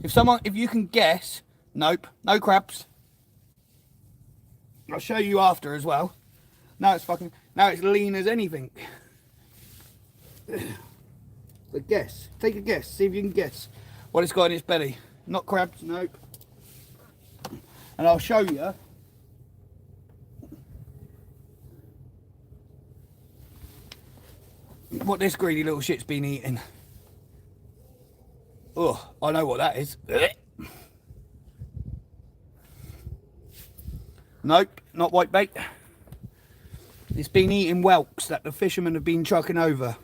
If you can guess, nope, no crabs. I'll show you after as well. Now it's lean as anything. But guess, take a guess, see if you can guess what it's got in its belly. Not crabs, nope. and I'll show you. What this greedy little shit's been eating. Oh, I know what that is. Nope, not whitebait. It's been eating whelks that the fishermen have been trucking over.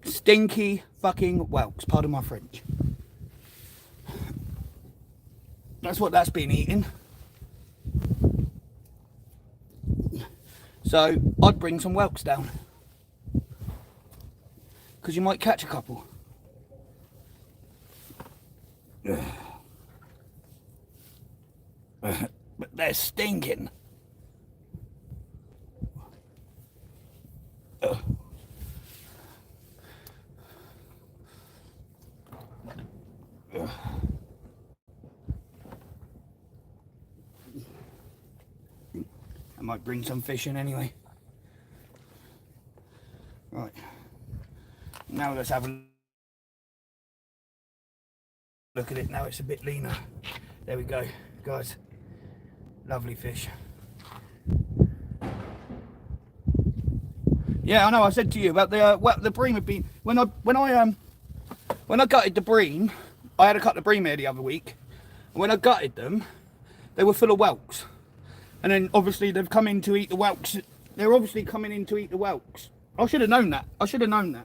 Stinky fucking whelks, pardon my French. That's what that's been eating. So I'd bring some whelks down, because you might catch a couple. But they're stinking. I might bring some fish in anyway. Right. Now let's have a look at it. Now it's a bit leaner. There we go, guys. Lovely fish. Yeah, I know. I said to you about the bream had been when I gutted the bream. I had a couple of bream here the other week, and when I gutted them, they were full of whelks. And then obviously they've come in to eat the whelks. They're obviously coming in to eat the whelks. I should have known that. I should have known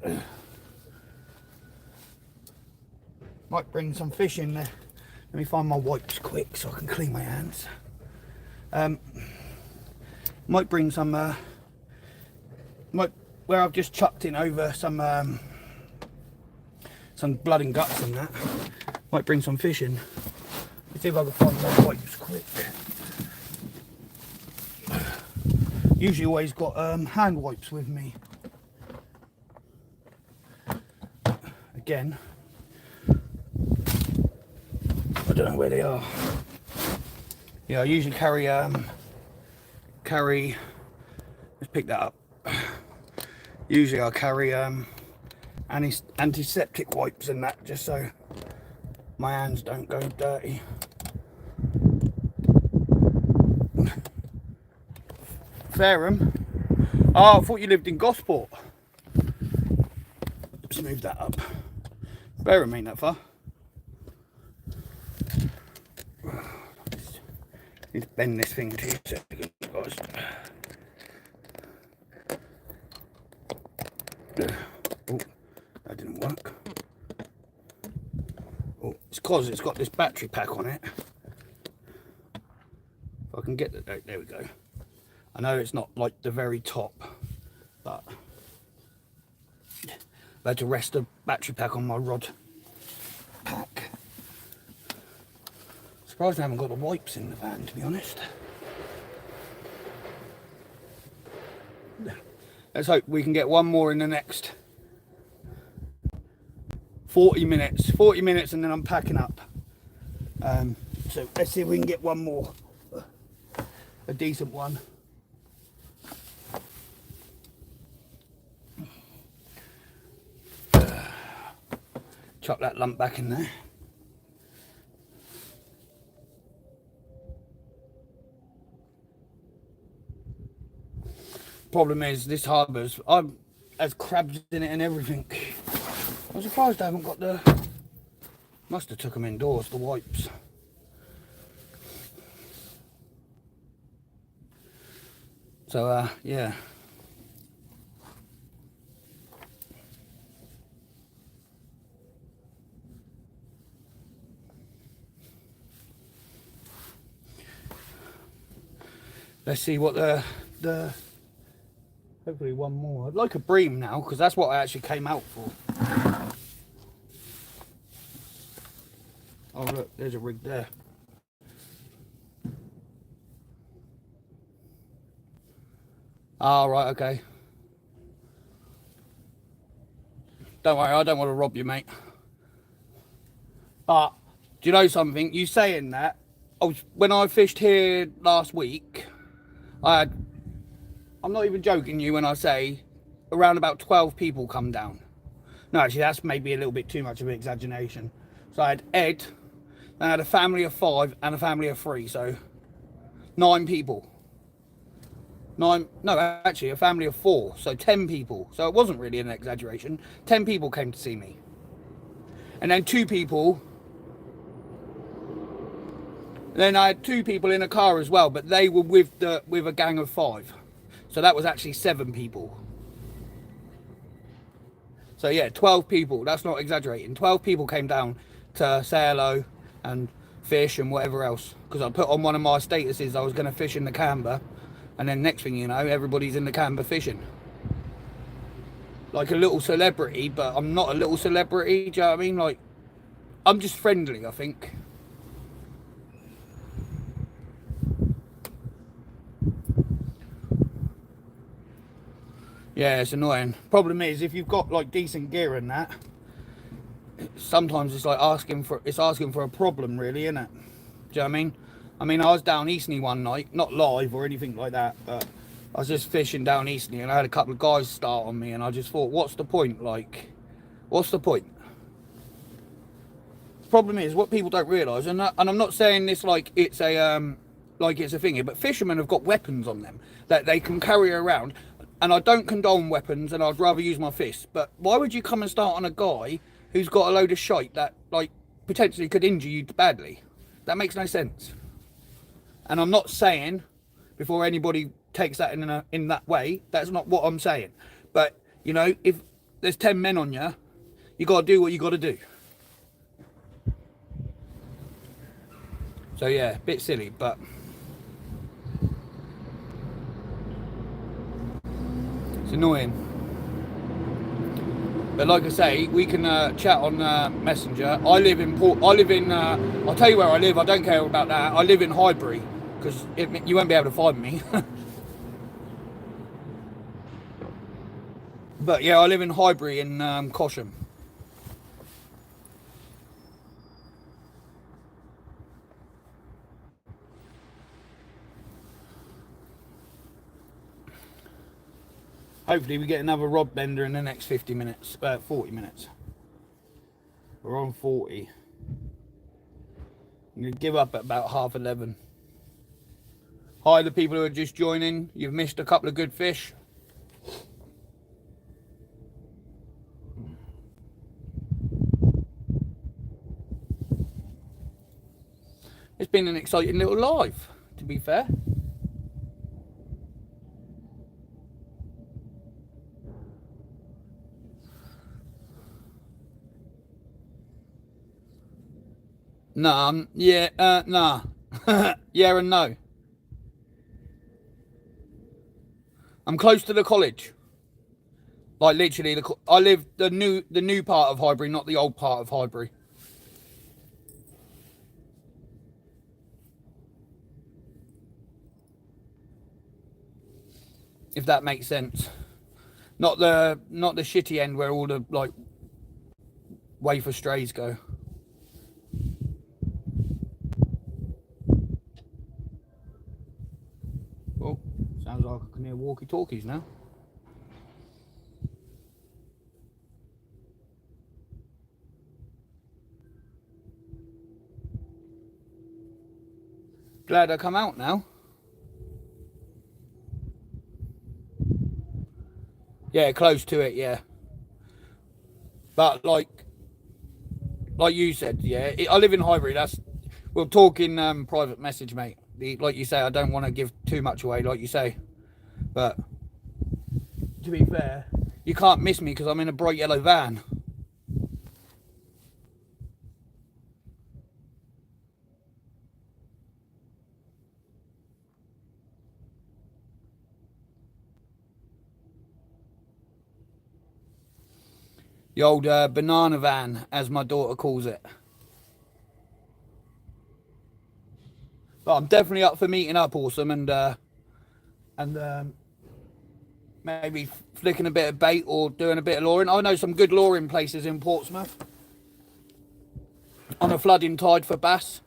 that. Might bring some fish in there. Let me find my wipes quick so I can clean my hands. Might bring some where I've just chucked in over some blood and guts and that. Might bring some fish in. Let's see if I can find my wipes quick. Usually always got hand wipes with me. Again, I don't know where they are. Yeah, I usually carry let's pick that up. Usually I carry antiseptic wipes and that, just so my hands don't go dirty. Fareham? Oh, I thought you lived in Gosport. Let's move that up. Fareham ain't that far. Need to bend this thing 2 seconds, guys. Oh, that didn't work. Oh, it's because it's got this battery pack on it. If I can get the, there we go. I know it's not like the very top, but I had to rest the battery pack on my rod pack. Surprised I haven't got the wipes in the van, to be honest. Let's hope we can get one more in the next 40 minutes. 40 minutes and then I'm packing up. So let's see if we can get one more. A decent one. Chuck that lump back in there. Problem is, this harbour's has crabs in it and everything. I'm surprised I haven't got the. Must have took them indoors, the wipes. So yeah. Let's see what the hopefully one more. I'd like a bream now, because that's what I actually came out for. Oh look, there's a rig there. Oh right, okay. Don't worry, I don't want to rob you, mate. But do you know something? You saying that, when I fished here last week, I'm not even joking you when I say around about 12 people come down. No, actually, that's maybe a little bit too much of an exaggeration. So I had Ed, and I had a family of 5 and a family of 3, so 9 people. 9, no, actually, a family of 4, so 10 people. So it wasn't really an exaggeration. 10 people came to see me. And then 2 people. Then I had 2 people in a car as well, but they were with a gang of 5. So that was actually 7 people. So yeah, 12 people. That's not exaggerating. 12 people came down to say hello and fish and whatever else. Because I put on one of my statuses I was going to fish in the Camber. And then next thing you know, everybody's in the Camber fishing. Like a little celebrity, but I'm not a little celebrity. Do you know what I mean? Like, I'm just friendly, I think. Yeah, it's annoying. Problem is, if you've got like decent gear and that, sometimes it's like asking for a problem, really, isn't it? Do you know what I mean? I mean, I was down Eastney one night, not live or anything like that, but I was just fishing down Eastney and I had a couple of guys start on me, and I just thought, what's the point? Like, what's the point? The problem is, what people don't realise, and I'm not saying this like it's a thing, but fishermen have got weapons on them that they can carry around. And I don't condone weapons, and I'd rather use my fists. But why would you come and start on a guy who's got a load of shite that, like, potentially could injure you badly? That makes no sense. And I'm not saying, before anybody takes that in that way, that's not what I'm saying. But, you know, if there's 10 men on you, you got to do what you got to do. So, yeah, bit silly, but... annoying, but like I say, we can chat on Messenger. I'll tell you where I live. I don't care about that. I live in Highbury, because you won't be able to find me. But yeah, I live in Highbury in Cosham. Hopefully we get another rod bender in the next 40 minutes. We're on 40. I'm going to give up at about 11:30. Hi, the people who are just joining. You've missed a couple of good fish. It's been an exciting little live, to be fair. Nah, yeah, nah. Yeah and no. I'm close to the college. Like literally, I live the new part of Highbury, not the old part of Highbury. If that makes sense. Not the shitty end where all the like wafer strays go. Well, sounds like I can hear walkie-talkies now. Glad I come out now. Yeah, close to it, yeah. But like you said, yeah, I live in Highbury. We'll talk in private message, mate. Like you say, I don't want to give too much away, like you say. But to be fair, you can't miss me because I'm in a bright yellow van. The old banana van, as my daughter calls it. But I'm definitely up for meeting up, Awesome, and maybe flicking a bit of bait or doing a bit of luring. I know some good luring places in Portsmouth on a flooding tide for bass.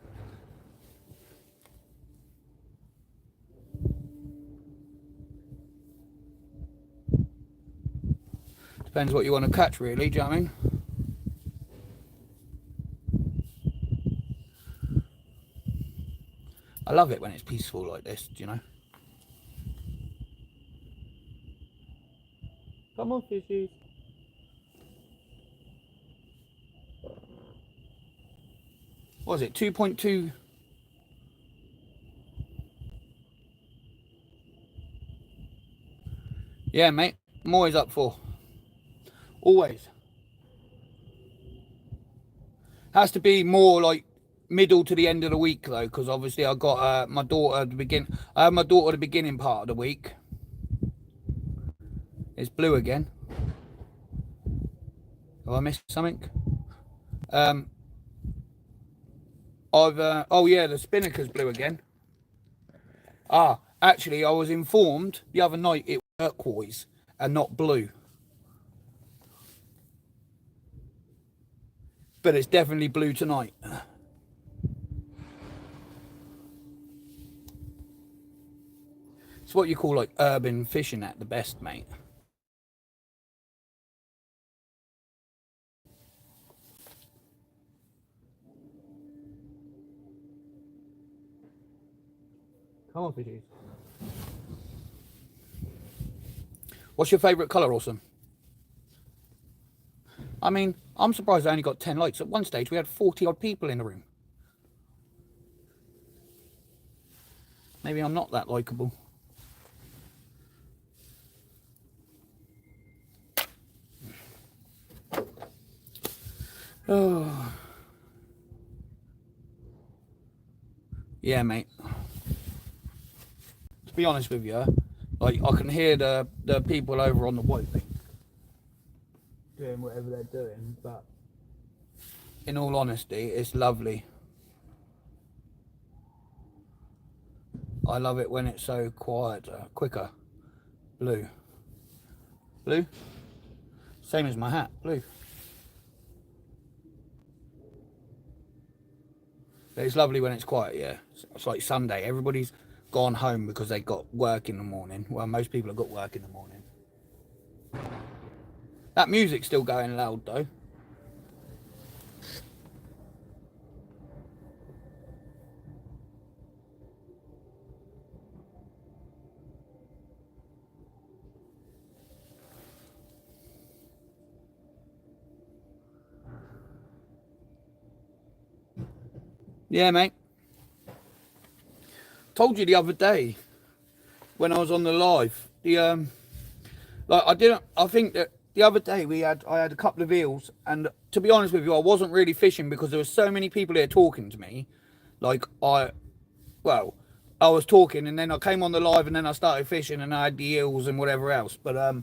Depends what you want to catch, really. Do you know what I mean? I love it when it's peaceful like this, do you know? Come on, fishies. What was it? 2.2. Yeah, mate. I'm always up for. Always. Has to be more like middle to the end of the week though, because obviously I got my daughter at the begin. I have my daughter at the beginning part of the week. It's blue again. Have I missed something? Oh yeah, the spinnaker's blue again. Actually, I was informed the other night it was turquoise and not blue. But it's definitely blue tonight. It's what you call like urban fishing at the best, mate. Come on, fishies. What's your favourite colour, Awesome? I mean, I'm surprised I only got 10 likes. At one stage, we had 40 odd people in the room. Maybe I'm not that likeable. Oh. Yeah, mate. To be honest with you, like I can hear the people over on the white thing doing whatever they're doing, but in all honesty, it's lovely. I love it when it's so quieter, quicker. Blue. Blue? Same as my hat, blue. But it's lovely when it's quiet, yeah. It's like Sunday, everybody's gone home because they got work in the morning. Well, most people have got work in the morning. That music's still going loud though. Yeah, mate. Told you the other day when I was on the live, I think that the other day I had a couple of eels, and to be honest with you, I wasn't really fishing because there were so many people here talking to me. I was talking and then I came on the live and then I started fishing and I had the eels and whatever else. But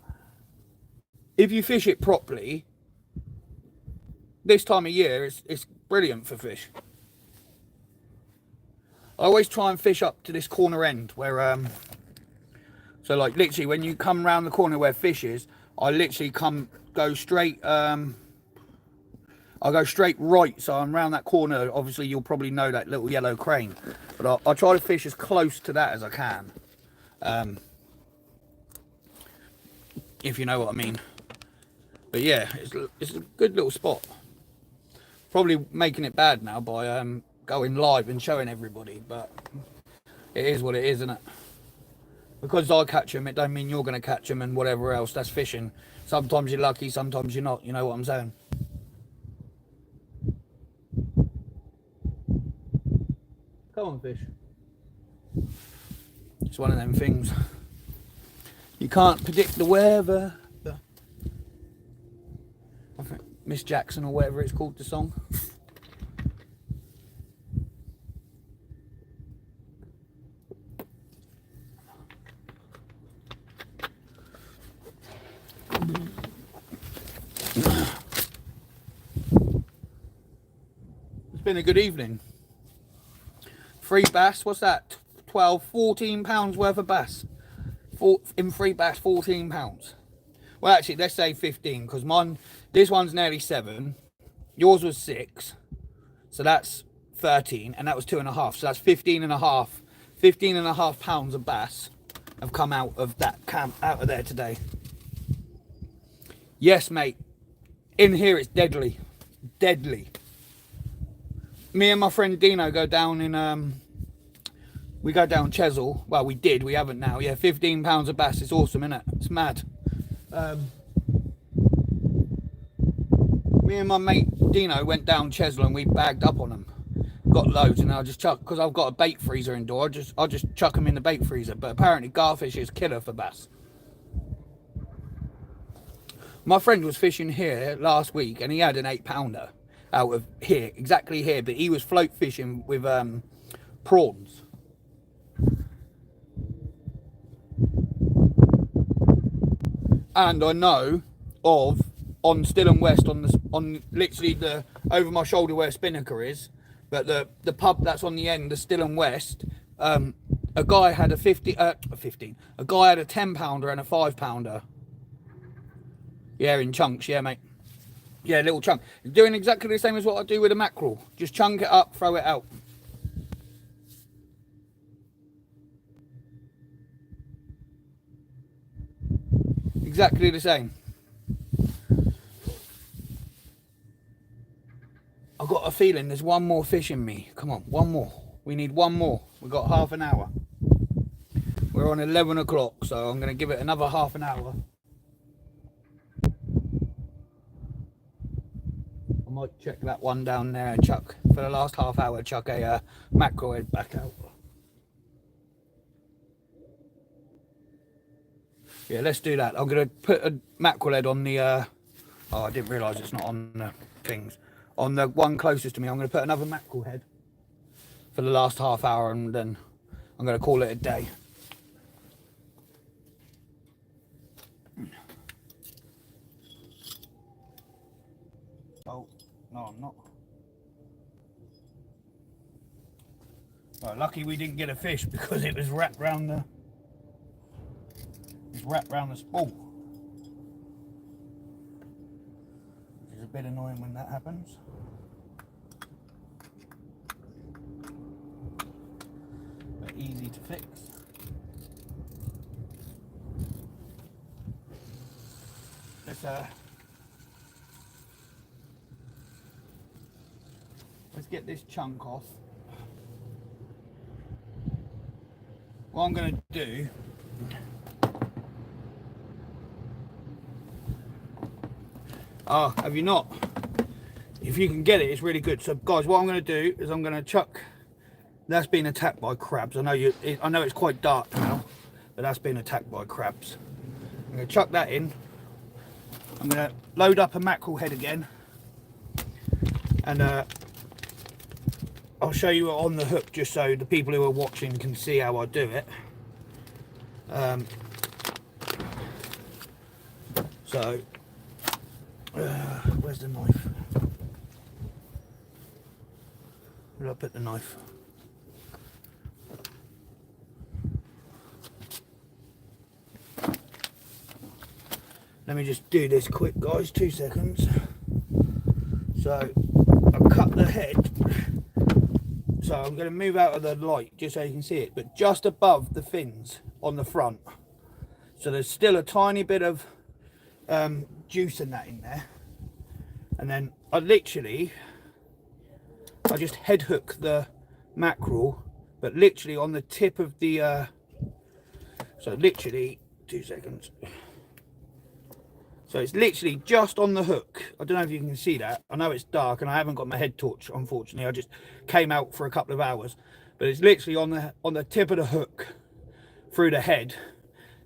if you fish it properly, this time of year it's brilliant for fish. I always try and fish up to this corner end where so like literally when you come round the corner where fish is, I literally go straight I go straight right, so I'm round that corner. Obviously you'll probably know that little yellow crane, but I try to fish as close to that as I can, if you know what I mean. But yeah, it's a good little spot. Probably making it bad now by going live and showing everybody, but it is what it is, isn't it? Because I catch them, it don't mean you're going to catch them and whatever else. That's fishing. Sometimes you're lucky, sometimes you're not. You know what I'm saying? Come on, fish. It's one of them things. You can't predict the weather. I think Miss Jackson or whatever it's called, the song. It's been a good evening. 3 bass, what's that? 12, 14 pounds worth of bass. In 3 bass, 14 pounds. Well, actually, let's say 15, because this one's nearly 7. Yours was 6. So that's 13, and that was 2.5. So that's 15.5 pounds of bass have come out of that camp, out of there today. Yes, mate. In here it's deadly. Deadly. Me and my friend Dino go down in we go down Chesil. Well, we did, we haven't now. Yeah, £15 a bass. It's awesome, isn't it? It's mad. Me and my mate Dino went down Chesil and we bagged up on them. Got loads, and I'll just chuck, because I've got a bait freezer indoor, I'll just chuck them in the bait freezer. But apparently garfish is killer for bass. My friend was fishing here last week and he had an 8-pounder out of here, exactly here, but he was float fishing with prawns. And I know of, on Still and West, on literally the over my shoulder where Spinnaker is, but the pub that's on the end, the Still and West, a guy had a 10-pounder and a 5-pounder. Yeah, in chunks, yeah, mate. Yeah, little chunk. Doing exactly the same as what I do with a mackerel. Just chunk it up, throw it out. Exactly the same. I've got a feeling there's one more fish in me. Come on, one more. We need one more. We've got half an hour. We're on 11 o'clock, so I'm going to give it another half an hour. I might check that one down there and chuck, for the last half hour, chuck a mackerel head back out. Yeah, let's do that. I'm going to put a mackerel head on the, oh, I didn't realise it's not on the things. On the one closest to me, I'm going to put another mackerel head for the last half hour, and then I'm going to call it a day. Oh, no, I'm not. Well, lucky we didn't get a fish because it was wrapped round the spool. Which is a bit annoying when that happens. But easy to fix. Let's get this chunk off. What I'm going to do, oh, have you not? If you can get it, it's really good. So guys, what I'm going to do is I'm going to chuck, that's been attacked by crabs. I know it's quite dark now, but that's been attacked by crabs. I'm going to chuck that in. I'm going to load up a mackerel head again, and I'll show you it on the hook just so the people who are watching can see how I do it. Where's the knife? Where did I put the knife? Let me just do this quick, guys, 2 seconds. So I'll cut the head. So I'm going to move out of the light just so you can see it, but just above the fins on the front. So there's still a tiny bit of juice and that in there. And then I just head hook the mackerel, but literally on the tip of the, so literally, 2 seconds. So it's literally just on the hook. I don't know if you can see that. I know it's dark and I haven't got my head torch, unfortunately. I just came out for a couple of hours. But it's literally on the tip of the hook through the head.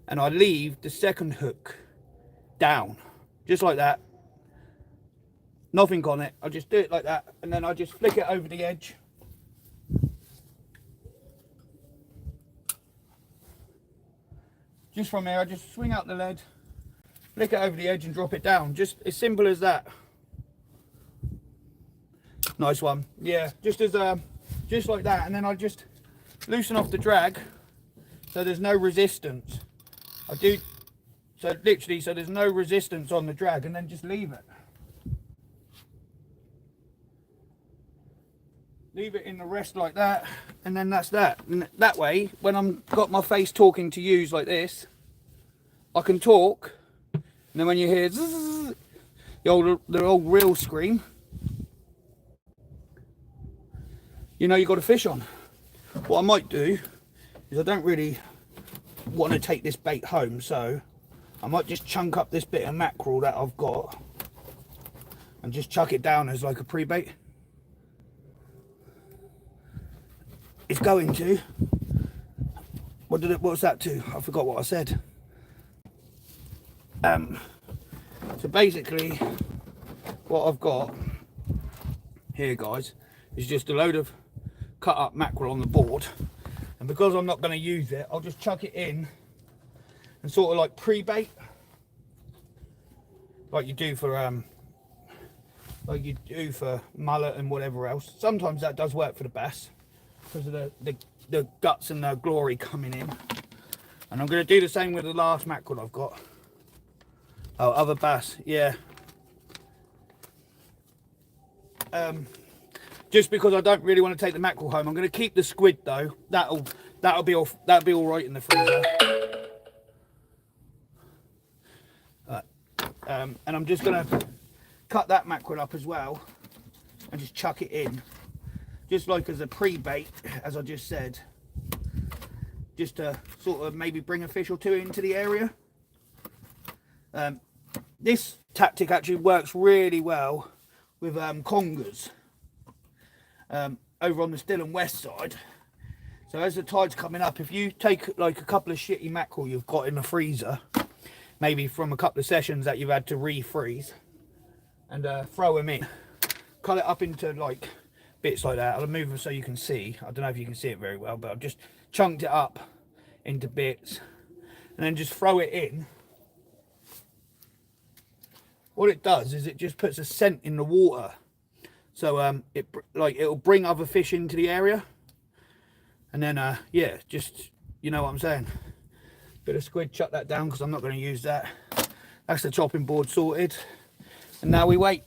And I leave the second hook down. Just like that. Nothing on it. I just do it like that. And then I just flick it over the edge. Just from here, I just swing out the lead. Flick it over the edge and drop it down. Just as simple as that. Nice one. Yeah, just like that. And then I just loosen off the drag so there's no resistance. So literally, so there's no resistance on the drag, and then just leave it. Leave it in the rest like that, and then that's that. And that way, when I'm got my face talking to yous like this, I can talk. And then when you hear zzz, the old reel scream, you know you got a fish on. What I might do is I don't really want to take this bait home, so I might just chunk up this bit of mackerel that I've got and just chuck it down as like a pre-bait. It's going to. What's that to? I forgot what I said. So basically, what I've got here, guys, is just a load of cut up mackerel on the board, and because I'm not going to use it, I'll just chuck it in and sort of like pre-bait, like you do for mullet and whatever else. Sometimes that does work for the bass because of the guts and the glory coming in. And I'm going to do the same with the last mackerel I've got. Oh, other bass, yeah. Just because I don't really want to take the mackerel home, I'm going to keep the squid though. That'll be all right in the freezer. And I'm just going to cut that mackerel up as well and just chuck it in, just like as a pre-bait, as I just said, just to sort of maybe bring a fish or two into the area. This tactic actually works really well with congers over on the Still and West side. So as the tide's coming up, if you take like a couple of shitty mackerel you've got in the freezer, maybe from a couple of sessions that you've had to refreeze, and throw them in, cut it up into like bits like that. I'll move them so you can see. I don't know if you can see it very well, but I've just chunked it up into bits and then just throw it in. What it does is it just puts a scent in the water, so it'll bring other fish into the area. And then yeah, just, you know what I'm saying, bit of squid, chuck that down because I'm not going to use that. That's the chopping board sorted, and now we wait.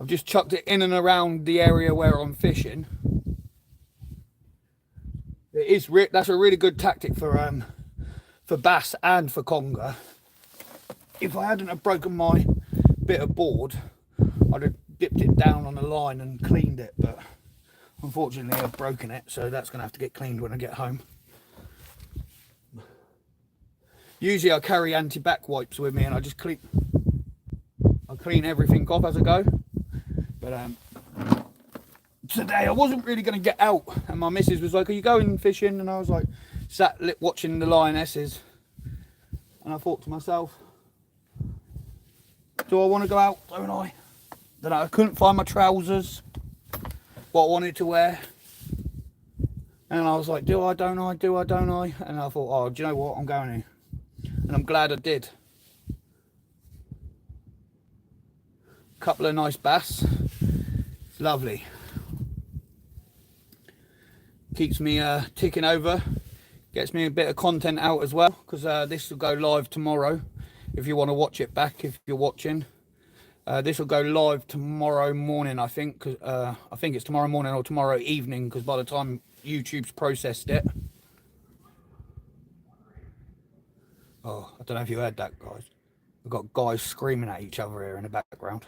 I've just chucked it in and around the area where I'm fishing. That's a really good tactic for bass and for conger. If I hadn't have broken my bit of board, I'd have dipped it down on the line and cleaned it, but unfortunately I've broken it, so that's going to have to get cleaned when I get home. Usually I carry anti-back wipes with me and I just clean everything off as I go. But today I wasn't really going to get out, and my missus was like, "Are you going fishing?" And I was like, sat watching the lionesses, and I thought to myself, do I want to go out? Don't I? Then I couldn't find my trousers, what I wanted to wear, and I was like, do I, don't I, do I, don't I? And I thought, oh, do you know what, I'm going to, and I'm glad I did. Couple of nice bass, it's lovely, keeps me ticking over, gets me a bit of content out as well, because this will go live tomorrow. If you want to watch it back, if you're watching, this will go live tomorrow morning, I think. Cause, I think it's tomorrow morning or tomorrow evening, because by the time YouTube's processed it. Oh, I don't know if you heard that, guys. We've got guys screaming at each other here in the background.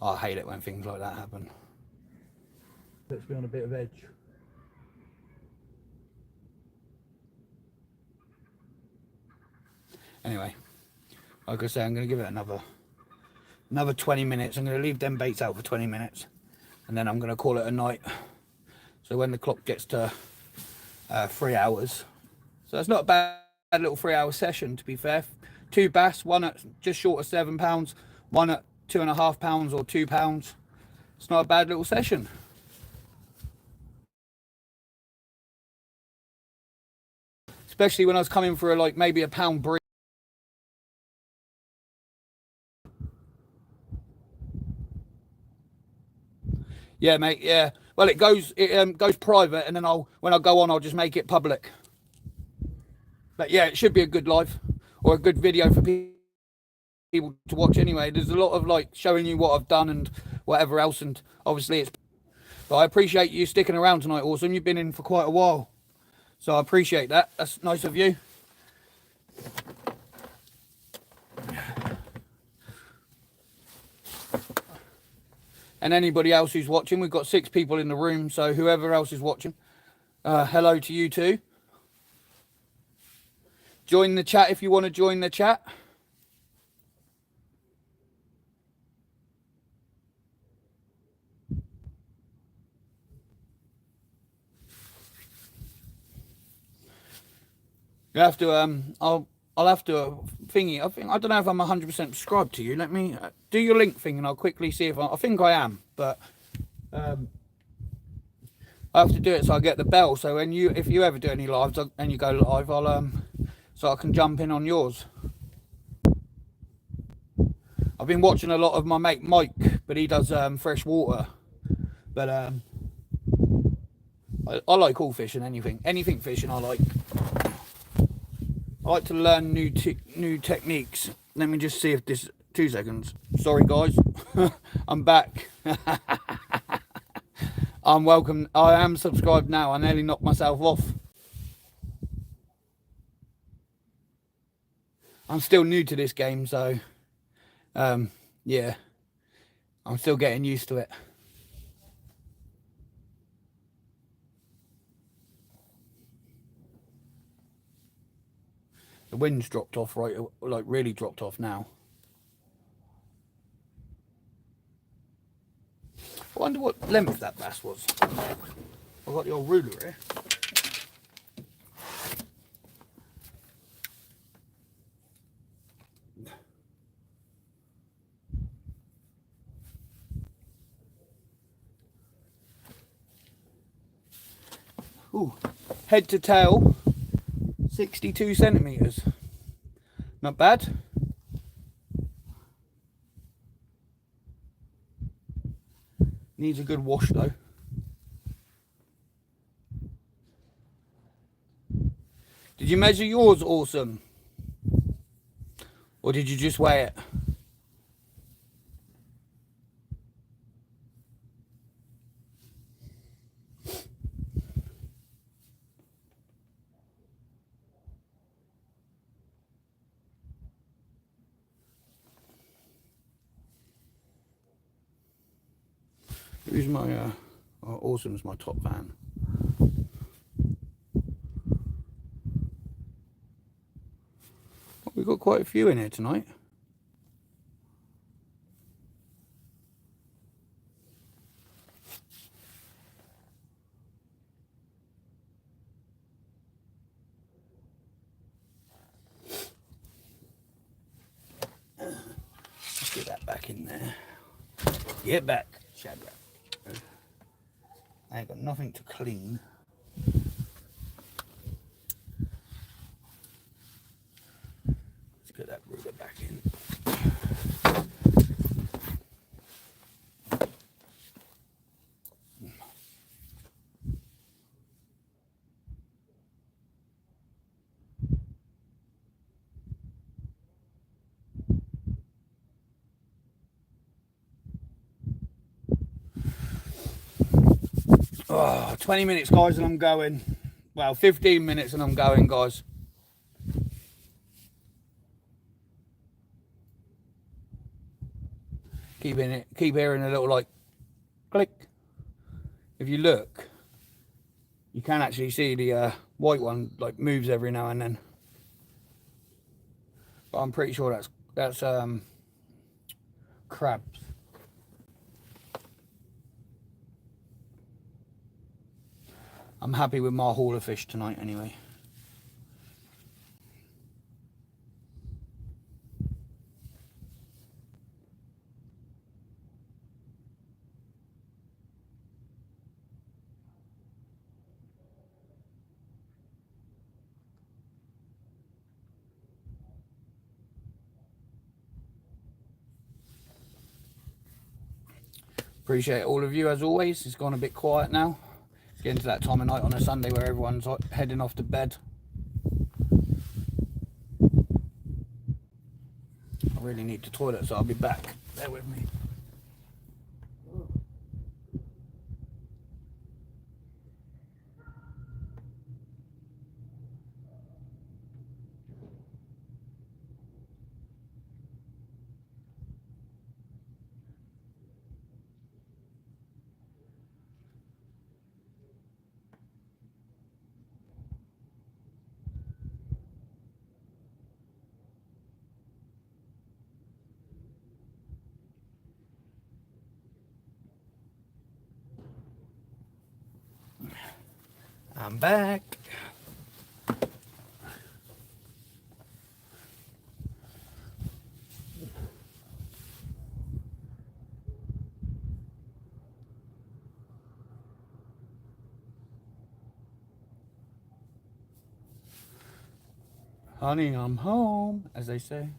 Oh, I hate it when things like that happen. Let's be on a bit of edge. Anyway, like I say, I'm going to give it another 20 minutes. I'm going to leave them baits out for 20 minutes, and then I'm going to call it a night. So when the clock gets to 3 hours, so it's not a bad little 3-hour session, to be fair. 2 bass, one at just short of £7, one at £2.5 or £2. It's not a bad little session. Especially when I was coming for like maybe a pound breed. Yeah, mate. Yeah. Well, it goes private, and then when I go on, I'll just make it public. But yeah, it should be a good live or a good video for people to watch anyway. There's a lot of like showing you what I've done and whatever else, and obviously it's. But I appreciate you sticking around tonight, Awesome. You've been in for quite a while, so I appreciate that. That's nice of you. and anybody else who's watching. We've got 6 people in the room, so whoever else is watching, hello to you too. Join the chat if you want to join the chat. You have to I'll have to thingy. I don't know if I'm 100% subscribed to you. Let me do your link thing, and I'll quickly see if I think I am, but I have to do it so I get the bell. So when if you ever do any lives and you go live, I'll so I can jump in on yours. I've been watching a lot of my mate Mike, but he does fresh water. But I like all fishing, anything fishing I like. I like to learn new techniques. Let me just see if this 2 seconds. Sorry guys, I'm back. I'm welcome. I am subscribed now. I nearly knocked myself off. I'm still new to this game, so yeah, I'm still getting used to it. The wind's dropped off, right? Like really dropped off now. I wonder what length that bass was. I've got the old ruler here. Ooh, head to tail, 62 centimeters. Not bad. Needs a good wash though. Did you measure yours, Awesome? Or did you just weigh it? Who's my Awesome's my top fan. We've got quite a few in here tonight. Let's get that back in there. Get back, Shadrach. I ain't got nothing to clean. Let's get that ruler back in. Oh, 20 minutes, guys, and I'm going. Well, 15 minutes and I'm going, guys. Keep hearing a little like click. If you look, you can actually see the white one like moves every now and then. But I'm pretty sure that's crabs. I'm happy with my haul of fish tonight anyway. Appreciate all of you as always. It's gone a bit quiet now. It's getting to that time of night on a Sunday where everyone's heading off to bed. I really need to toilet, so I'll be back. Bear with me. I'm back. Honey, I'm home, as they say.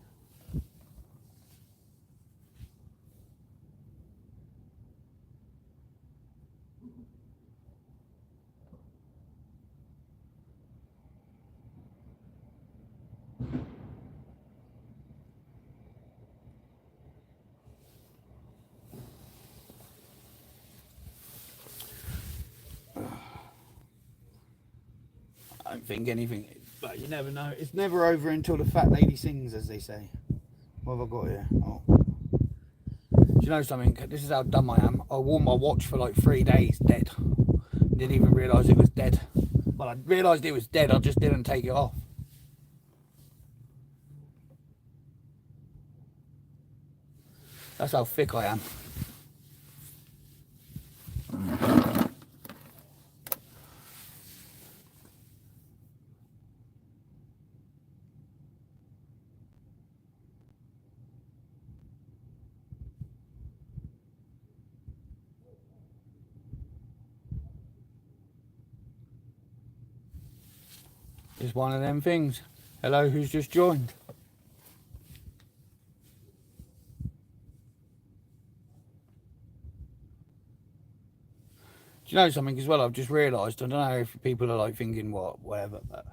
I don't think anything, but you never know. It's never over until the fat lady sings, as they say. What have I got here? Oh. Do you know something? This is how dumb I am. I wore my watch for like 3 days, dead. Didn't even realise it was dead. Well, I realised it was dead, I just didn't take it off. That's how thick I am. It's one of them things. Hello, who's just joined? Do you know something as well? I've just realised. I don't know if people are like thinking whatever, but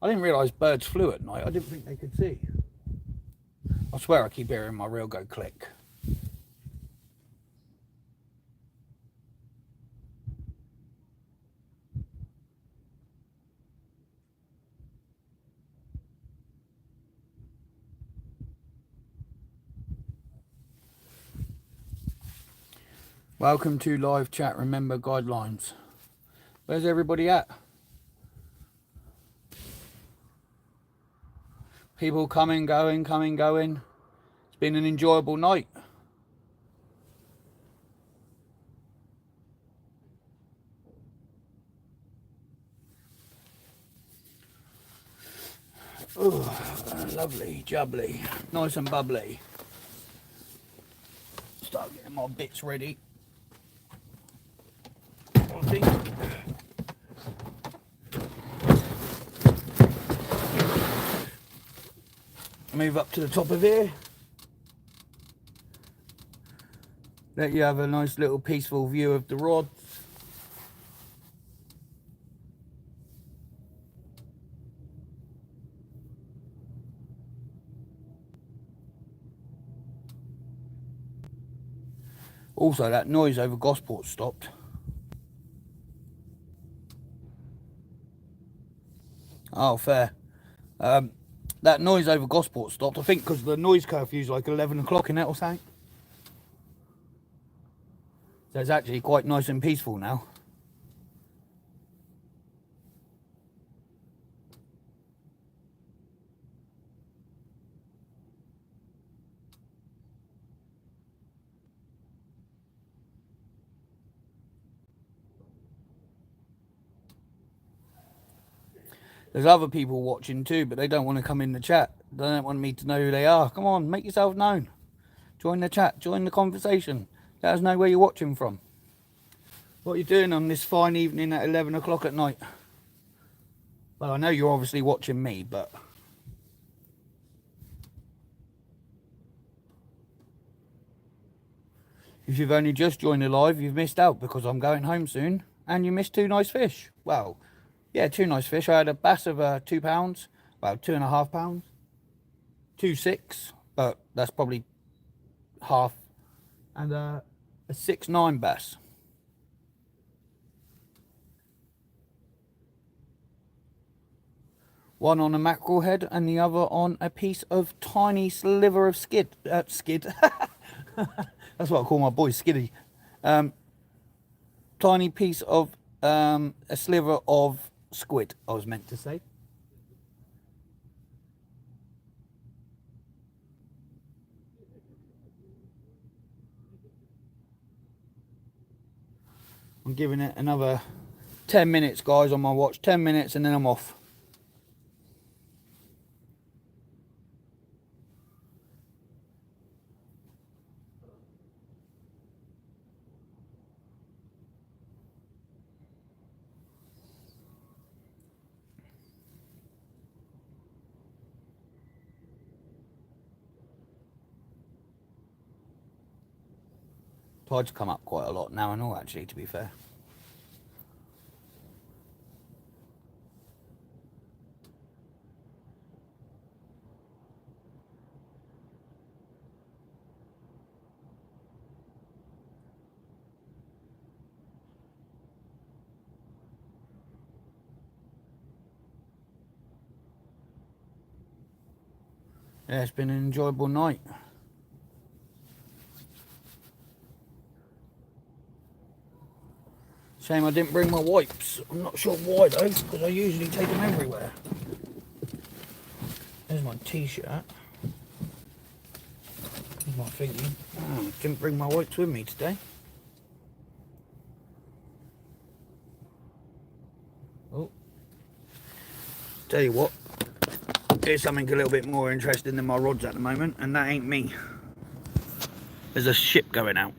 I didn't realise birds flew at night. I didn't think they could see. I swear I keep hearing my reel go click. Welcome to live chat. Remember guidelines. Where's everybody at? People coming, going, coming, going. It's been an enjoyable night. Oh, lovely, jubbly, nice and bubbly. Start getting my bits ready. I think. Move up to the top of here. Let you have a nice little peaceful view of the rods. Also, that noise over Gosport stopped. Oh, fair. That noise over Gosport stopped, I think, because the noise curfew's like 11 o'clock in it or something. So it's actually quite nice and peaceful now. There's other people watching too, but they don't want to come in the chat. They don't want me to know who they are. Come on, make yourself known. Join the chat, join the conversation. Let us know where you're watching from. What are you doing on this fine evening at 11 o'clock at night? Well, I know you're obviously watching me, but... if you've only just joined the live, you've missed out because I'm going home soon. And you missed 2 nice fish. Well... yeah, 2 nice fish. I had a bass of £2, about £2.5, 2.6, but that's probably half, and a 6.9 bass. One on a mackerel head, and the other on a piece of tiny sliver of skid. That's what I call my boy, Skiddy. Tiny piece of a sliver of squid, I was meant to say. I'm giving it another 10 minutes, guys, on my watch. 10 minutes and then I'm off. Tide's come up quite a lot now and all, actually, to be fair. Yeah, it's been an enjoyable night. Shame I didn't bring my wipes. I'm not sure why though, because I usually take them everywhere. There's my t-shirt. There's my thingy. Oh, didn't bring my wipes with me today. Oh. Tell you what. Here's something a little bit more interesting than my rods at the moment, and that ain't me. There's a ship going out.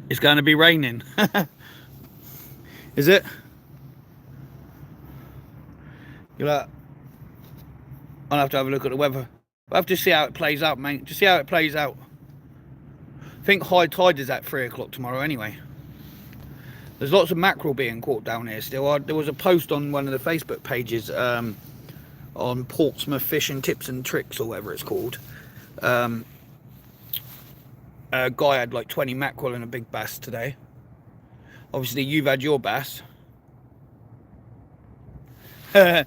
It's going to be raining. Is it? You're like, I'll have to have a look at the weather. I'll have to see how it plays out, mate. Just see how it plays out. I think high tide is at 3 o'clock tomorrow anyway. There's lots of mackerel being caught down here still. There was a post on one of the Facebook pages on Portsmouth Fishing Tips and Tricks, or whatever it's called. A guy had like 20 mackerel and a big bass today. Obviously you've had your bass. This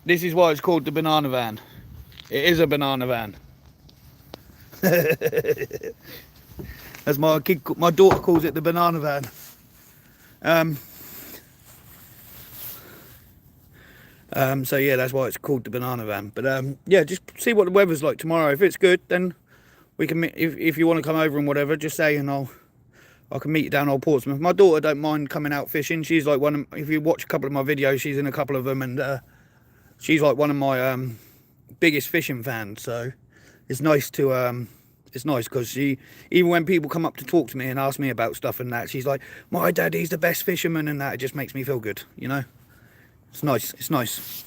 is why it's called the banana van. It is a banana van. As my daughter calls it, the banana van. So yeah, that's why it's called the banana van. But yeah, just see what the weather's like tomorrow. If it's good, then we can. If you want to come over and whatever, just say, and I can meet you down Old Portsmouth. My daughter don't mind coming out fishing. She's like one of, if you watch a couple of my videos, she's in a couple of them, and she's like one of my biggest fishing fans. So it's nice to it's nice because she, even when people come up to talk to me and ask me about stuff and that, she's like, my daddy's the best fisherman, and that, it just makes me feel good, you know. It's nice. It's nice,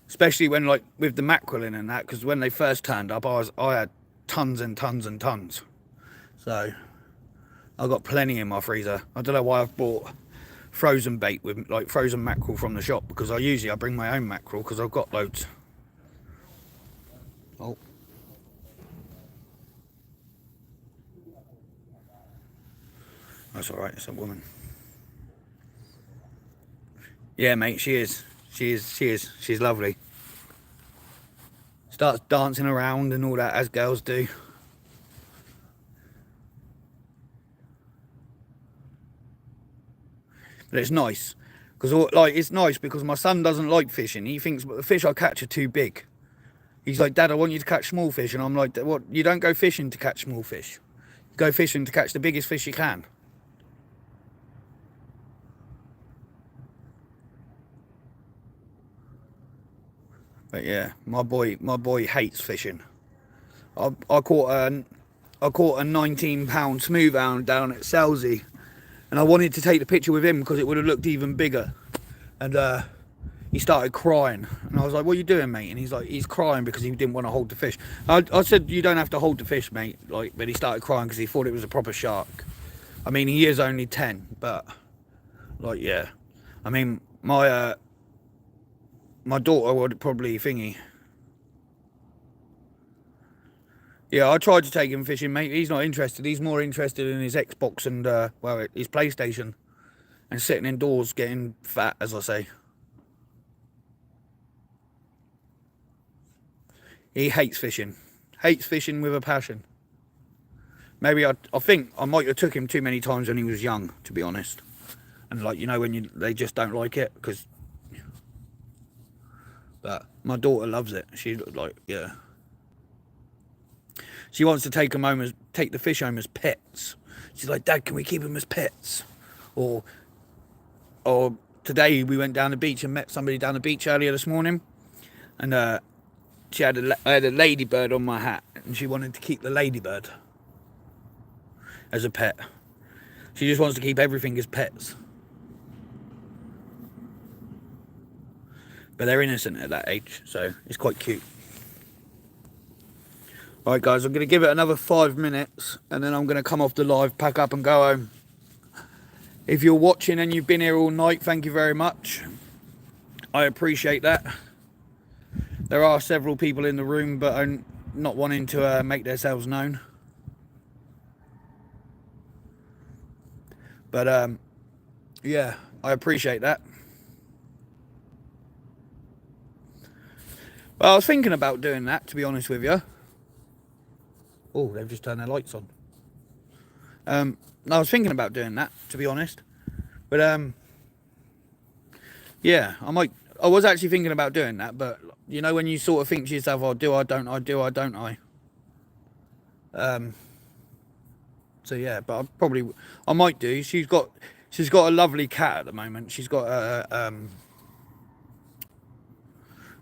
especially when, like, with the mackerel in and that, because when they first turned up, I had tons and tons and tons. So I've got plenty in my freezer. I don't know why I've bought frozen bait with like frozen mackerel from the shop, because I bring my own mackerel because I've got loads. Oh. That's alright, it's a woman. Yeah, mate, she is. She's lovely. Starts dancing around and all that, as girls do. But it's nice. Because, like, it's nice because my son doesn't like fishing. He thinks the fish I catch are too big. He's like, Dad, I want you to catch small fish. And I'm like, what? You don't go fishing to catch small fish. You go fishing to catch the biggest fish you can. But yeah, my boy hates fishing. I caught a 19-pound smoothhound down at Selsey, and I wanted to take the picture with him because it would have looked even bigger. And he started crying, and I was like, "What are you doing, mate?" And he's crying because he didn't want to hold the fish. I said, "You don't have to hold the fish, mate." Like, but he started crying because he thought it was a proper shark. I mean, he is only 10, but like, yeah. I mean, my daughter would probably thingy. Yeah, I tried to take him fishing, mate. He's not interested. He's more interested in his Xbox and, well, his PlayStation. And sitting indoors getting fat, as I say. He hates fishing. Hates fishing with a passion. Maybe I think I might have took him too many times when he was young, to be honest. And, like, you know, when they just don't like it, because But my daughter loves it. She like, yeah. She wants to take the fish home as pets. She's like, Dad, can we keep them as pets? Or today we went down the beach and met somebody down the beach earlier this morning, and I had a ladybird on my hat, and she wanted to keep the ladybird as a pet. She just wants to keep everything as pets. But they're innocent at that age, so it's quite cute. Right guys, I'm going to give it another 5 minutes and then I'm going to come off the live, pack up and go home. If you're watching and you've been here all night, thank you very much. I appreciate that. There are several people in the room but are not wanting to make themselves known. But yeah, I appreciate that. Well, I was thinking about doing that, to be honest with you. Oh, they've just turned their lights on. I was thinking about doing that, to be honest. But yeah, I was actually thinking about doing that, but you know when you sort of think to yourself, oh, do I, don't I, do I, don't I? So yeah, but I might do. She's got a lovely cat at the moment. She's got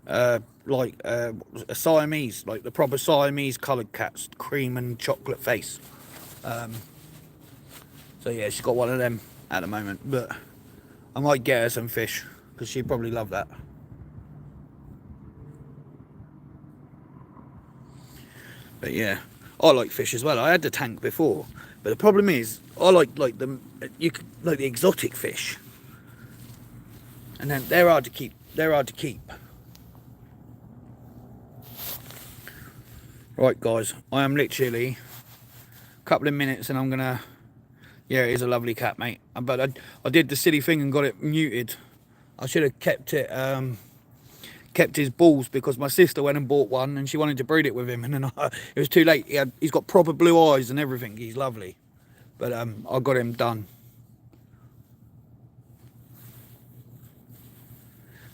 a Siamese, like the proper Siamese coloured cats, cream and chocolate face. So yeah, she's got one of them at the moment, but I might get her some fish because she'd probably love that. But yeah, I like fish as well. I had the tank before, but the problem is I like the exotic fish, and then they're hard to keep. Right guys, I am literally a couple of minutes and I'm gonna, yeah, it is a lovely cat, mate, but I did the silly thing and got it muted. I should have kept his balls because my sister went and bought one and she wanted to breed it with him, and then it was too late. He's got proper blue eyes and everything. He's lovely, but I got him done.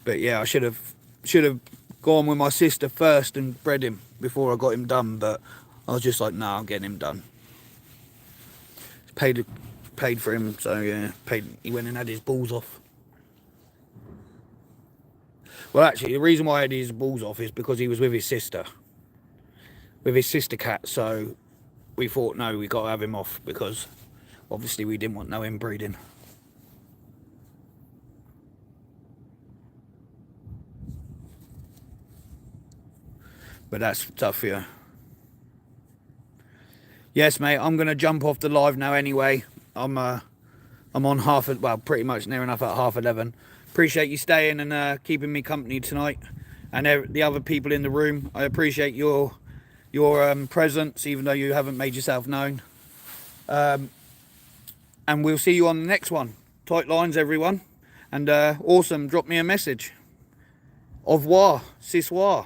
But yeah, I should have gone with my sister first and bred him before I got him done, but I was just like, nah, I'm getting him done. Paid for him, so yeah, he went and had his balls off. Well, actually, the reason why I had his balls off is because he was with his sister cat, so we thought, no, we got to have him off because obviously we didn't want no inbreeding. But that's tough, yeah. Yes, mate, I'm going to jump off the live now anyway. I'm on pretty much near enough at 11:30. Appreciate you staying and keeping me company tonight. And the other people in the room, I appreciate your presence, even though you haven't made yourself known. And we'll see you on the next one. Tight lines, everyone. And awesome, drop me a message. Au revoir, ce soir.